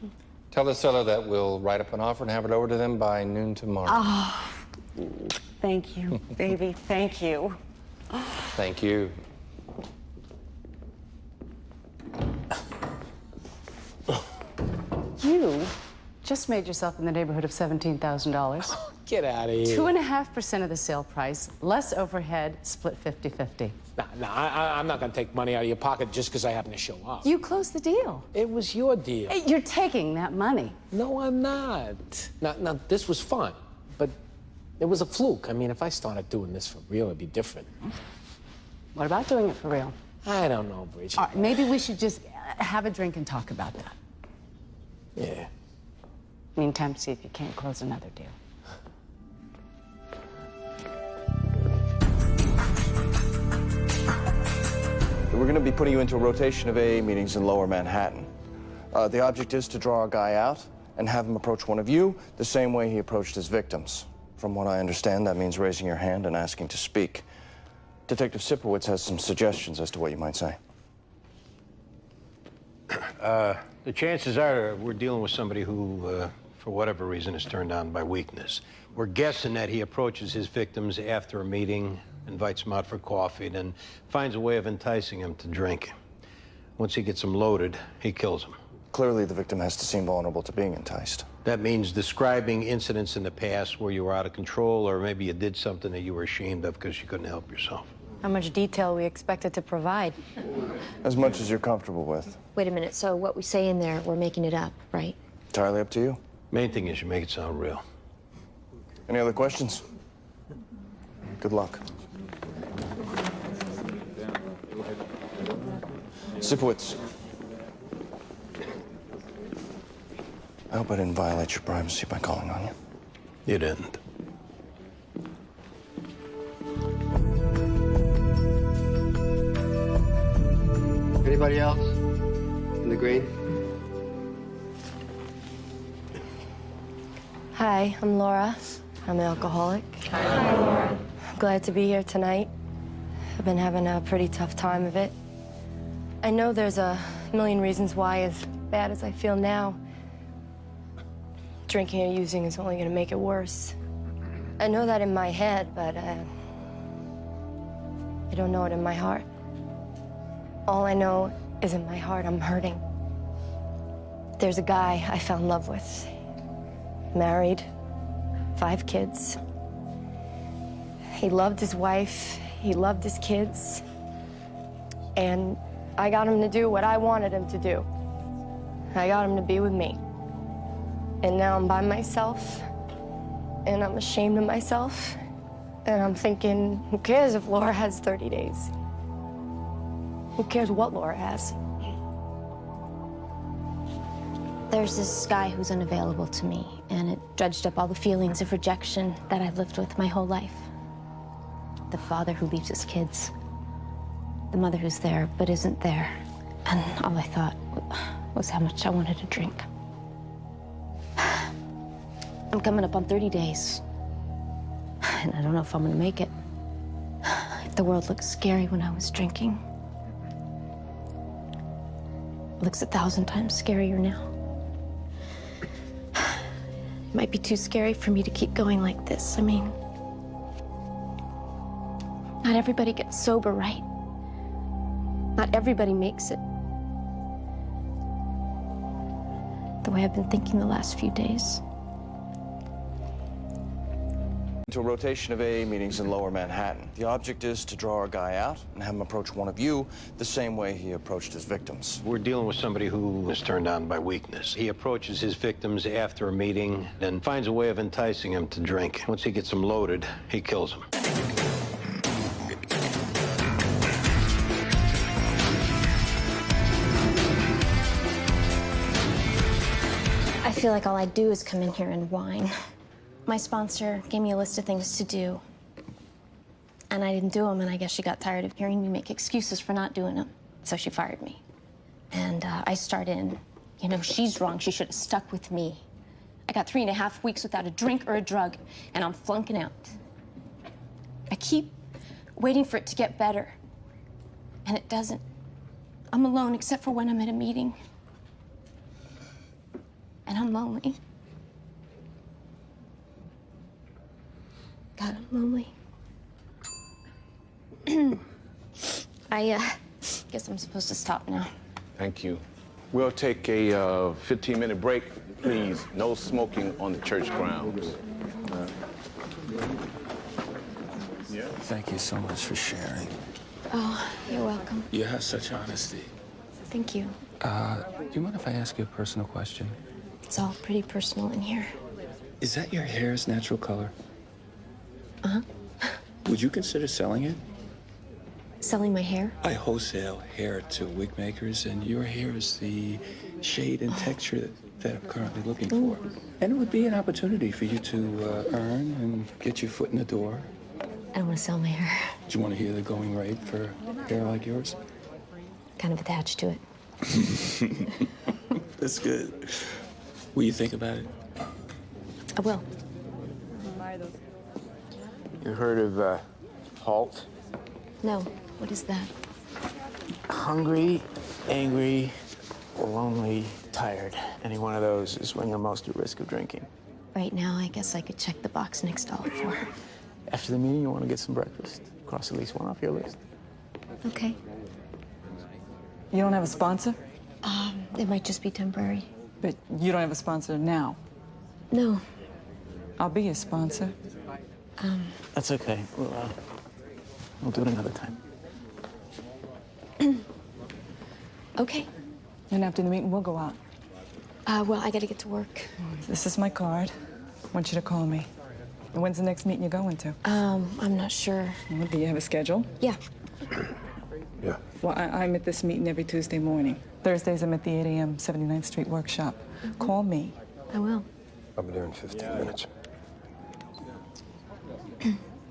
Tell the seller that we'll write up an offer and have it over to them by noon tomorrow. Oh, thank you, baby. Thank you. Thank you. You just made yourself in the neighborhood of $17,000. Get out of here. 2.5% of the sale price, less overhead, split 50-50. Nah, I'm not gonna take money out of your pocket just because I happen to show up. You closed the deal. It was your deal. Hey, you're taking that money. No, I'm not. Now, this was fun, but it was a fluke. I mean, if I started doing this for real, it'd be different. What about doing it for real? I don't know, Bridget. All right, maybe we should just have a drink and talk about that. Yeah. Meantime, see if you can't close another deal. We're going to be putting you into a rotation of AA meetings in Lower Manhattan. The object is to draw a guy out and have him approach one of you the same way he approached his victims. From what I understand, that means raising your hand and asking to speak. Detective Sipowicz has some suggestions as to what you might say. The chances are we're dealing with somebody who, for whatever reason, is turned on by weakness. We're guessing that he approaches his victims after a meeting, invites them out for coffee, then finds a way of enticing them to drink. Once he gets them loaded, he kills them. Clearly, the victim has to seem vulnerable to being enticed. That means describing incidents in the past where you were out of control, or maybe you did something that you were ashamed of because you couldn't help yourself. How much detail we expected to provide? As much as you're comfortable with. Wait a minute, so what we say in there, we're making it up, right? Entirely up to you. Main thing is you make it sound real. Any other questions? Good luck. Sipowicz. I hope I didn't violate your privacy by calling on you. You didn't. Anybody else in the green? Hi, I'm Laura. I'm an alcoholic. Hi, Laura. Glad to be here tonight. I've been having a pretty tough time of it. I know there's a million reasons why, as bad as I feel now, drinking or using is only going to make it worse. I know that in my head, but I don't know it in my heart. All I know is in my heart, I'm hurting. There's a guy I fell in love with. Married, 5 kids. He loved his wife, he loved his kids, and I got him to do what I wanted him to do. I got him to be with me. And now I'm by myself, and I'm ashamed of myself, and I'm thinking, who cares if Laura has 30 days? Who cares what Laura has? There's this guy who's unavailable to me, and it dredged up all the feelings of rejection that I've lived with my whole life. The father who leaves his kids. The mother who's there but isn't there. And all I thought was how much I wanted to drink. I'm coming up on 30 days. And I don't know if I'm gonna make it. If the world looked scary when I was drinking, it looks 1,000 times scarier now. It might be too scary for me to keep going like this. I mean, not everybody gets sober, right? Not everybody makes it. The way I've been thinking the last few days. To a rotation of AA meetings in Lower Manhattan. The object is to draw a guy out and have him approach one of you the same way he approached his victims. We're dealing with somebody who is turned on by weakness. He approaches his victims after a meeting and finds a way of enticing them to drink. Once he gets them loaded, he kills them. I feel like all I do is come in here and whine. My sponsor gave me a list of things to do, and I didn't do them, and I guess she got tired of hearing me make excuses for not doing them, so she fired me. And I start in, you know, she's wrong, she should have stuck with me. I got 3.5 weeks without a drink or a drug, and I'm flunking out. I keep waiting for it to get better, and it doesn't. I'm alone except for when I'm at a meeting. And I'm lonely. God, I'm lonely. I guess I'm supposed to stop now. Thank you. We'll take a 15-minute break. Please, no smoking on the church grounds. Thank you so much for sharing. Oh, you're welcome. You have such honesty. Thank you. Do you mind if I ask you a personal question? It's all pretty personal in here. Is that your hair's natural color? Uh-huh. Would you consider selling it? Selling my hair? I wholesale hair to wig makers, and your hair is the shade and texture that I'm currently looking for. And it would be an opportunity for you to earn and get your foot in the door. I don't want to sell my hair. Do you want to hear the going rate for hair like yours? Kind of attached to it. That's good. Will you think about it? I will. You heard of HALT? No. What is that? Hungry, angry, lonely, tired. Any one of those is when you're most at risk of drinking. Right now, I guess I could check the box next to all 4. After the meeting, you want to get some breakfast. Cross at least one off your list. Okay. You don't have a sponsor? It might just be temporary. But you don't have a sponsor now? No. I'll be your sponsor. That's okay. We'll do it another time. Okay. And after the meeting, we'll go out. Well, I gotta get to work. This is my card. I want you to call me. When's the next meeting you're going to? I'm not sure. Well, do you have a schedule? Yeah. Yeah. Well, I'm at this meeting every Tuesday morning. Thursdays, I'm at the 8 a.m. 79th Street workshop. Call me. I will. I'll be there in 15 minutes.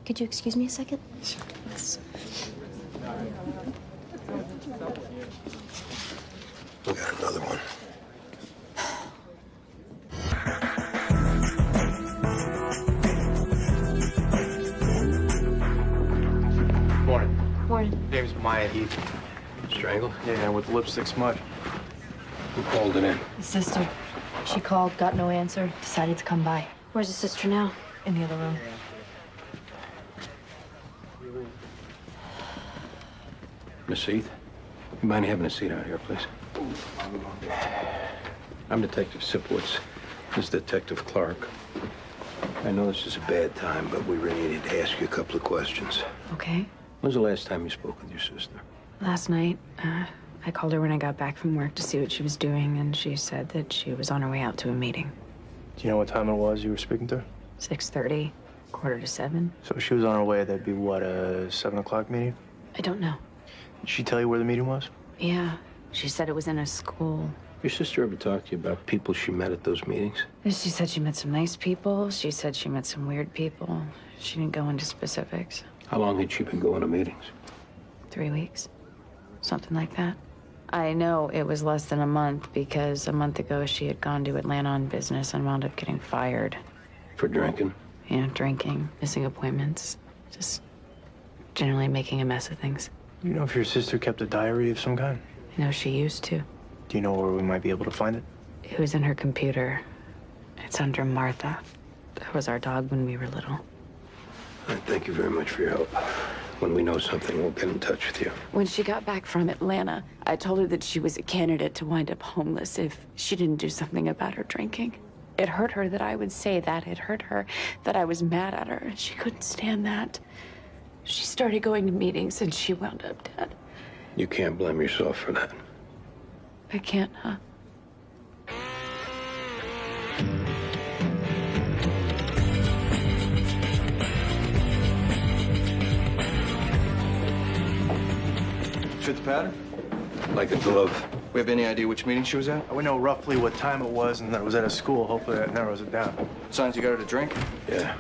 Could you excuse me a second? Sure. Yes. We got another one. Morning. Morning. Name's Maya Heath. Strangled? Yeah, with lipstick smudge. Who called it in? His sister. She called, got no answer, decided to come by. Where's his sister now? In the other room. Miss Heath, you mind having a seat out here, please? I'm Detective Sipowicz. This is Detective Clark. I know this is a bad time, but we really needed to ask you a couple of questions. Okay. When's the last time you spoke with your sister? Last night, I called her when I got back from work to see what she was doing, and she said that she was on her way out to a meeting. Do you know what time it was you were speaking to her? 6:30, 6:45. So she was on her way. That'd be what, a 7 o'clock meeting? I don't know. Did she tell you where the meeting was? Yeah, she said it was in a school. Your sister ever talk to you about people she met at those meetings? She said she met some nice people. She said she met some weird people. She didn't go into specifics. How long had she been going to meetings? 3 weeks, something like that. I know it was less than a month because a month ago she had gone to Atlanta on business and wound up getting fired. For drinking? Yeah, drinking, missing appointments, just generally making a mess of things. You know if your sister kept a diary of some kind? I know she used to. Do you know where we might be able to find it? It was in her computer. It's under Martha. That was our dog when we were little. Thank you very much for your help. When we know something, we'll get in touch with you. When she got back from Atlanta, I told her that she was a candidate to wind up homeless if she didn't do something about her drinking. It hurt her that I would say that. It hurt her that I was mad at her. She couldn't stand that. She started going to meetings and she wound up dead. You can't blame yourself for that. I can't, huh? Fit the pattern? Like a glove. We have any idea which meeting she was at? We know roughly what time it was and that it was at a school. Hopefully that narrows it down. Signs you got her to drink? Yeah.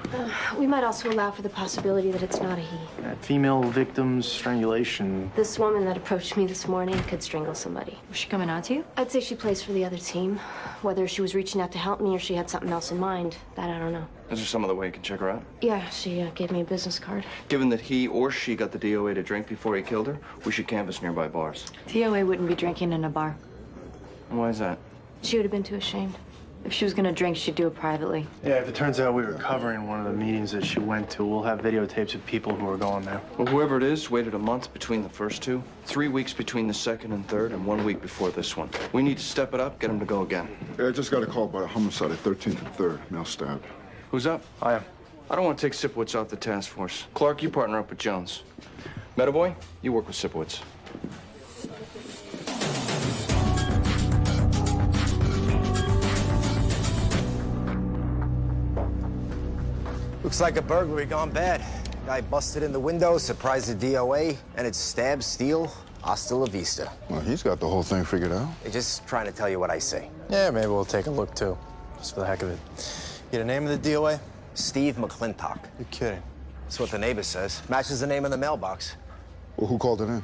We might also allow for the possibility that it's not a he. That female victim's strangulation. This woman that approached me this morning could strangle somebody. Was she coming out to you? I'd say she plays for the other team. Whether she was reaching out to help me or she had something else in mind, that I don't know. Is there some other way you can check her out? Yeah, she gave me a business card. Given that he or she got the DOA to drink before he killed her, we should canvass nearby bars. DOA wouldn't be drinking in a bar. Why is that? She would have been too ashamed. If she was gonna drink, she'd do it privately. Yeah, if it turns out we were covering one of the meetings that she went to, we'll have videotapes of people who were going there. Well, whoever it is waited a month between the first two, 3 weeks between the second and third, and 1 week before this one. We need to step it up, get him to go again. Yeah, I just got a call about a homicide at 13th and 3rd. Male stabbed. Who's up? I am. I don't want to take Sipowicz off the task force. Clark, you partner up with Jones. Metaboy, you work with Sipowicz. Looks like a burglary gone bad. Guy busted in the window, surprised the DOA, and it's stab, steal, hasta la vista. Well, he's got the whole thing figured out. They're just trying to tell you what I say. Yeah, maybe we'll take a look too, just for the heck of it. Get a name of the DOA? Steve McClintock. You're kidding. That's what the neighbor says. Matches the name in the mailbox. Well, who called it in?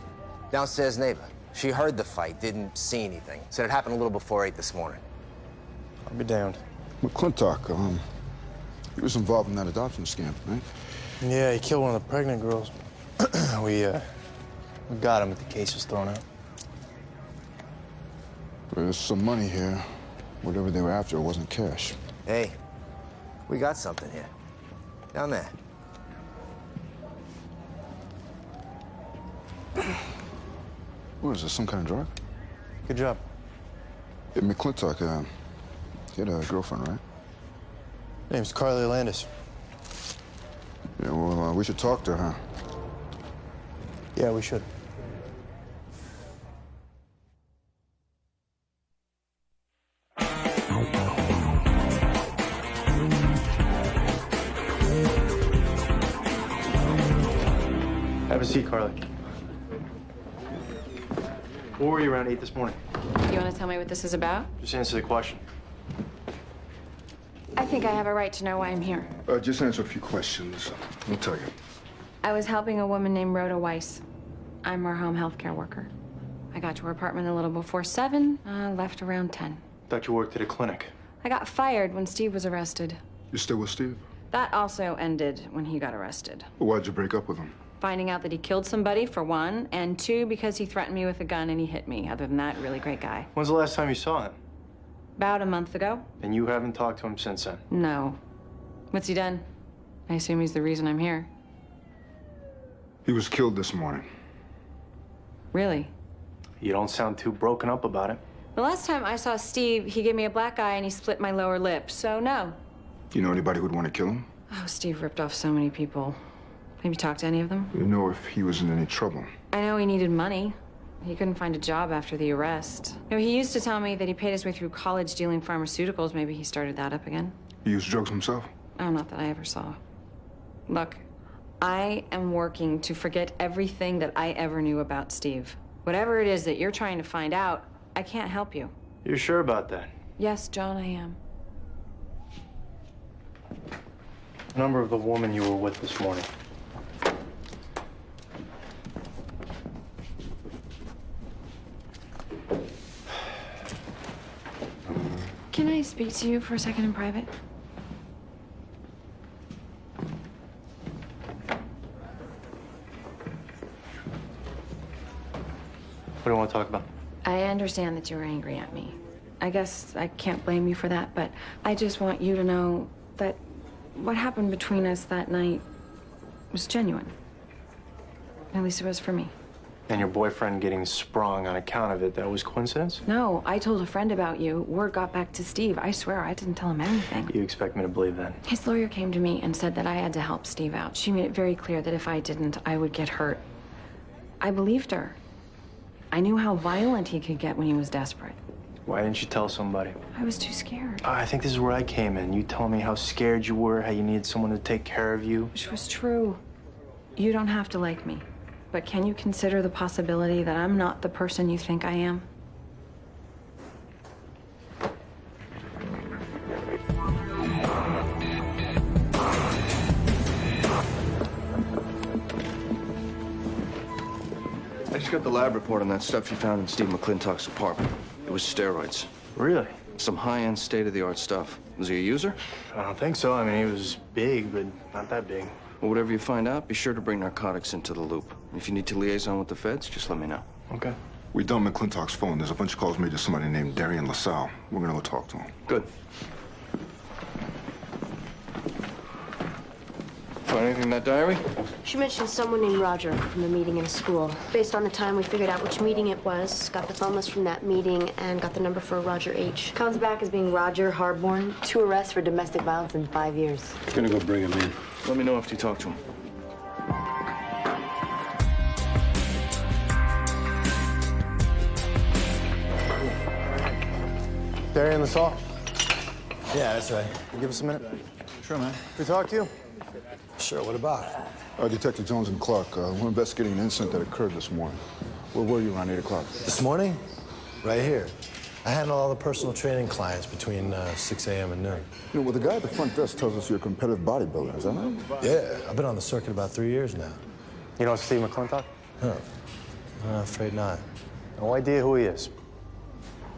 Downstairs neighbor. She heard the fight, didn't see anything. Said it happened a little before 8 this morning. I'll be damned. McClintock, he was involved in that adoption scam, right? Yeah, he killed one of the pregnant girls. we got him, but the case was thrown out. There's some money here. Whatever they were after wasn't cash. Hey, we got something here. Down there. What is this, some kind of drug? Good job. Yeah, McClintock, he had a girlfriend, right? Name's Carly Landis. Yeah, well, we should talk to her. Yeah, we should. see Carly. Where were you around 8 this morning? You want to tell me what this is about? Just answer the question. I think I have a right to know why I'm here. Just answer a few questions. I'll tell you. I was helping a woman named Rhoda Weiss. I'm her home health care worker. I got to her apartment a little before 7, left around 10. Thought you worked at a clinic. I got fired when Steve was arrested. You still with Steve? That also ended when he got arrested. Well, why'd you break up with him? Finding out that he killed somebody, for one, and two, because he threatened me with a gun and he hit me. Other than that, really great guy. When's the last time you saw him? About a month ago. And you haven't talked to him since then? No. What's he done? I assume he's the reason I'm here. He was killed this morning. Really? You don't sound too broken up about it. The last time I saw Steve, he gave me a black eye and he split my lower lip, so no. You know anybody who'd want to kill him? Oh, Steve ripped off so many people. Have you talked to any of them? You know if he was in any trouble? I know he needed money. He couldn't find a job after the arrest. You know, he used to tell me that he paid his way through college dealing pharmaceuticals. Maybe he started that up again. He used drugs himself? Oh, not that I ever saw. Look, I am working to forget everything that I ever knew about Steve. Whatever it is that you're trying to find out, I can't help you. You're sure about that? Yes, John, I am. Number of the woman you were with this morning. Can I speak to you for a second in private? What do you want to talk about? I understand that you're angry at me. I guess I can't blame you for that, but I just want you to know that what happened between us that night was genuine. At least it was for me. And your boyfriend getting sprung on account of it, that was coincidence? No, I told a friend about you. Word got back to Steve. I swear, I didn't tell him anything. You expect me to believe that? His lawyer came to me and said that I had to help Steve out. She made it very clear that if I didn't, I would get hurt. I believed her. I knew how violent he could get when he was desperate. Why didn't you tell somebody? I was too scared. I think this is where I came in. You telling me how scared you were, how you needed someone to take care of you. Which was true. You don't have to like me. But can you consider the possibility that I'm not the person you think I am? I just got the lab report on that stuff you found in Steve McClintock's apartment. It was steroids. Really? Some high-end, state-of-the-art stuff. Was he a user? I don't think so. I mean, he was big, but not that big. Well, whatever you find out, be sure to bring narcotics into the loop. If you need to liaison with the feds, just let me know. Okay. We dumped McClintock's phone. There's a bunch of calls made to somebody named Darian LaSalle. We're gonna go talk to him. Good. Find anything in that diary? She mentioned someone named Roger from a meeting in a school. Based on the time, we figured out which meeting it was, got the phone list from that meeting, and got the number for Roger H. Comes back as being Roger Harborn. 2 arrests for domestic violence in 5 years. Gonna go bring him in. Let me know after you talk to him. Darian LaSalle? Yeah, that's right. Give us a minute. Sure, man. We talk to you? Sure, what about? Detective Jones and Clark, we're investigating an incident that occurred this morning. Where were you around 8 o'clock? This morning? Right here. I handle all the personal training clients between 6 a.m. and noon. You know, well, the guy at the front desk tells us you're a competitive bodybuilder. Is that right? Yeah, I've been on the circuit about 3 years now. You know Steve McClintock? Huh. Afraid not. No idea who he is.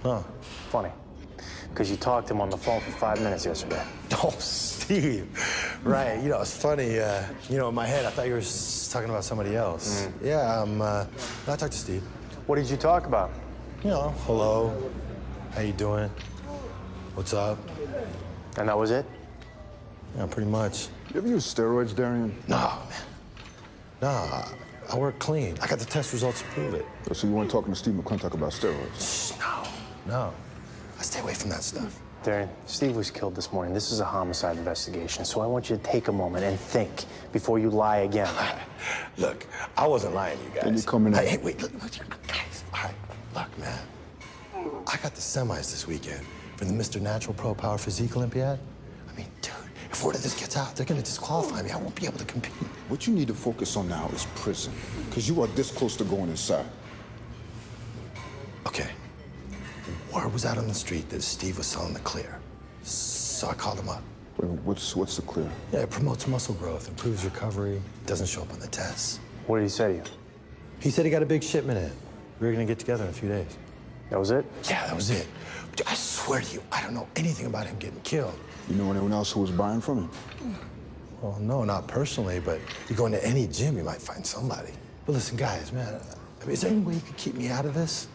Huh. Funny. Because you talked to him on the phone for 5 minutes yesterday. Oh, Steve. Right. You know, it's funny. You know, in my head, I thought you were talking about somebody else. Yeah, I talked to Steve. What did you talk about? You know, hello. How you doing? What's up? And that was it? Yeah, pretty much. You ever use steroids, Darian? No, man. No, I work clean. I got the test results to prove it. So you weren't talking to Steve McClintock about steroids? Shh, no. I stay away from that stuff. Darian, Steve was killed this morning. This is a homicide investigation, so I want you to take a moment and think before you lie again. Look, I wasn't lying to you guys. Then you coming in. Hey, wait, look, guys. All right, look, man. I got the semis this weekend for the Mr. Natural Pro Power Physique Olympiad. I mean, dude, if word of this gets out, they're gonna disqualify me. I won't be able to compete. what you need to focus on now is prison, because you are this close to going inside. Okay. Word was out on the street that Steve was selling the clear. So I called him up. What's the clear? Yeah, it promotes muscle growth, improves recovery, doesn't show up on the tests. What did he say to you? He said he got a big shipment in. We were gonna get together in a few days. That was it? Yeah, that was it. But I swear to you, I don't know anything about him getting killed. You know anyone else who was buying from him? Well, no, not personally, but you go into any gym, you might find somebody. But listen, guys, man, I mean, is there any way you could keep me out of this?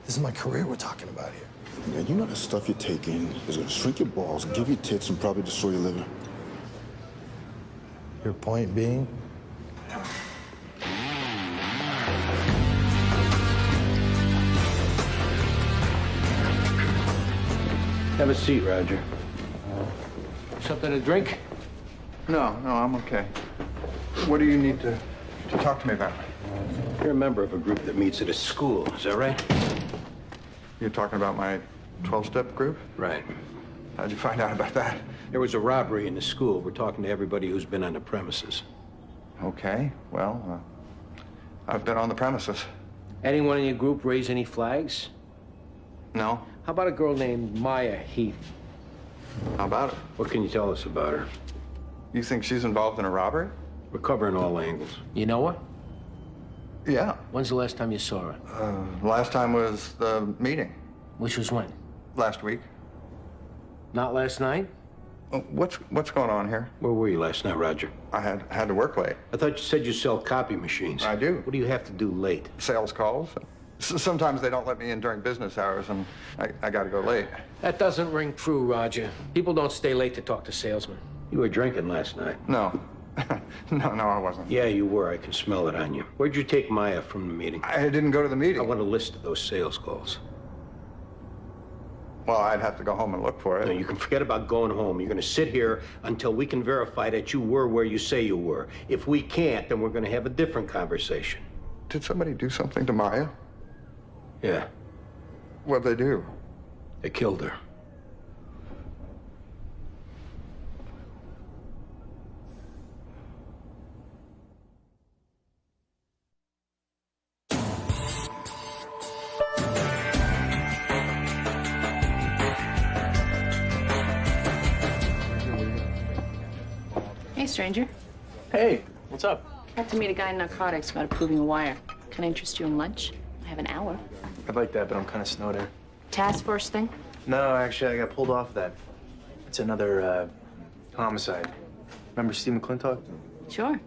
This is my career we're talking about here. Yeah, you know the stuff you take in is gonna shrink your balls, give you tits, and probably destroy your liver. Your point being? Have a seat, Roger. Something to drink? No, I'm okay. What do you need to talk to me about? You're a member of a group that meets at a school, is that right? You're talking about my 12-step group? Right. How'd you find out about that? There was a robbery in the school. We're talking to everybody who's been on the premises. Okay, well, I've been on the premises. Anyone in your group raise any flags? No. How about a girl named Maya Heath? How about it? What can you tell us about her? You think she's involved in a robbery? We're covering all angles. You know her? Yeah. When's the last time you saw her? Last time was the meeting. Which was when? Last week. Not last night? What's going on here? Where were you last night, Roger? I had to work late. I thought you said you sell copy machines. I do. What do you have to do late? Sales calls. Sometimes they don't let me in during business hours, and I got to go late. That doesn't ring true, Roger. People don't stay late to talk to salesmen. You were drinking last night. No. No, I wasn't. Yeah, you were. I can smell it on you. Where'd you take Maya from the meeting? I didn't go to the meeting. I want a list of those sales calls. Well, I'd have to go home and look for it. No, you can forget about going home. You're going to sit here until we can verify that you were where you say you were. If we can't, then we're going to have a different conversation. Did somebody do something to Maya? Yeah. What'd they do? They killed her. Hey, stranger. Hey, what's up? I have to meet a guy in narcotics about approving a wire. Can I interest you in lunch? I have an hour. I'd like that, but I'm kind of snowed in. Task force thing? No, actually, I got pulled off that. It's another, homicide. Remember Steve McClintock? Sure.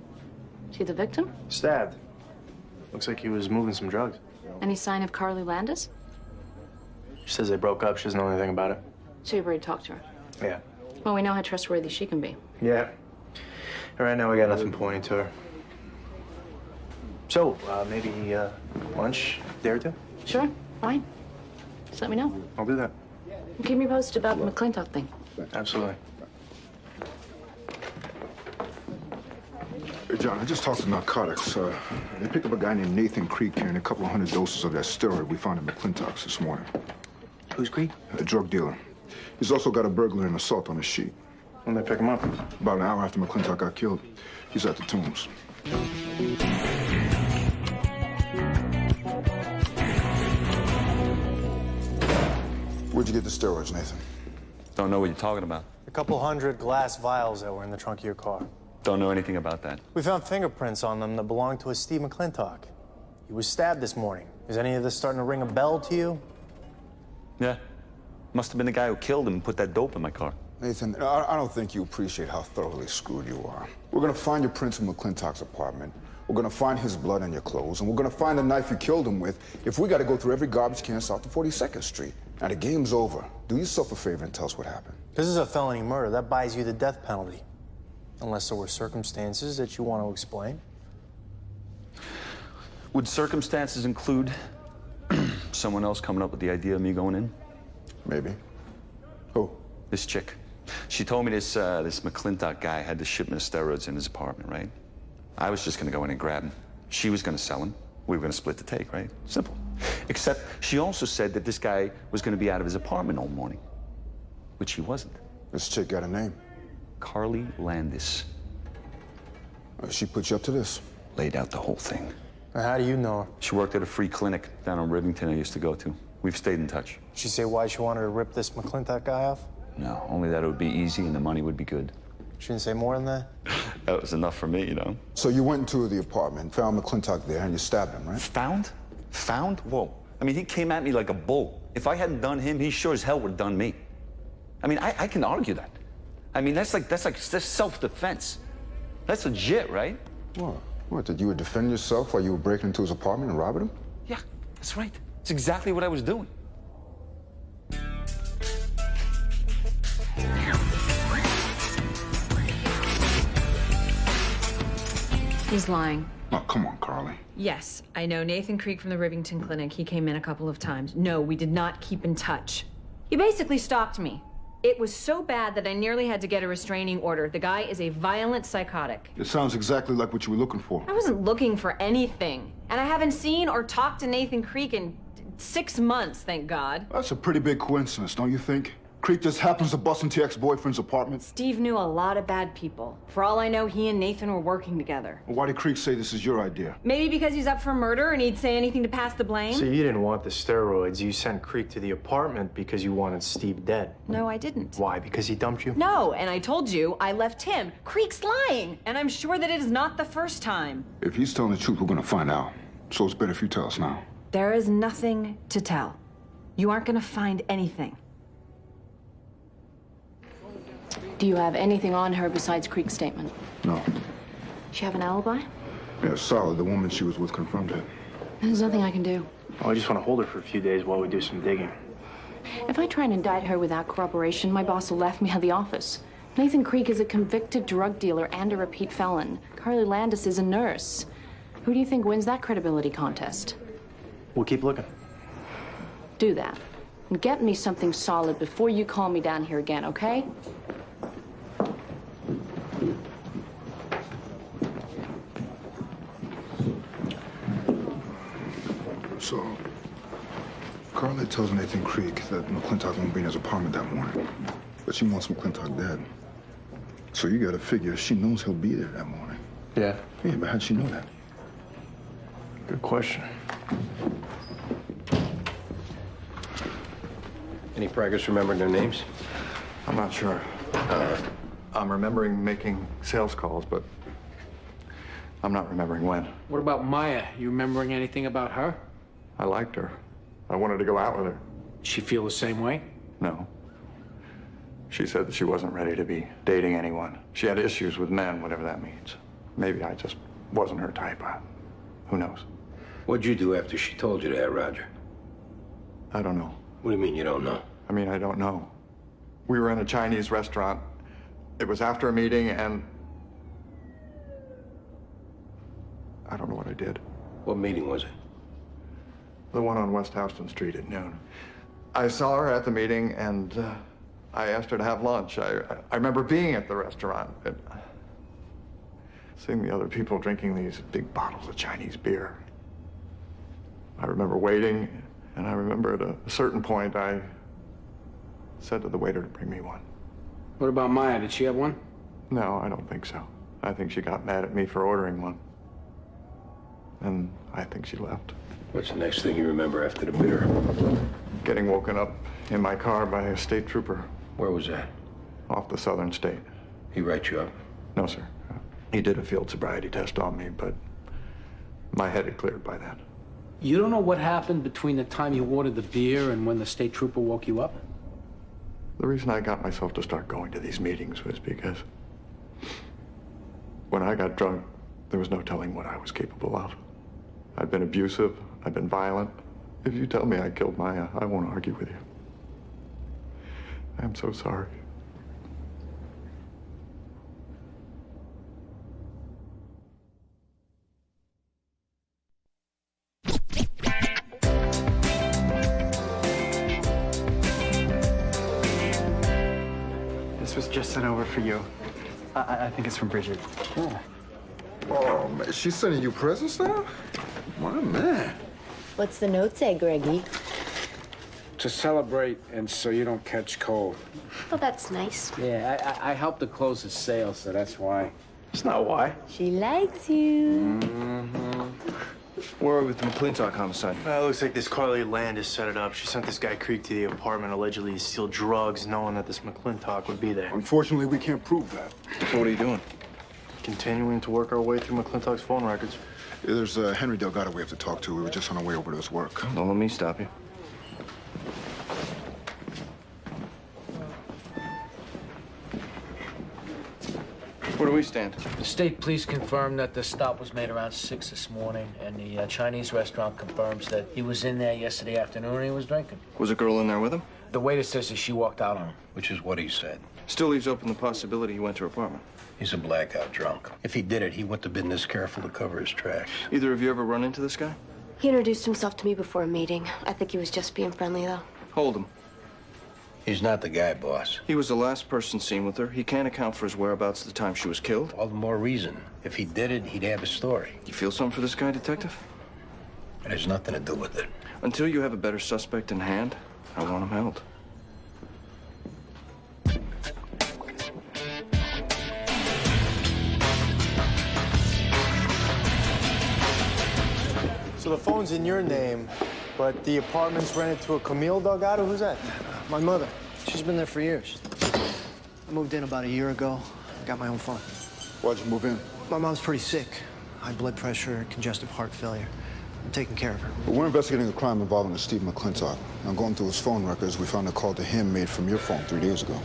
Is he the victim? Stabbed. Looks like he was moving some drugs. Any sign of Carly Landis? She says they broke up. She doesn't know anything about it. So you've already talked to her? Yeah. Well, we know how trustworthy she can be. Yeah. And right now, we got nothing pointing to her. So, maybe, lunch, day or two? Sure, fine. Just let me know. I'll do that. And keep me posted about the McClintock thing. Absolutely. Hey, John, I just talked to narcotics. They picked up a guy named Nathan Creek carrying a couple of 100 doses of that steroid we found in McClintock's this morning. Who's Creek? A drug dealer. He's also got a burglary and assault on his sheet. When they pick him up? About an hour after McClintock got killed. He's at the tombs. Where'd you get the steroids, Nathan? Don't know what you're talking about. A couple hundred glass vials that were in the trunk of your car. Don't know anything about that. We found fingerprints on them that belonged to a Steve McClintock. He was stabbed this morning. Is any of this starting to ring a bell to you? Yeah. Must have been the guy who killed him and put that dope in my car. Nathan, I don't think you appreciate how thoroughly screwed you are. We're gonna find your prints in McClintock's apartment. We're gonna find his blood on your clothes, and we're gonna find the knife you killed him with if we gotta go through every garbage can south of 42nd Street. Now, the game's over. Do yourself a favor and tell us what happened. This is a felony murder. That buys you the death penalty. Unless there were circumstances that you want to explain. Would circumstances include someone else coming up with the idea of me going in? Maybe. Who? This chick. She told me this McClintock guy had the shipment of steroids in his apartment, right? I was just gonna go in and grab them. She was gonna sell them. We were gonna split the take, right? Simple. Except she also said that this guy was gonna be out of his apartment all morning, which he wasn't. This chick got a name? Carly Landis. She put you up to this? Laid out the whole thing. How do you know her? She worked at a free clinic down on Rivington I used to go to. We've stayed in touch. Did she say why she wanted to rip this McClintock guy off? No, only that it would be easy and the money would be good. She didn't say more than that? That was enough for me, you know. So you went into the apartment, found McClintock there, and you stabbed him, right? Found? Found? Whoa. I mean, he came at me like a bull. If I hadn't done him, he sure as hell would have done me. I mean, I can argue that. I mean, that's self-defense. That's legit, right? What, did you defend yourself while you were breaking into his apartment and robbing him? Yeah, that's right. It's exactly what I was doing. He's lying. Oh, come on, Carly. Yes, I know Nathan Creek from the Rivington Clinic. He came in a couple of times. No, we did not keep in touch. He basically stalked me. It was so bad that I nearly had to get a restraining order. The guy is a violent psychotic. It sounds exactly like what you were looking for. I wasn't looking for anything. And I haven't seen or talked to Nathan Creek in 6 months, thank God. That's a pretty big coincidence, don't you think? Creek just happens to bust into your ex-boyfriend's apartment. Steve knew a lot of bad people. For all I know, he and Nathan were working together. Well, why did Creek say this is your idea? Maybe because he's up for murder and he'd say anything to pass the blame? So you didn't want the steroids. You sent Creek to the apartment because you wanted Steve dead. No, I didn't. Why? Because he dumped you? No, and I told you I left him. Creek's lying, and I'm sure that it is not the first time. If he's telling the truth, we're gonna find out. So it's better if you tell us now. There is nothing to tell. You aren't gonna find anything. Do you have anything on her besides Creek's statement? No. She have an alibi? Yeah, solid. The woman she was with confirmed it. There's nothing I can do. Oh, I just want to hold her for a few days while we do some digging. If I try and indict her without corroboration, my boss will laugh me out of the office. Nathan Creek is a convicted drug dealer and a repeat felon. Carly Landis is a nurse. Who do you think wins that credibility contest? We'll keep looking. Do that. And get me something solid before you call me down here again, okay? So, Carla tells Nathan Creek that McClintock won't be in his apartment that morning. But she wants McClintock dead. So you gotta figure she knows he'll be there that morning. Yeah. Yeah, but how'd she know that? Good question. Any progress remembering their names? I'm not sure. I'm remembering making sales calls, but I'm not remembering when. What about Maya? You remembering anything about her? I liked her. I wanted to go out with her. She feel the same way? No. She said that she wasn't ready to be dating anyone. She had issues with men, whatever that means. Maybe I just wasn't her type. Who knows? What'd you do after she told you that, Roger? I don't know. What do you mean you don't know? I mean, I don't know. We were in a Chinese restaurant. It was after a meeting, and I don't know what I did. What meeting was it? The one on West Houston Street at noon. I saw her at the meeting, and I asked her to have lunch. I remember being at the restaurant and seeing the other people drinking these big bottles of Chinese beer. I remember waiting, and I remember at a certain point, I said to the waiter to bring me one. What about Maya? Did she have one? No, I don't think so. I think she got mad at me for ordering one. And I think she left. What's the next thing you remember after the beer? Getting woken up in my car by a state trooper. Where was that? Off the southern state. He write you up? No, sir. He did a field sobriety test on me, but my head had cleared by then. You don't know what happened between the time you ordered the beer and when the state trooper woke you up? The reason I got myself to start going to these meetings was because when I got drunk, there was no telling what I was capable of. I've been abusive. I've been violent. If you tell me I killed Maya, I won't argue with you. I'm so sorry. This was just sent over for you. I think it's from Bridget. Oh, man, she's sending you presents now? My man. What's the note say, Greggy? To celebrate and so you don't catch cold. Oh, that's nice. Yeah, I helped to close the sale, so that's why. It's not why. She likes you. Where are we with the McClintock homicide? It looks like this Carly Landis set it up. She sent this guy Creek to the apartment allegedly to steal drugs, knowing that this McClintock would be there. Unfortunately, we can't prove that. So what are you doing? Continuing to work our way through McClintock's phone records. Yeah, there's Henry Delgado we have to talk to. We were just on our way over to his work. Don't let me stop you. Where do we stand? The state police confirmed that the stop was made around 6 this morning, and the Chinese restaurant confirms that he was in there yesterday afternoon and he was drinking. Was a girl in there with him? The waiter says that she walked out on him. Which is what he said. Still leaves open the possibility he went to her apartment. He's a blackout drunk. If he did it, he wouldn't have been this careful to cover his tracks. Either of you ever run into this guy? He introduced himself to me before a meeting. I think he was just being friendly, though. Hold him. He's not the guy, boss. He was the last person seen with her. He can't account for his whereabouts at the time she was killed. All the more reason. If he did it, he'd have a story. You feel something for this guy, Detective? It has nothing to do with it. Until you have a better suspect in hand, I want him held. So the phone's in your name, but the apartment's rented to a Camille Delgado? Who's that? My mother. She's been there for years. I moved in about a year ago. Got my own phone. Why'd you move in? My mom's pretty sick. High blood pressure, congestive heart failure. I'm taking care of her. Well, we're investigating a crime involving Steve McClintock. Now, going through his phone records, we found a call to him made from your phone 3 days ago.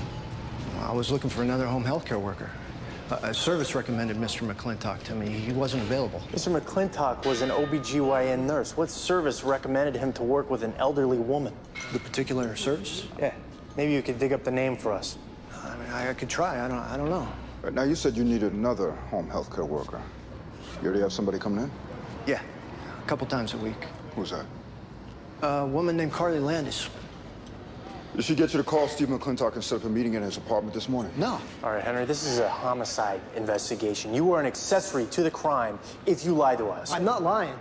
I was looking for another home health care worker. A service recommended Mr. McClintock to me. He wasn't available. Mr. McClintock was an OBGYN nurse. What service recommended him to work with an elderly woman? The particular service? Yeah. Maybe you could dig up the name for us. I mean, I could try. I don't know. Right, now, you said you needed another home health care worker. You already have somebody coming in? Yeah, a couple times a week. Who's that? A woman named Carly Landis. Did she get you to call Steve McClintock and set up a meeting in his apartment this morning? No. All right, Henry, this is a homicide investigation. You were an accessory to the crime if you lied to us. I'm not lying.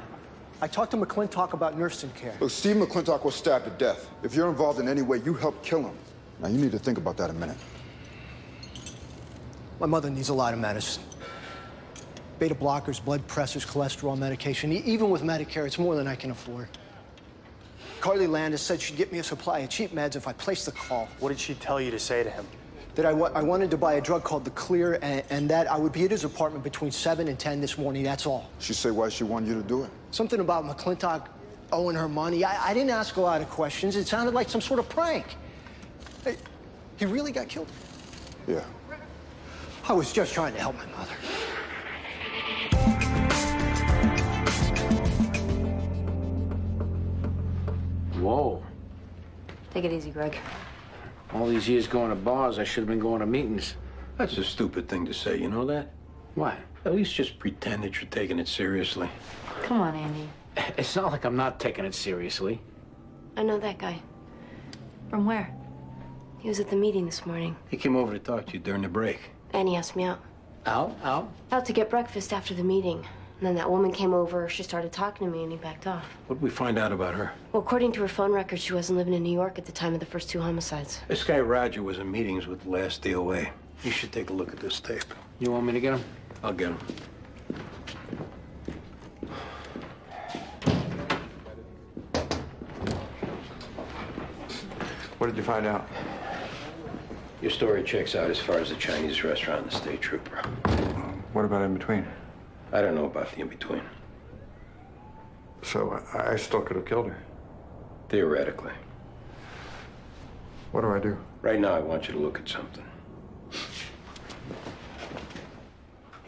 I talked to McClintock about nursing care. Look, Steve McClintock was stabbed to death. If you're involved in any way, you helped kill him. Now, you need to think about that a minute. My mother needs a lot of medicine. Beta blockers, blood pressures, cholesterol medication. Even with Medicare, it's more than I can afford. Carly Landis said she'd get me a supply of cheap meds if I placed the call. What did she tell you to say to him? That I wanted to buy a drug called the Clear, and that I would be at his apartment between 7 and 10 this morning, that's all. She say why she wanted you to do it? Something about McClintock owing her money. I didn't ask a lot of questions. It sounded like some sort of prank. Hey, he really got killed? Yeah. I was just trying to help my mother. Whoa. Take it easy, Greg. All these years going to bars, I should have been going to meetings. That's a stupid thing to say, you know that? Why? At least just pretend that you're taking it seriously. Come on, Andy. It's not like I'm not taking it seriously. I know that guy. From where? He was at the meeting this morning. He came over to talk to you during the break. And he asked me out. Out? Out? Out to get breakfast after the meeting. And then that woman came over, she started talking to me, and he backed off. What did we find out about her? Well, according to her phone records, she wasn't living in New York at the time of the first 2 homicides. This guy Roger was in meetings with the last DOA. You should take a look at this tape. You want me to get him? I'll get him. What did you find out? Your story checks out as far as the Chinese restaurant and the state trooper. What about in between? I don't know about the in-between. So I still could have killed her. Theoretically. What do I do? Right now, I want you to look at something.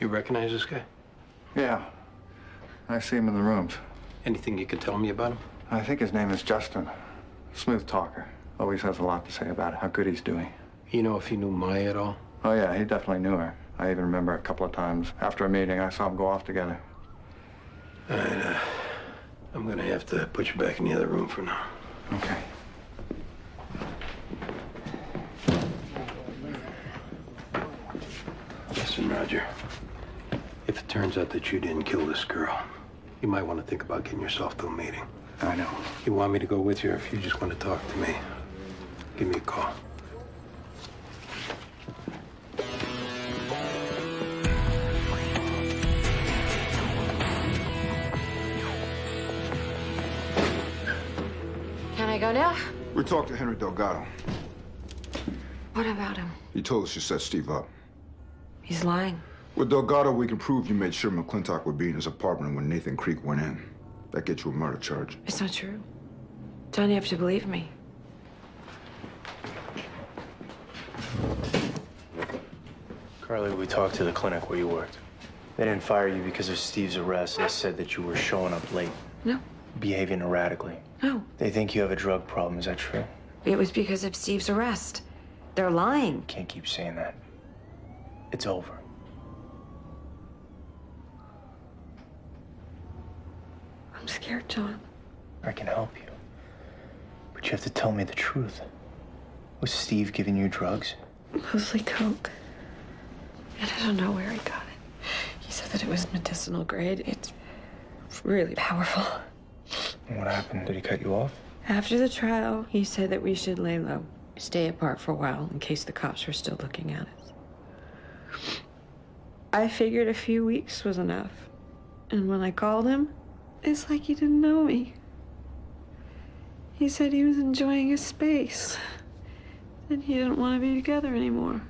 You recognize this guy? Yeah. I see him in the rooms. Anything you can tell me about him? I think his name is Justin. Smooth talker. Always has a lot to say about how good he's doing. You know if he knew Maya at all? Oh, yeah, he definitely knew her. I even remember a couple of times after a meeting, I saw them go off together. All right, I'm gonna have to put you back in the other room for now. Okay. Listen, Roger. If it turns out that you didn't kill this girl, you might want to think about getting yourself to a meeting. I know. You want me to go with you, or if you just want to talk to me, give me a call. I go now? We talked to Henry Delgado. What about him? He told us you set Steve up. He's lying. With Delgado, we can prove you made sure McClintock would be in his apartment when Nathan Creek went in. That gets you a murder charge. It's not true. Don't you have to believe me? Carly, we talked to the clinic where you worked. They didn't fire you because of Steve's arrest. They said that you were showing up late. No. Behaving erratically. No. They think you have a drug problem. Is that true? It was because of Steve's arrest. They're lying. Can't keep saying that. It's over. I'm scared, John. I can help you. But you have to tell me the truth. Was Steve giving you drugs? Mostly coke. And I don't know where he got it. He said that it was medicinal grade. It's really powerful. And what happened? Did he cut you off? After the trial, he said that we should lay low, stay apart for a while in case the cops were still looking at us. I figured a few weeks was enough. And when I called him, it's like he didn't know me. He said he was enjoying his space, and he didn't want to be together anymore.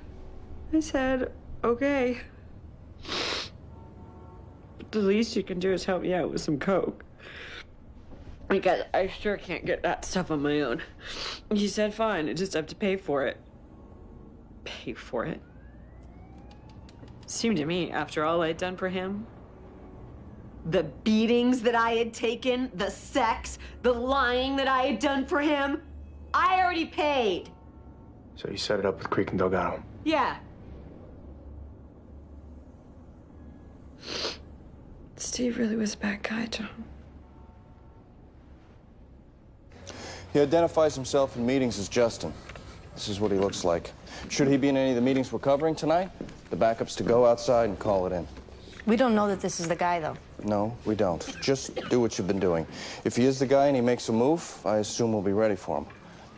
I said, okay. But the least you can do is help me out with some coke. Because I sure can't get that stuff on my own. He said, fine, I just have to pay for it. Pay for it? Seemed to me, after all I'd done for him, the beatings that I had taken, the sex, the lying that I had done for him, I already paid. So you set it up with Creek and Delgado. Yeah. Steve really was a bad guy, John. He identifies himself in meetings as Justin. This is what he looks like. Should he be in any of the meetings we're covering tonight, the backup's to go outside and call it in. We don't know that this is the guy, though. No, we don't. Just do what you've been doing. If he is the guy and he makes a move, I assume we'll be ready for him.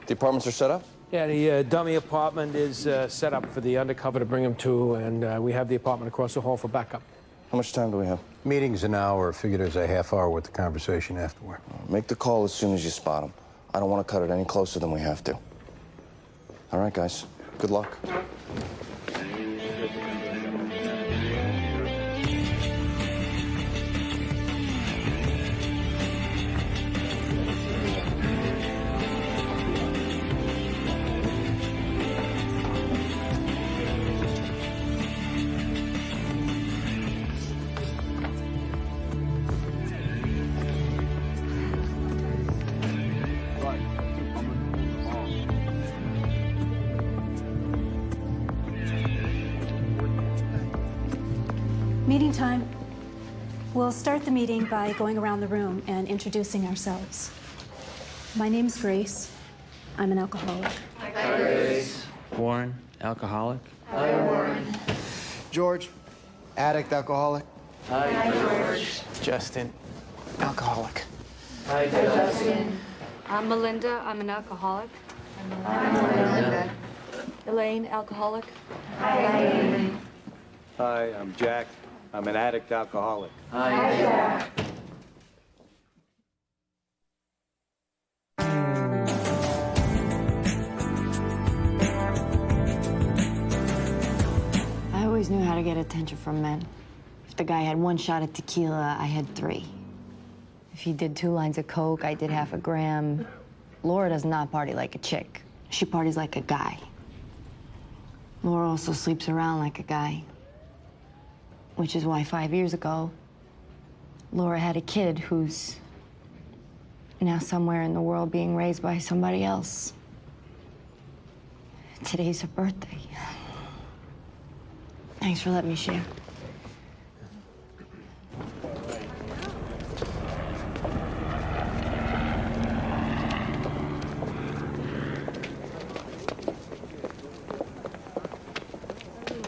The apartments are set up? Yeah, the dummy apartment is set up for the undercover to bring him to, and we have the apartment across the hall for backup. How much time do we have? Meeting's an hour. Figure there's a half hour with the conversation afterward. Make the call as soon as you spot him. I don't want to cut it any closer than we have to. All right, guys. Good luck. Meeting time. We'll start the meeting by going around the room and introducing ourselves. My name's Grace. I'm an alcoholic. Hi, Grace. Warren, alcoholic. Hi, Warren. George, addict, alcoholic. Hi, George. Justin, alcoholic. Hi, Justin. I'm Melinda. I'm an alcoholic. Hi, Melinda. Elaine, alcoholic. Hi, Elaine. Hi, I'm Jack. I'm an addict alcoholic. Hi, Jack. I always knew how to get attention from men. If the guy had one shot of tequila, I had 3. If he did 2 lines of coke, I did half a gram. Laura does not party like a chick. She parties like a guy. Laura also sleeps around like a guy. Which is why 5 years ago, Laura had a kid who's now somewhere in the world being raised by somebody else. Today's her birthday. Thanks for letting me share.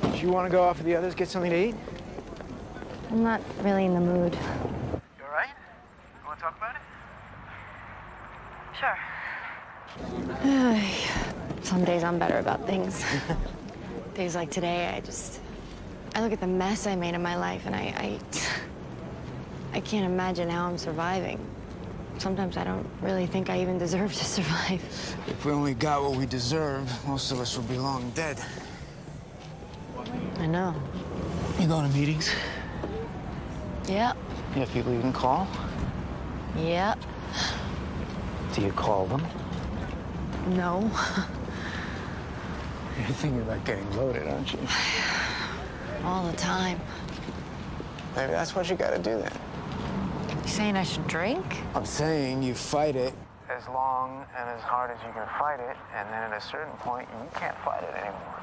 Do you want to go out for the others, get something to eat? I'm not really in the mood. You all right? You want to talk about it? Sure. Some days I'm better about things. Days like today, I look at the mess I made in my life and I can't imagine how I'm surviving. Sometimes I don't really think I even deserve to survive. If we only got what we deserved, most of us would be long dead. I know. You going to meetings? Yeah. You have people you can call? Yeah. Do you call them? No. You're thinking about getting loaded, aren't you? All the time. Maybe that's what you gotta do then. You saying I should drink? I'm saying you fight it as long and as hard as you can fight it, and then at a certain point, you can't fight it anymore.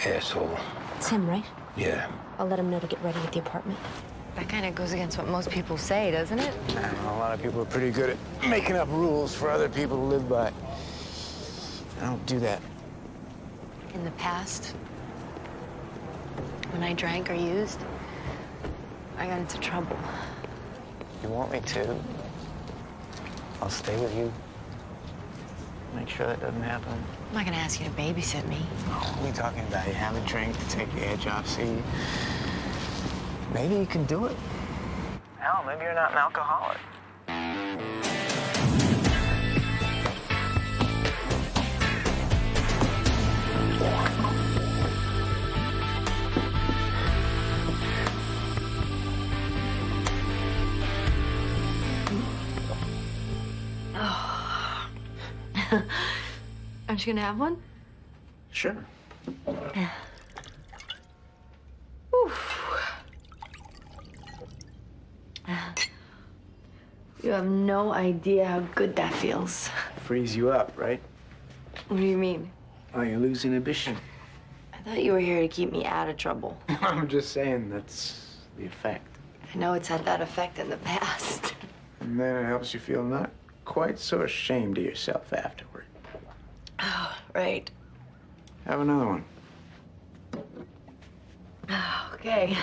Asshole. It's him, right? Yeah. I'll let him know to get ready at the apartment. That kind of goes against what most people say, doesn't it? A lot of people are pretty good at making up rules for other people to live by. I don't do that. In the past, when I drank or used, I got into trouble. You want me to? I'll stay with you. Make sure that doesn't happen. I'm not gonna ask you to babysit me. What are we talking about? You have a drink to take the edge off. See, maybe you can do it. Hell, maybe you're not an alcoholic. Aren't you gonna have one? Sure. You have no idea how good that feels. Frees you up, right? What do you mean? Oh, you lose inhibition. I thought you were here to keep me out of trouble. I'm just saying that's the effect. I know it's had that effect in the past. And then it helps you feel not quite so ashamed of yourself afterward. Oh, right. Have another one. Okay.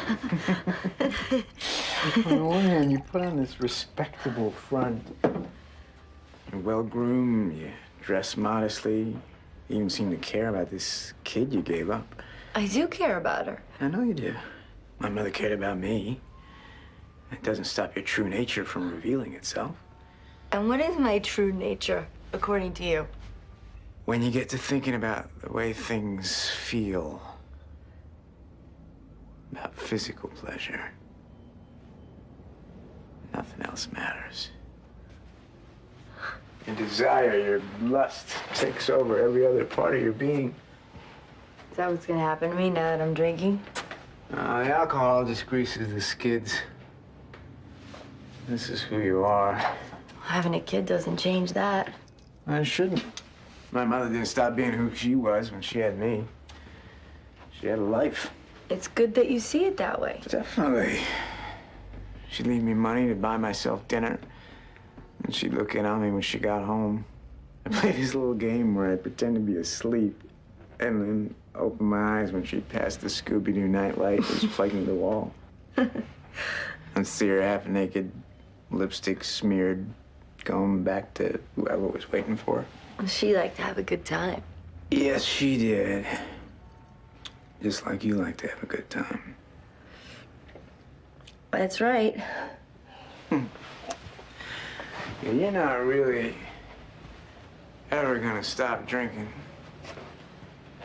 On the one hand, you put on this respectable front. You're well-groomed, you dress modestly, you even seem to care about this kid you gave up. I do care about her. I know you do. My mother cared about me. It doesn't stop your true nature from revealing itself. And what is my true nature, according to you? When you get to thinking about the way things feel, about physical pleasure, nothing else matters. Your desire, your lust takes over every other part of your being. Is that what's gonna happen to me now that I'm drinking? The alcohol just greases the skids. This is who you are. Having a kid doesn't change that. I shouldn't. My mother didn't stop being who she was when she had me. She had a life. It's good that you see it that way. Definitely. She'd leave me money to buy myself dinner. And she'd look in on me when she got home. I played this little game where I'd pretend to be asleep and then open my eyes when she'd pass the Scooby-Doo nightlight that was plugging the wall. And see her half naked, lipstick smeared, going back to whoever was waiting for her. She liked to have a good time. Yes, she did. Just like you like to have a good time. That's right. You're not really ever gonna stop drinking.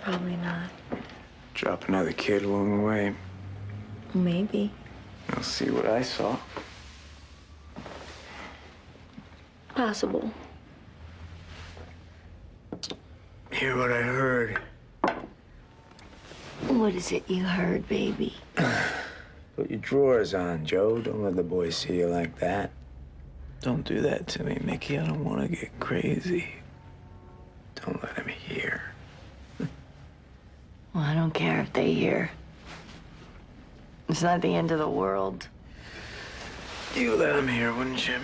Probably not. Drop another kid along the way. Maybe. I'll see what I saw. Possible. Hear what I heard. What is it you heard, baby? Put your drawers on, Joe. Don't let the boys see you like that. Don't do that to me, Mickey. I don't want to get crazy. Don't let him hear. Well, I don't care if they hear. It's not the end of the world. You let him hear, wouldn't you?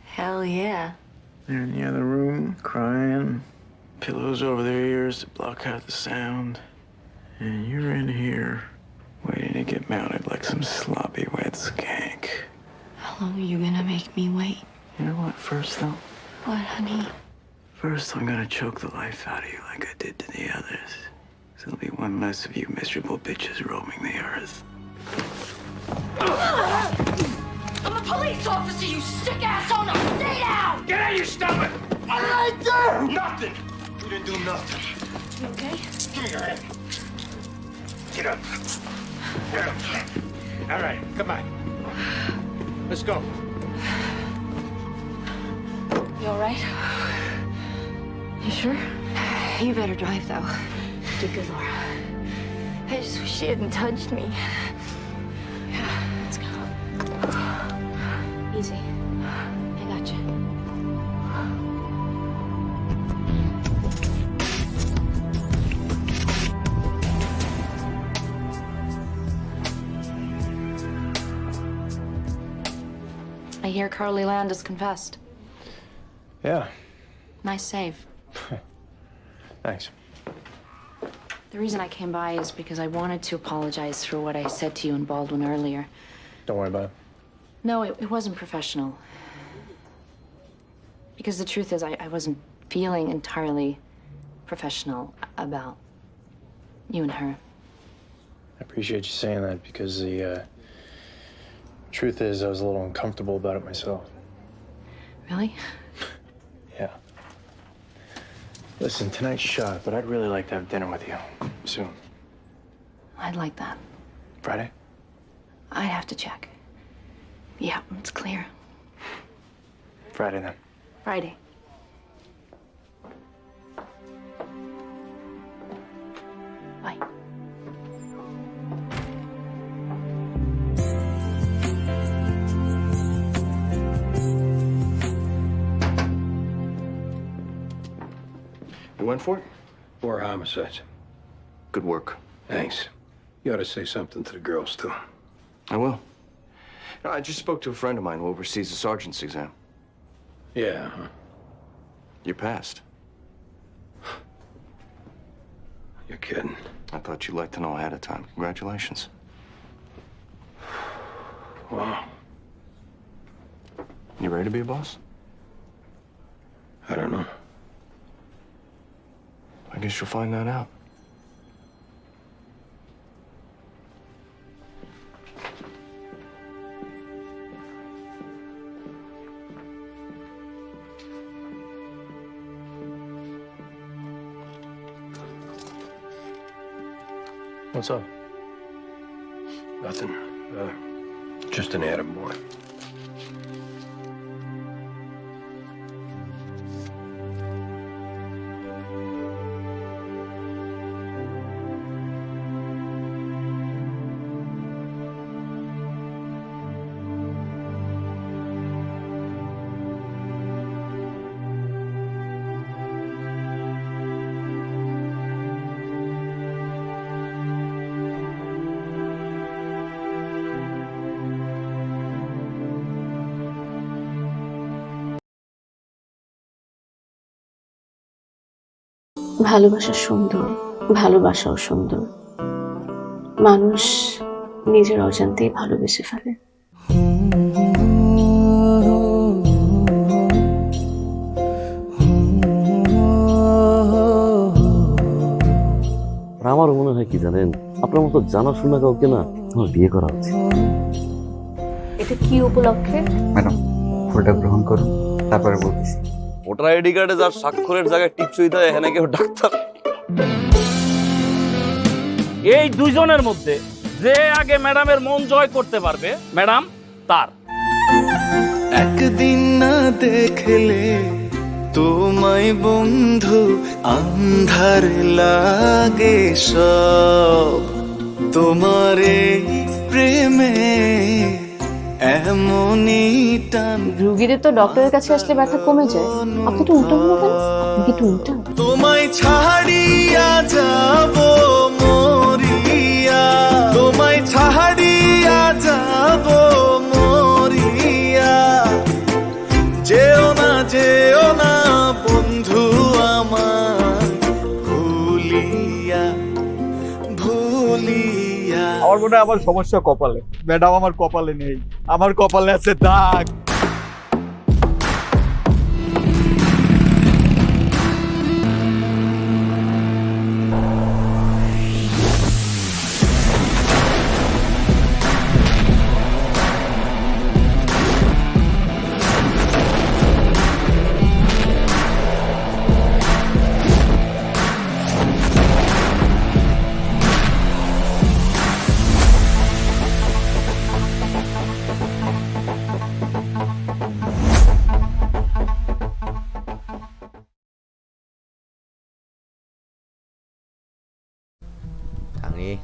Hell yeah. They're in the other room, crying. Pillows over their ears to block out the sound. And you're in here, waiting to get mounted like some sloppy wet skank. How long are you gonna make me wait? You know what, first though? What, honey? First, I'm gonna choke the life out of you like I did to the others. So there'll be one less of you miserable bitches roaming the earth. I'm police officer, you sick asshole! Now stay down! Get out, you stupid! What did I do? Nothing. You didn't do nothing. You okay? Give me your hand. Get up. Get up. All right, come on. Let's go. You all right? You sure? You better drive, though. Do good, Laura. I just wish she hadn't touched me. Yeah, let's go. Easy. I got you. I hear Carly Landis confessed. Yeah, Nice save. thanks. The reason I came by is because I wanted to apologize for what I said to you and Baldwin earlier. Don't worry about it. No, it wasn't professional. Because the truth is, I wasn't feeling entirely professional about you and her. I appreciate you saying that because the truth is I was a little uncomfortable about it myself. Really? Yeah. Listen, tonight's shot, but I'd really like to have dinner with you soon. I'd like that. Friday? I'd have to check. Yeah, it's clear. Friday then. Friday. Bye. You went for it? 4 homicides. Good work. Thanks. You ought to say something to the girls, too. I will. No, I just spoke to a friend of mine who oversees the sergeant's exam. Yeah, huh? You passed. You're kidding. I thought you'd like to know ahead of time. Congratulations. Wow. You ready to be a boss? I don't know. I guess you'll find that out. What's up? Nothing. Just an atom boy. ভালোবাসা সুন্দর, ভালোবাসাও সুন্দর। মানুষ নিজের অজান্তেই ভালোবেসে ফেলে। আমার মনে হয় কি জানেন, আপনার মতো জানাশোনা কাউকে না আমার বিয়ে করা উচিত। এটা কি উপলক্ষে? ম্যাডাম, ফুলটা গ্রহণ করুন, তারপরে বলতেছি। ভোটার আইডি কার্ডে যার স্বাক্ষরের জায়গায় টিপসই দেয়, এখানে কেউ ডাক্তার। এই দুইজনের মধ্যে যে আগে ম্যাডামের মন জয় করতে পারবে, ম্যাডাম তার। একদিন না দেখলে তোমায় বন্ধু আন্ধার লাগে সব, তোমার এই প্রেমে এমনই টান। রুগীদের তো ডক্টরের কাছে আসলে ব্যথা কমে যায়, আপনি তো উল্টো বলবেন। আপনি কি একটু উল্টা? তোমায় ছাড়িয়া যাব মরিয়া, তোমায় ছাড়িয়া যাব মরিয়া, যেও না বন্ধু আমার, ভুলিয়া ভুলিয়া। আমার মনে হয় আমার সমস্যা কপালে। ম্যাডাম, আমার কপালে নেই, আমার কপালে আছে দাগ।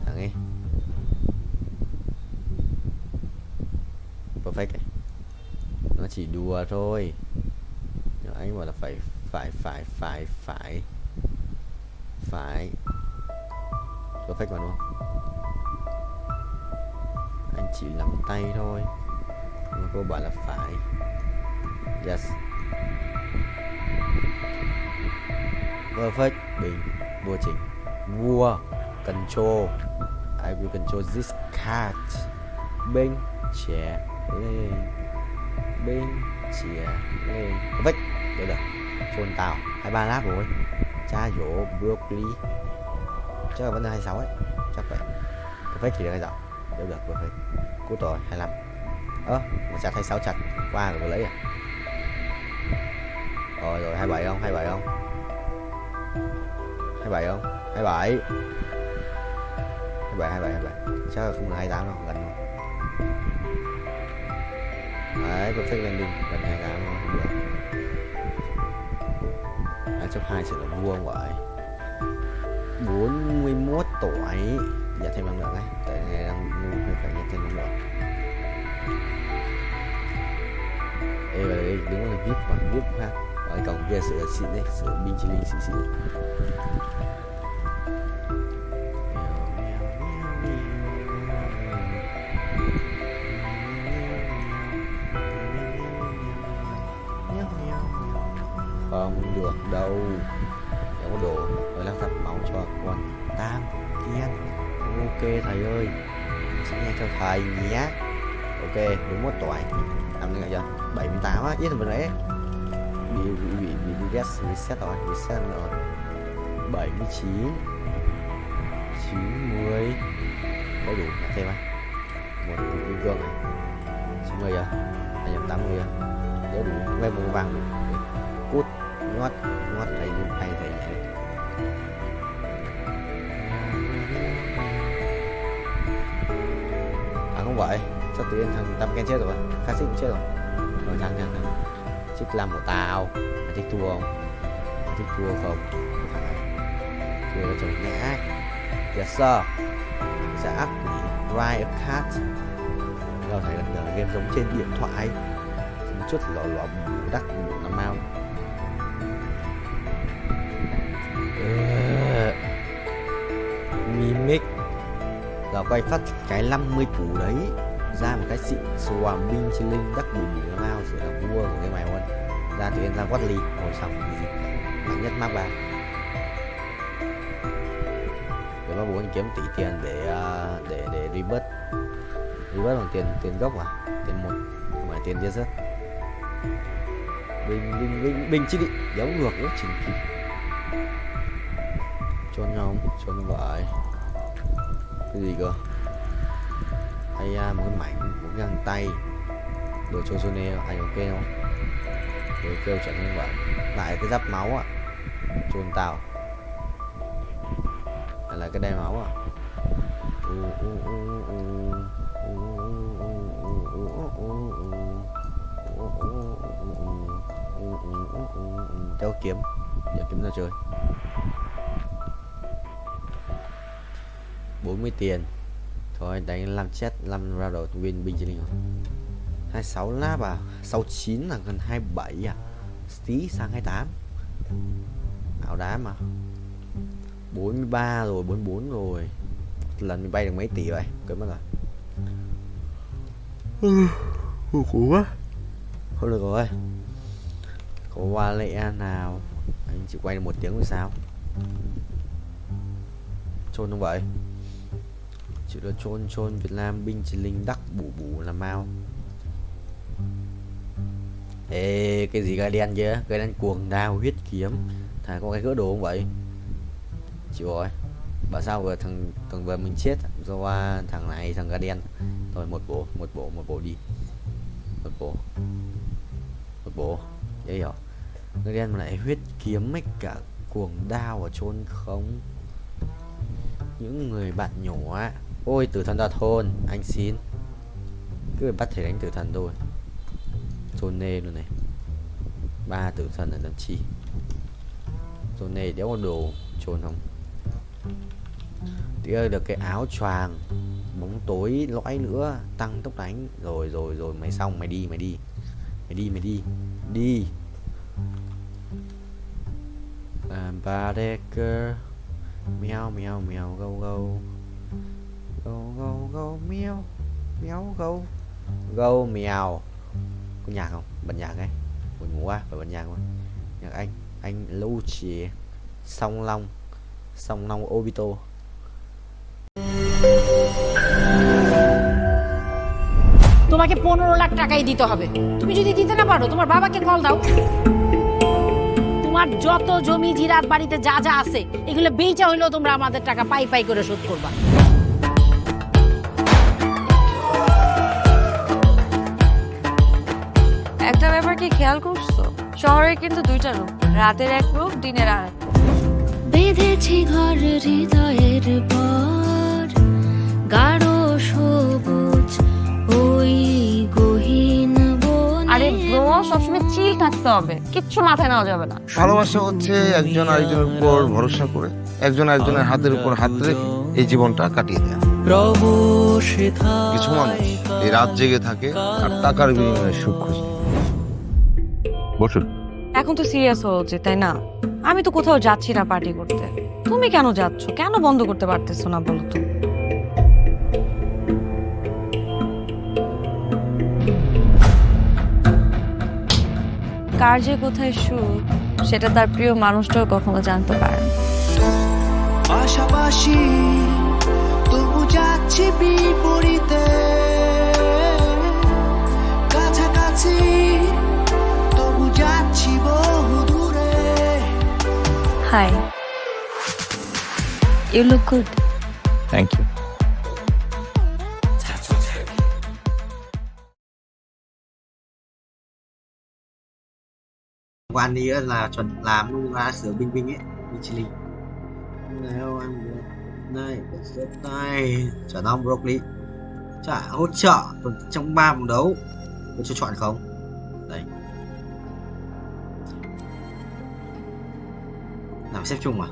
thẳng đi. Perfect ấy. Nó chỉ đùa thôi. Nhưng anh bảo là phải perfect mà đúng không? Anh chỉ lắm tay thôi. Nhưng cô bảo là phải. Yes. Perfect. Bình. Vua chỉnh. Vua. Control. I will control this cat. Binh. Chè. Lên. Binh. Chè. Lên. Perfect. Được. Chôn tao. 23 lap rồi. Cha dỗ. Broccoli. Chắc là vẫn là 26 ấy. Chắc vậy. Perfect thì được hay sao? Được. Perfect. Cút rồi. 25. Một chặt 26 chặt. Qua rồi lấy à? Rồi 27 không? 27 không? 27 không? 27. 27. Chắc là không được 28 đâu, gần rồi. Đấy, perfect landing, gần 28 rồi, không được. Chấp 2 sẽ là vua không vậy? 41 tuổi. Dạ thêm năng lượng ấy, tại ngày đang phải nhận thêm năng lượng. Ê, vào đây đúng là VIP ha. Ở cổng kia sửa xịn đấy, sửa binh chi linh xịn. Không được đâu. Chẳng có đồ. Rồi lắc tập máu cho con Tam Kiên. Ok thầy ơi. Xin nghe cho thầy nhé. Ok, 41 tuổi. Năm nữa chưa? 78 á, ít hơn vừa nãy. Bị reset rồi, reset rồi. 79 90. Đấy đủ, thêm á. Một cục kim cương này. 90 giờ. 280 giờ. Đấy đủ, ngay màu vàng đủ. Cút, ngót thầy nhảy. Không vậy, sao tự nhiên thằng Tam Ken chết rồi, Khá Xích cũng chết rồi. Rồi thằng Xích làm của tao, mày thích thua không? Mày thích thua không? Thằng này thua là chồng nhã. Yes sir. Sẽ ác quỷ Ride a Cat.เราthấy là game giống trên điện thoại. Một chút lỏ đắc làm mau. Mimic. Rồi quay phát cái 50 củ đấy ra một cái xịn xoàm binh chi linh đắc bù bù mau sẽ là vua của cái mày luôn. Ra từ ra quát ly ngồi xong gì mạnh nhất map 3 để mà muốn kiếm tỷ tiền để rebirth bằng tiền gốc à, tiền một không phải tiền desert. Binh chi định đéo ngược nữa chỉnh kịp chôn nhau chôn vậy cái gì cơ hay một cái mảnh một cái găng tay đồ cho Sony anh ok không? Rồi kêu chẳng như vậy lại cái giáp máu à, chôn tao hay là cái đai máu à. Cháu kiếm giờ kiếm ra chơi 40 tiền thôi đánh 5 chết 5 ra đầu win binh chỉ linh 26 lap à 69 là gần 27 à tí sang 28 ảo đá mà 43 rồi 44 rồi lần mình bay được mấy tỷ vậy quên mất rồi khổ quá không được rồi có qua lệ nào anh chỉ quay được 1 tiếng rồi sao chôn không vậy chỉ là chôn Việt Nam binh chỉ linh đắc bù là mau. Ê cái gì gai đen chứ gai đen cuồng đao huyết kiếm thà có cái gỡ đồ không vậy chịu rồi bảo sao vừa thằng vừa mình chết do thằng này thằng gai đen thôi một bộ đi một bộ dễ hiểu gai đen mà lại huyết kiếm mấy cả cuồng đao ở chôn không những người bạn nhỏ. Ôi tử thần ra thôn anh xin cứ bắt thể đánh tử thần thôi chôn nê luôn này 3 tử thần ở làm chi chôn nê đéo có đồ chôn không được cái áo choàng, bóng tối lõi nữa, tăng tốc đánh. Rồi mày xong, mày đi đi. Badeker, meow meow meow go go meow meow go meow. Có nhạc không? Bật nhạc ấy. Buồn ngủ quá, phải bật nhạc không? Nhạc anh Lưu Chỉ, Song Long Obito. তোমাকে 15 লাখ টাকাই দিতে হবে। তুমি যদি দিতে না পারো তোমার বাবাকে কল দাও। তোমার যত জমি জিরাত বাড়িতে যা যা আছে এগুলো বেচা হইলেও তোমরা আমাদের টাকা পাই করে শোধ করবা। একটা ব্যাপার কি খেয়াল করছো? শহরে কিন্তু দুইটা রূপ, রাতের এক রূপ, দিনের আর এক। বেঁধেছি ঘর হৃদয়ের পর, গাঢ় সবুজ ওই গহীন বনে। আরে ব্রো, সবসময় চিল থাকতে হবে, কিচ্ছু মাথায় নেওয়া যাবে না। ভালোবাসা হচ্ছে একজন আরেকজনের উপর ভরসা করে, একজন আরেকজনের হাতের উপর হাত রেখে এই জীবনটা কাটিয়ে দেয়। কিছু মানুষ এই রাত জেগে থাকে আর টাকার বিনিময়ে সুখ খুঁজে। বসুন। এখন তো সিরিয়াস হওয়া উচিত, তাই না? আমি তো কোথাও যাচ্ছি না পার্টি করতে। তুমি কেন যাচ্ছ? কেন বন্ধ করতে পারতেছো না বলো তো? কার যে কোথায় সুখ সেটা তার প্রিয় মানুষটাও কখনো জানতে পারে না। পাশাপাশি তবু যাচ্ছি বিপরীতে, কাছাকাছি তবু যাচ্ছি বহু দূরে। Hi, you look good. Thank you. Của anh đi là chuẩn làm luôn ra sữa binh ấy, Michelin. Nếu ăn được này, rất tay, chả non broccoli, chả hỗ trợ trong 3 vòng đấu, có cho chọn không? Đấy. Làm xếp chung à?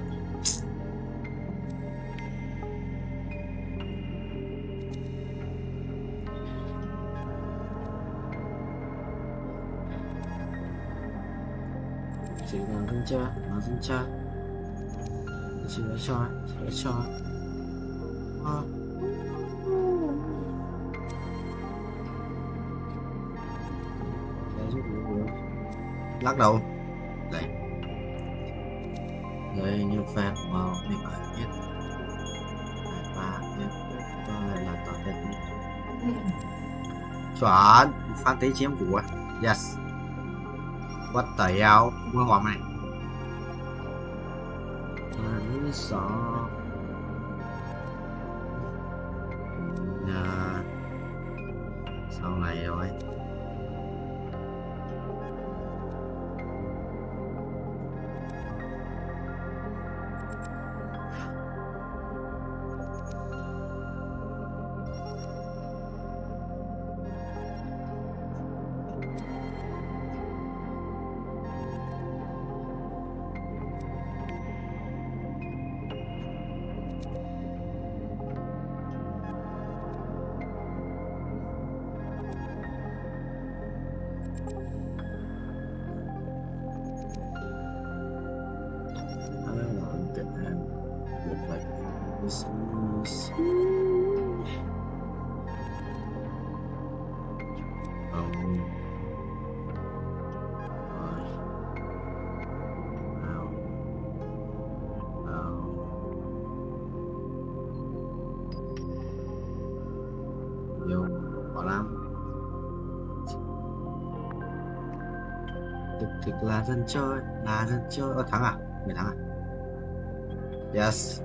Chỉ cần thân cha, nó thân cha, chỉ cho. Lắc đầu. Đây. Đây như fan màu mình phải biết. Và biết tôi là tỏ đẹp. Chuẩn, fan thấy chiếm của. Yes. What the hell? Mua hòm này. Sợ. Sau này rồi. Nhiều bỏ lắm. Thực là dân chơi, thắng à? Mày thắng à? Yes.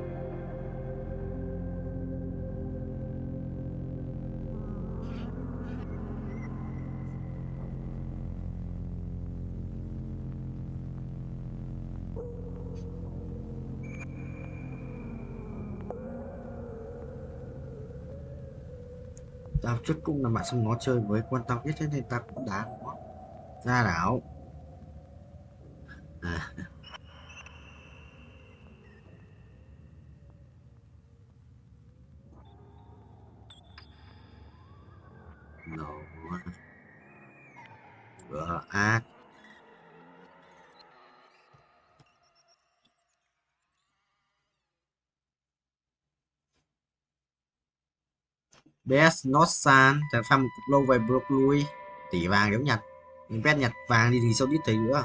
Tao chốt cung là bạn xong nó chơi với quan tâm nhất, thế nên tao cũng đá nó ra đảo. Vợ ác. Best not san tại pha một cục lâu về broke lui tỷ vàng đéo nhặt, mình bet nhặt vàng đi thì sao biết thấy nữa.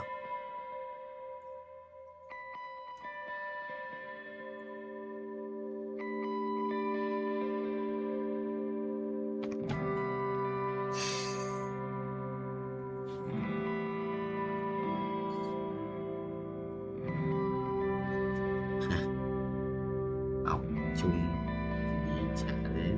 Học chung đi trả đến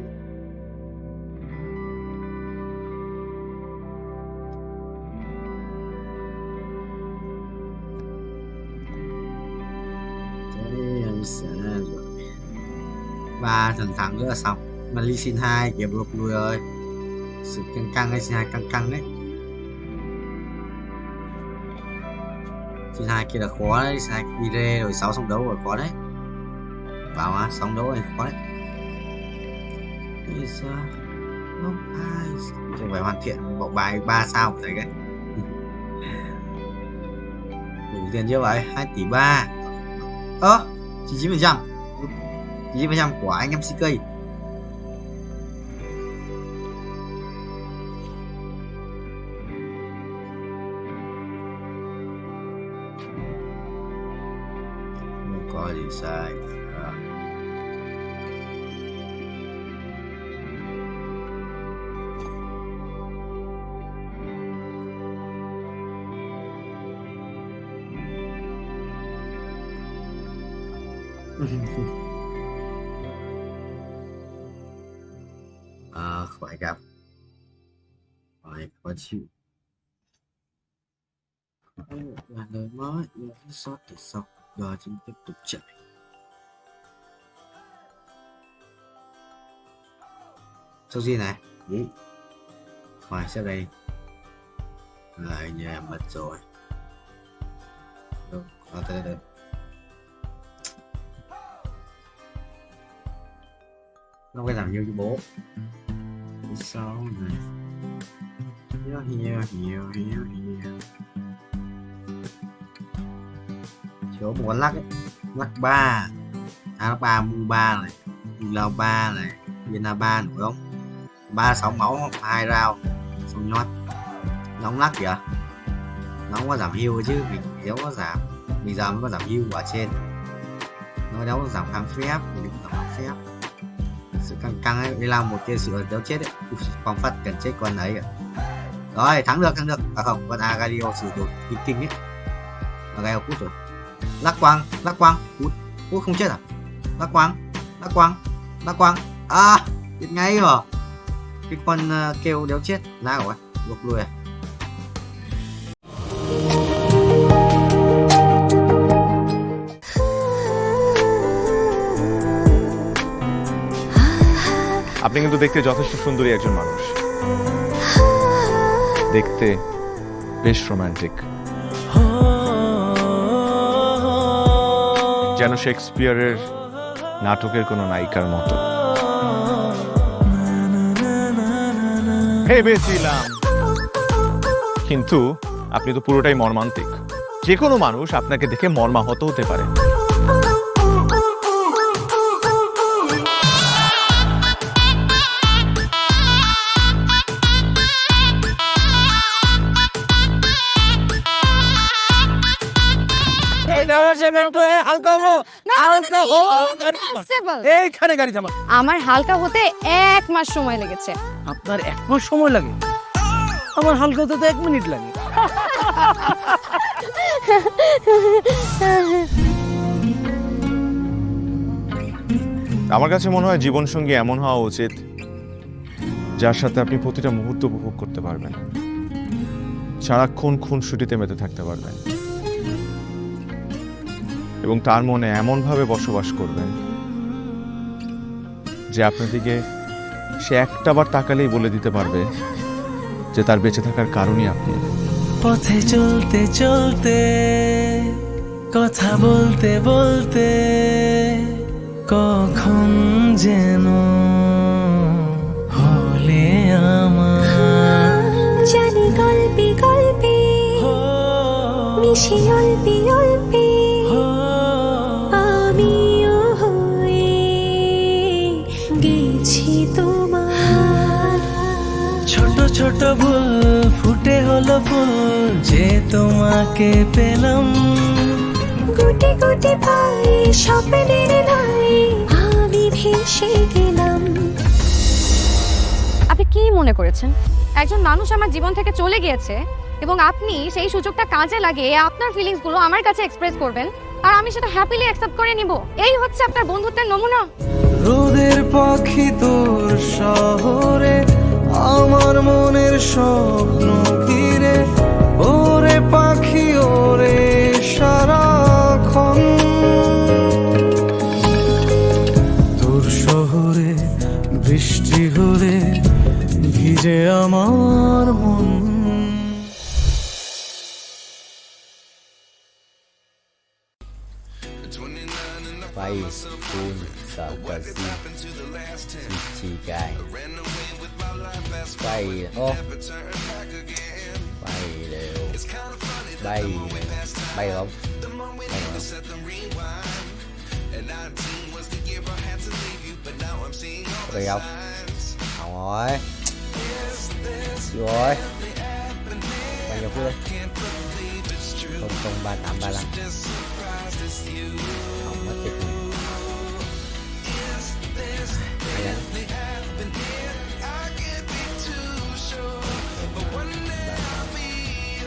em sẽ rồi 3 thằng thắng nữa là xong. Mà ly xin 2 kìa block lui ơi, sự căng căng ấy, xin 2 căng căng đấy. Xin 2 kia là khó đấy, xin 2 đi rê rồi 6 xong đấu rồi khó đấy. Bảo mà xong đấu rồi khó đấy. Bây giờ không ai không phải hoàn thiện bộ bài 3 sao của thầy cái. Đủ tiền chưa vậy? 2 tỷ 3. 99%. 99% của anh em CK. Không có gì sai. Khỏi gặp, khỏi khó chịu. Là lời mới những cái sót từ sau giờ chúng tiếp tục chạy. Số gì này? Khỏi sẽ đây lại nhà mất rồi. Đâu, tới đây. Nó phải làm như bố. Sao này? Hiểu. Chỗ một con lắc ấy. Lắc 3. Lắc 3 mu 3 này. Lao 3 này. Viên là 3 đúng không? 3 6 máu 2 round. Xong nhót. Nó không lắc kìa. Nó không có giảm heal chứ, mình nếu có giảm. Bây giờ mới có giảm heal ở trên. Nó đâu có giảm kháng phép, mình cũng giảm kháng phép. Sự căng căng ấy, đây là một kia sự đấu chết đấy. Phong phát cần chết con ấy rồi, thắng được. À không, con Agario sử dụng kinh ấy. Agario cút rồi. Lắc quang cút không chết à? Lắc quang biết ngay rồi. Cái con kêu đéo chết lá rồi buộc lui à. আপনি কিন্তু দেখতে যথেষ্ট সুন্দরী একজন মানুষ, দেখতে বেশ romantic, যেন শেক্সপিয়ারের নাটকের কোনো নায়িকার মতো। ভেবেছিলাম, কিন্তু আপনি তো পুরোটাই মর্মান্তিক। যে কোনো মানুষ আপনাকে দেখে মর্মাহত হতে পারে। আমার হালকা হতে 1 মাস সময় লেগেছে। আপনার 1 মাস সময় লাগে? আমার হালকা হতে তো 1 মিনিট লাগে। আমার কাছে মনে হয় জীবনসঙ্গী এমন হওয়া উচিত যার সাথে আপনি প্রতিটা মুহূর্ত উপভোগ করতে পারবেন, সারাক্ষণ খুনসুটিতে মেতে থাকতে পারবেন এবং তার মনে এমনভাবে বসবাস করবেন যে আপনার দিকে সে একটাবার তাকালেই বলে দিতে পারবে যে তার বেঁচে থাকার কারণই আপনি। পথে চলতে চলতে কথা বলতে বলতে কখন যেন হলে আমার নিমিষে অল্পে অল্পে আমিও হয়ে গেছি তোমার। ছোট ছোট ভুল ফুটে হলো ফুল যে তোমাকে পেলাম। গুটি গুটি পায়ে স্বপ্নের লাই আমি ভেসে গেলাম। আপনি কি মনে করেছেন একজন মানুষ আমার জীবন থেকে চলে গিয়েছে এবং আপনি সেই সুযোগটা কাজে লাগিয়ে আপনার ফিলিংস গুলো আমার কাছে এক্সপ্রেস করবেন আর আমি সেটা হ্যাপিলি অ্যাকসেপ্ট করে নিব? এই হচ্ছে আপনার বন্ধুত্বের নমুনা? রোদের পাখি তোর শহরে আমার মনের স্বপ্ন ঘিরে ওরে পাখি ওরে সারাক্ষণ তোর শহরে বৃষ্টি হলে ভিজে আমার মন। Vai pun sa kasi si gai vai oh vai đều bay bay không bay không không rồi rồi bao nhiêu phút đây 00335 không mất tích này.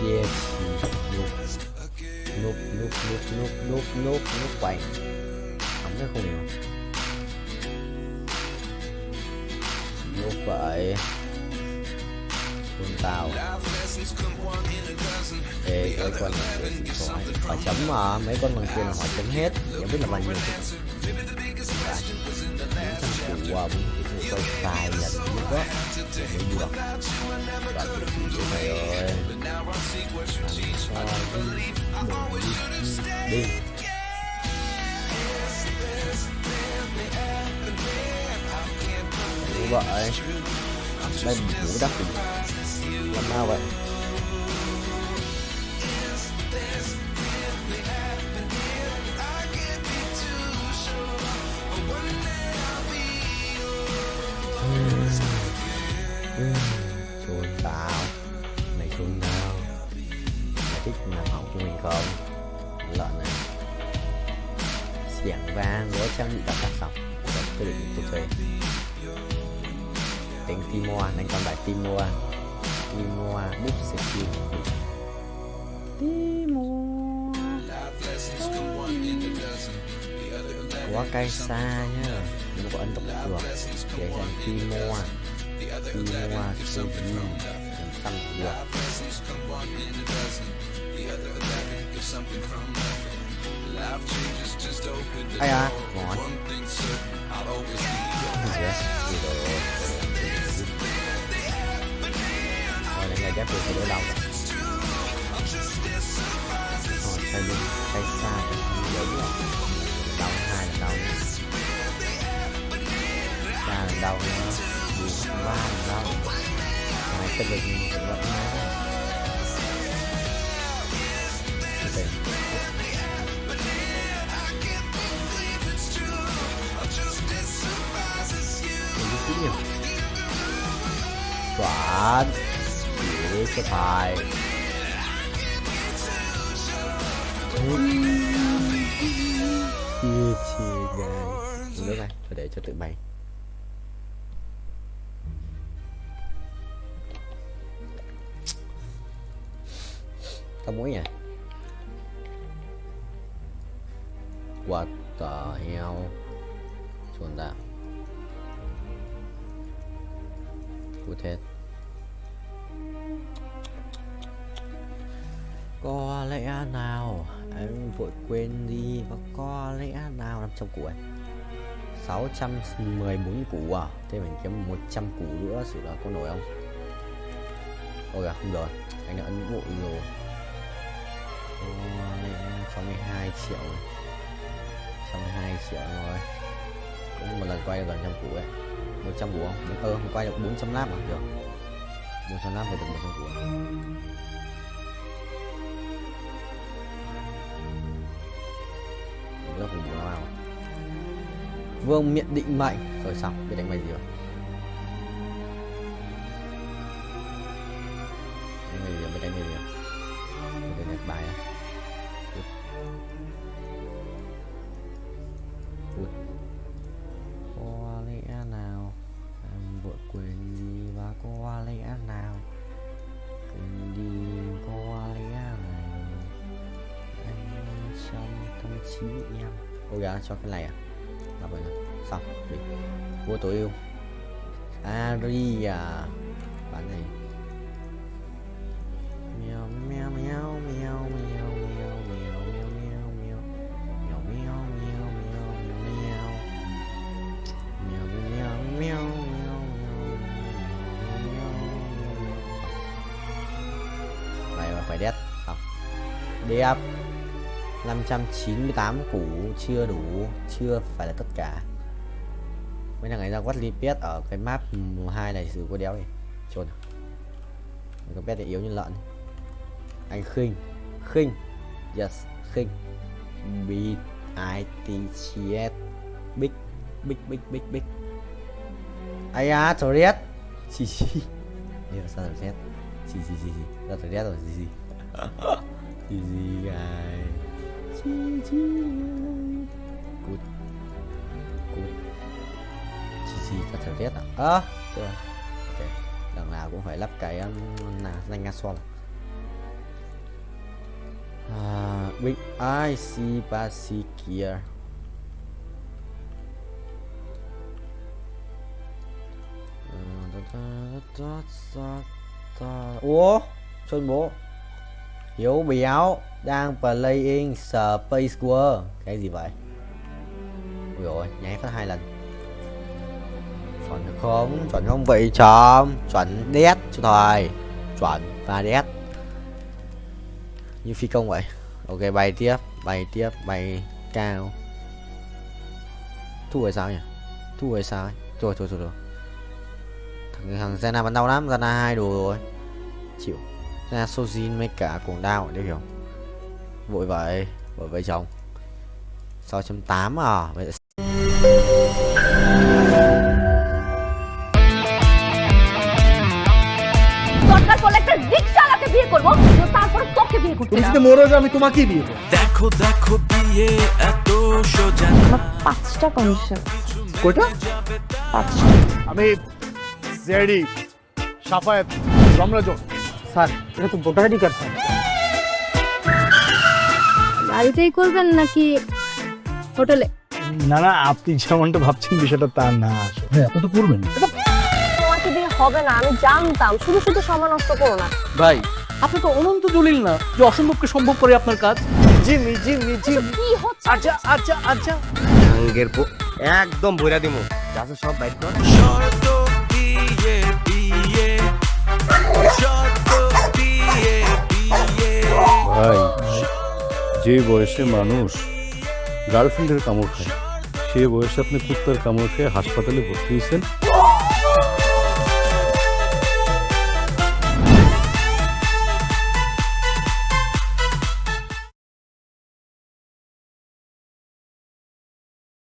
Yes, núp vậy không thấy không hiểu núp vậy con tàu ê cái con này họ chấm mà mấy con bằng kia là họ chấm hết chẳng biết là bao nhiêu qua tôi cài là lúc đó để được và này rồi đi như vậy đây ngủ đắp làm sao vậy chuồn tao mày chuồn tao mày thích làm hỏng cho mình không lợn này xiềng vang với trang bị đặc sắc xong rồi tôi định tôi thuê tính Timor anh còn bài Timor bút sẽ kìm Timor quá cay xa nhá nhưng có ấn đọc được để dành Timor số gì tăng được ai à ngon yes rồi ngày chắc tôi sẽ đỡ đau rồi tay bên tay xa đỡ đau hai là đau ba là đau nữa ba là đau hai cái lực vẫn Đoạn để cho thầy chia gai nước này phải để cho tự bay có muối nha. What the hell chuồn ra cút hết. Có lẽ nào em vội quên đi và có lẽ nào 500 củ ấy 614 củ à, thế mình kiếm 100 củ nữa sự là có nổi không? Ôi à không rồi, anh đã ấn vội rồi. Có lẽ 62 triệu này. 62 triệu rồi. Cũng một lần quay được gần 100 củ ấy. 100 củ không? Mình quay được 400 lap mà được. 400 lap phải được 100 củ. khủng bố nào. Vương miện định mệnh. Rồi xong, biết đánh mày gì rồi? Đánh mày gì rồi, biết đánh mày gì rồi? Tôi nhặt bài á. Có lẽ nào em vội quên đi và có lẽ nào quên đi có lẽ nào anh trong tâm trí em. Ôi dạ, cho cái này à? Là vậy rồi. Xong, đi. Vua tối ưu Aria. Bán này. Mèo mèo mèo mèo mèo mèo mèo mèo mèo mèo mèo mèo mèo mèo mèo mèo mèo này mà phải đét không đẹp. 598 củ chưa đủ, chưa phải là tất cả. Mấy thằng ấy ra quát lipet ở cái map 2 này xử có đéo đi trốn. Có pet yếu như lợn. Anh khinh yes khinh beat ITCS big ai à Torres xì đây là sao Torres xì ra Torres rồi xì guys xì cút xì ra Torres à chưa ok lần nào cũng phải lắp cái danh nga sol. Big IC Basikia. Ủa Sơn bố Hiếu béo đang playing Space War. Cái gì vậy? Ui dồi nháy phát 2 lần. Chuẩn không vậy chóm. Chuẩn đét cho thôi. Chuẩn và đét như phi công vậy. Ok bay tiếp bay cao. Thu rồi sao nhỉ? Thu rồi sao ấy? Thôi thằng Zena bắn đau lắm. Zena 2 đồ rồi chịu. Zena Sojin mấy cả cuồng đau đấy hiểu. Vội vậy chồng 6.8 à vậy. দরকার পড়লে একটা রিকশাওয়ালাকে বিয়ে করবো তারপর তোকে বিয়ে করতে তুমি যদি মরে যাও আমি তোমাকেই বিয়ে করব। দেখো বিয়ে এত সোজা আমার 5টা কন্ডিশন। কয়টা? 5টা। আমি জেডি সাফায়েত রমরাজন স্যার এটা তো ভোটার আইডি কার্ড স্যার। বাড়িতেই করবেন নাকি হোটেলে? না আপনি যেমনটা ভাবছেন বিষয়টা তা না আসলে। হ্যাঁ আপনি তো করবেন। তোমাকে দিয়ে হবে না আমি জানতাম শুধু সময় নষ্ট করো না। ভাই আপনি তো অনন্ত জলিল না যে অসম্ভবকে সম্ভব করে আপনার কাজ। জিমি কি হচ্ছে? আচ্ছা আঙ্গের একদম ভইরা দিমু যাচ্ছে সব বাইট কর। শর্ত দিয়ে বিয়ে শর্ত দিয়ে বিয়ে। ভাই যে বয়সে মানুষ গার্লফ্রেন্ডের কামড় খায় সে বয়সে আপনি কুত্তার কামড় খেয়ে হাসপাতালে ভর্তি হয়েছেন।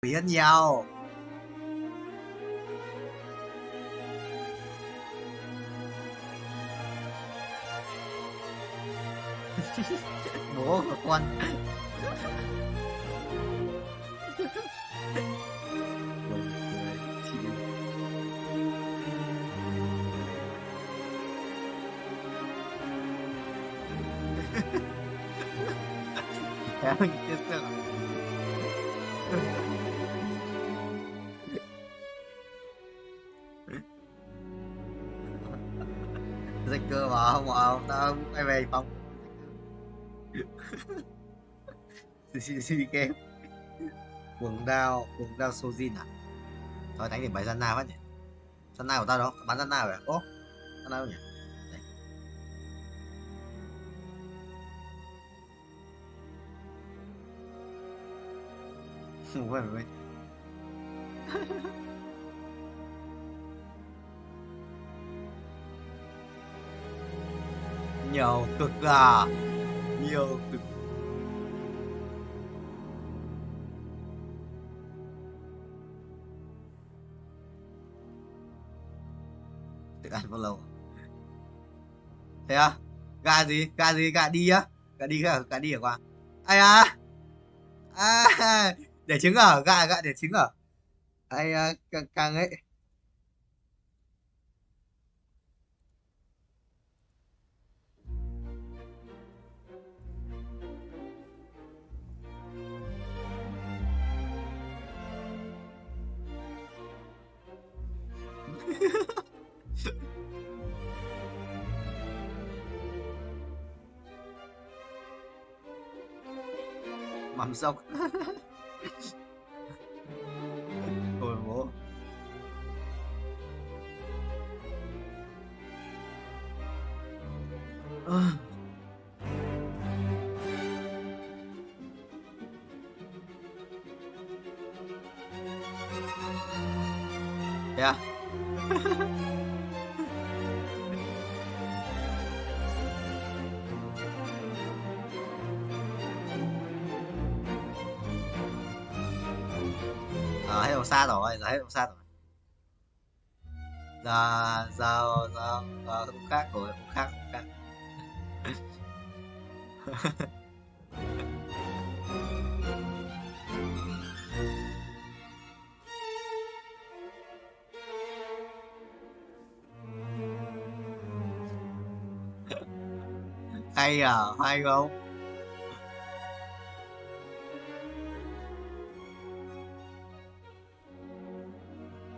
Biết nhau. Bố của con. Dịch cơ mà không tao quay về phòng. Suy game cuồng đao Sojin à? Thôi đánh điểm bài dân nào phát nhỉ? Dân nào của tao đâu? Bắn dân nào vậy? Ô, dân nào nhỉ? Vậy. Nhiều cực à? Nhiều cực. Được ăn bao lâu? Thế à? Gà gì? Gà gì? Gà đi á? Gà đi ở qua. Ai à? À, để trứng ở gà để trứng ở. Ai à, càng ấy. Mắm sông. Ôi bố. Thế à? Hết ông xa rồi, giờ hết ông xa rồi. Giờ không khác rồi, không khác. Hay à, hay không?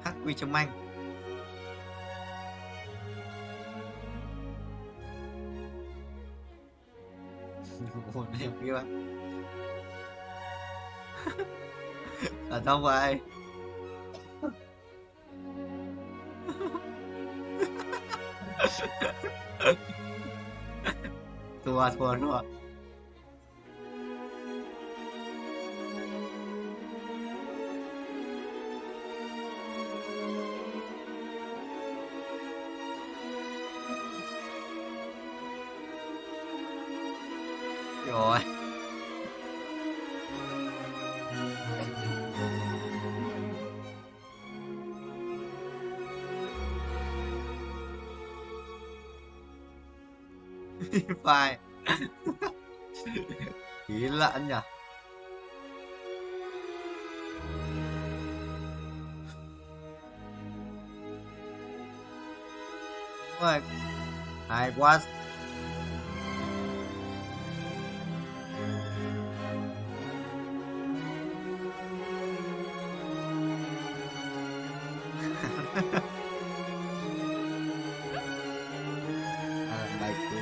Hắc quy châm anh. Một em kia. Ở đâu vậy? Thua. Rồi. Phải. Ý lợn nhỉ? Ôi, hay quá. Đây cô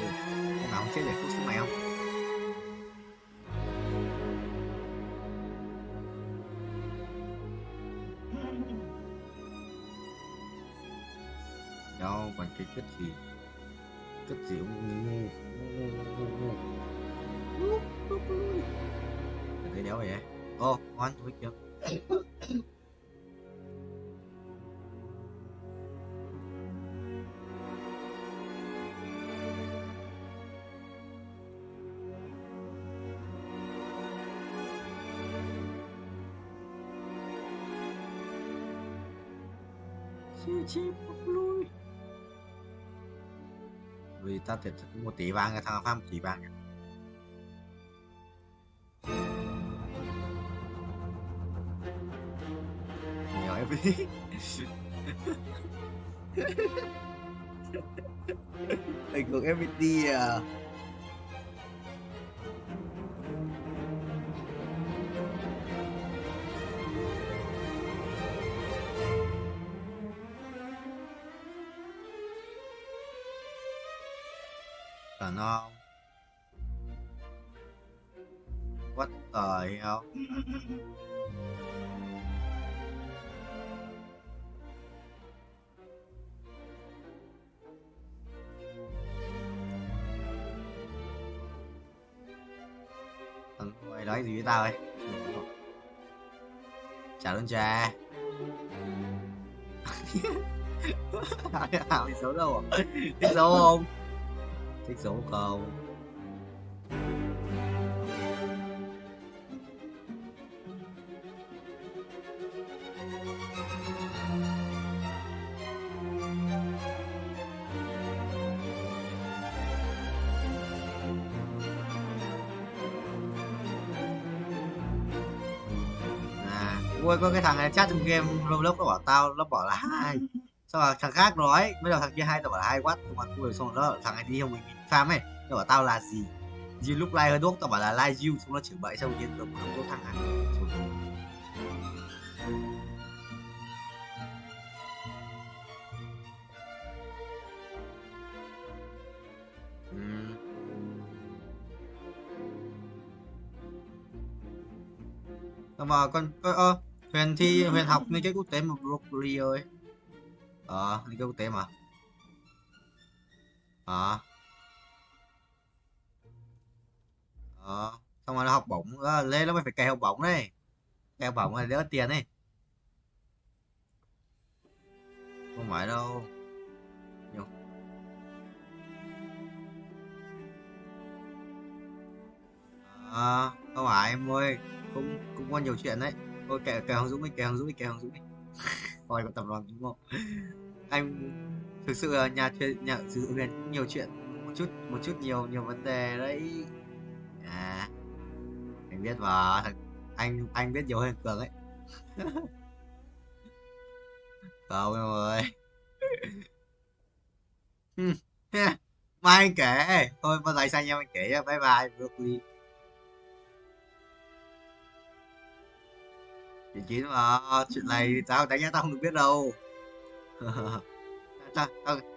nào không chết để cút xuống mày không? Đâu còn cái cất gì ngu. Thấy đéo vậy? Ô ngon thôi kìa. Chi lui. Vì ta thiệt 1 tỷ vàng cái thằng Phan 1 tỷ vàng. Nhiều em đi. Anh cũng FPT à. No. What the hell? Thằng mày nói gì với tao ấy? Chào đơn trà. Hảo thì xấu đâu à? Thích xấu không? Thích xấu không? ui có cái thằng này chat trong game Roblox nó bảo tao, nó bảo là hai, xong rồi thằng khác nói bây giờ thằng kia hai, tao bảo là hai what, xong rồi nó thằng này đi không mình farm ấy, nó bảo tao là gì you look like a dog, tao bảo là like you, xong nó chửi bậy, xong nhiên đồng đồng thằng này. Mà con Huyền thi Huyền học liên kết quốc tế một broccoli ơi. Liên kết quốc tế mà. Xong rồi nó học bổng lên nó mới phải cày học bổng đấy. Cày học bổng là đỡ tiền đấy. Không phải đâu. Nhiều. Không phải em ơi, cũng có nhiều chuyện đấy. Thôi kệ Hoàng Dũng đi, kệ Hoàng Dũng đi. Coi có tập đoàn đúng không? Anh thực sự là nhà sử dụng Huyền cũng nhiều chuyện, một chút nhiều vấn đề đấy. Anh biết mà, anh biết nhiều hơn Cường ấy. Không em ơi. Mai anh kể, thôi bao giờ sang em anh kể nhá, bye bye broccoli. Chuyện mà chuyện này tao đánh tao không được biết đâu.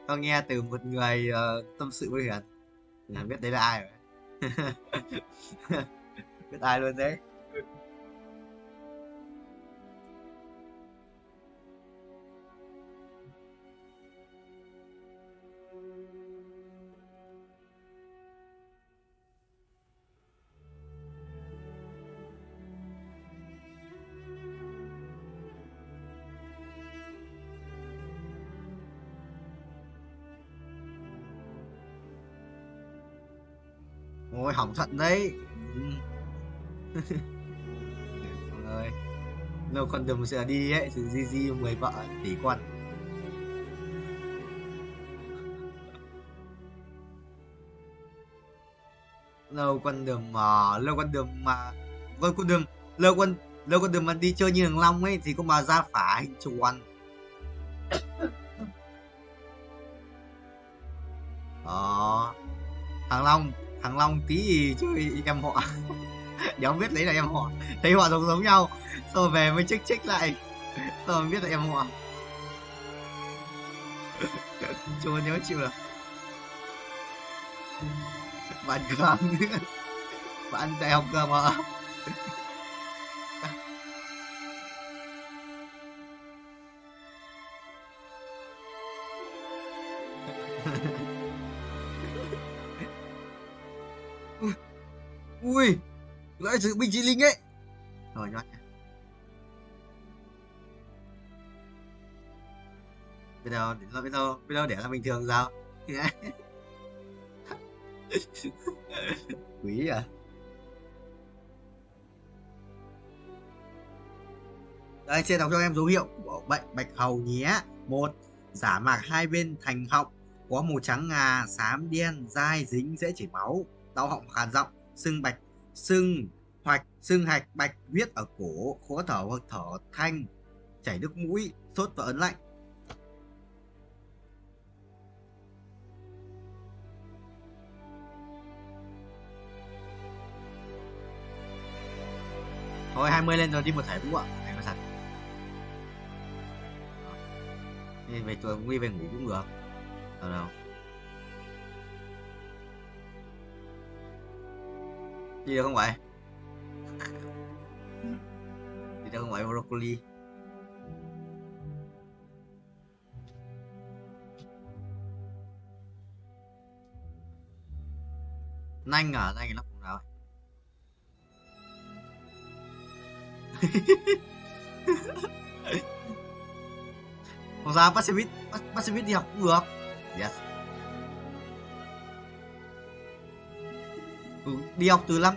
tao nghe từ một người tâm sự với Huyền, biết đấy là ai rồi. Biết ai luôn đấy. Ôi hỏng thận đấy. Mọi người, no condom sẽ đi ấy, sự GG 10 vợ tỷ con. Lâu condom mà lâu condom mà đi chơi như thằng Long ấy thì có mà ra phả hình chuồn. Thằng Long tí thì chơi em họ. Đéo biết đấy là em họ, thấy họ giống nhau, xong rồi về mới check lại, xong rồi biết là em họ. Chua nhớ chịu được. Bạn Cường. Bạn đại học Cường mà. Ui, lại sự binh sĩ linh ấy. Rồi nhót nha. Bây giờ để là bình thường sao? Quý à. Đây, sẽ đọc cho em dấu hiệu của bệnh bạch hầu nhé. 1. Giả mạc hai bên thành họng, có màu trắng ngà, xám đen, dai dính, dễ chảy máu, đau họng khàn giọng, sưng hạch bạch, huyết ở cổ, khó thở hoặc thở thanh, chảy nước mũi, sốt và ớn lạnh. Thôi 20 lên rồi đi một thẻ vũ ạ. Thẻ thật. Đi về tuổi nguy về ngủ cũng được. Đâu. Đi được không vậy? Đi được không vậy broccoli? Nanh à? Nanh nó cũng nào? Không sao, Pacific đi học cũng được. Yes. Đi học từ năm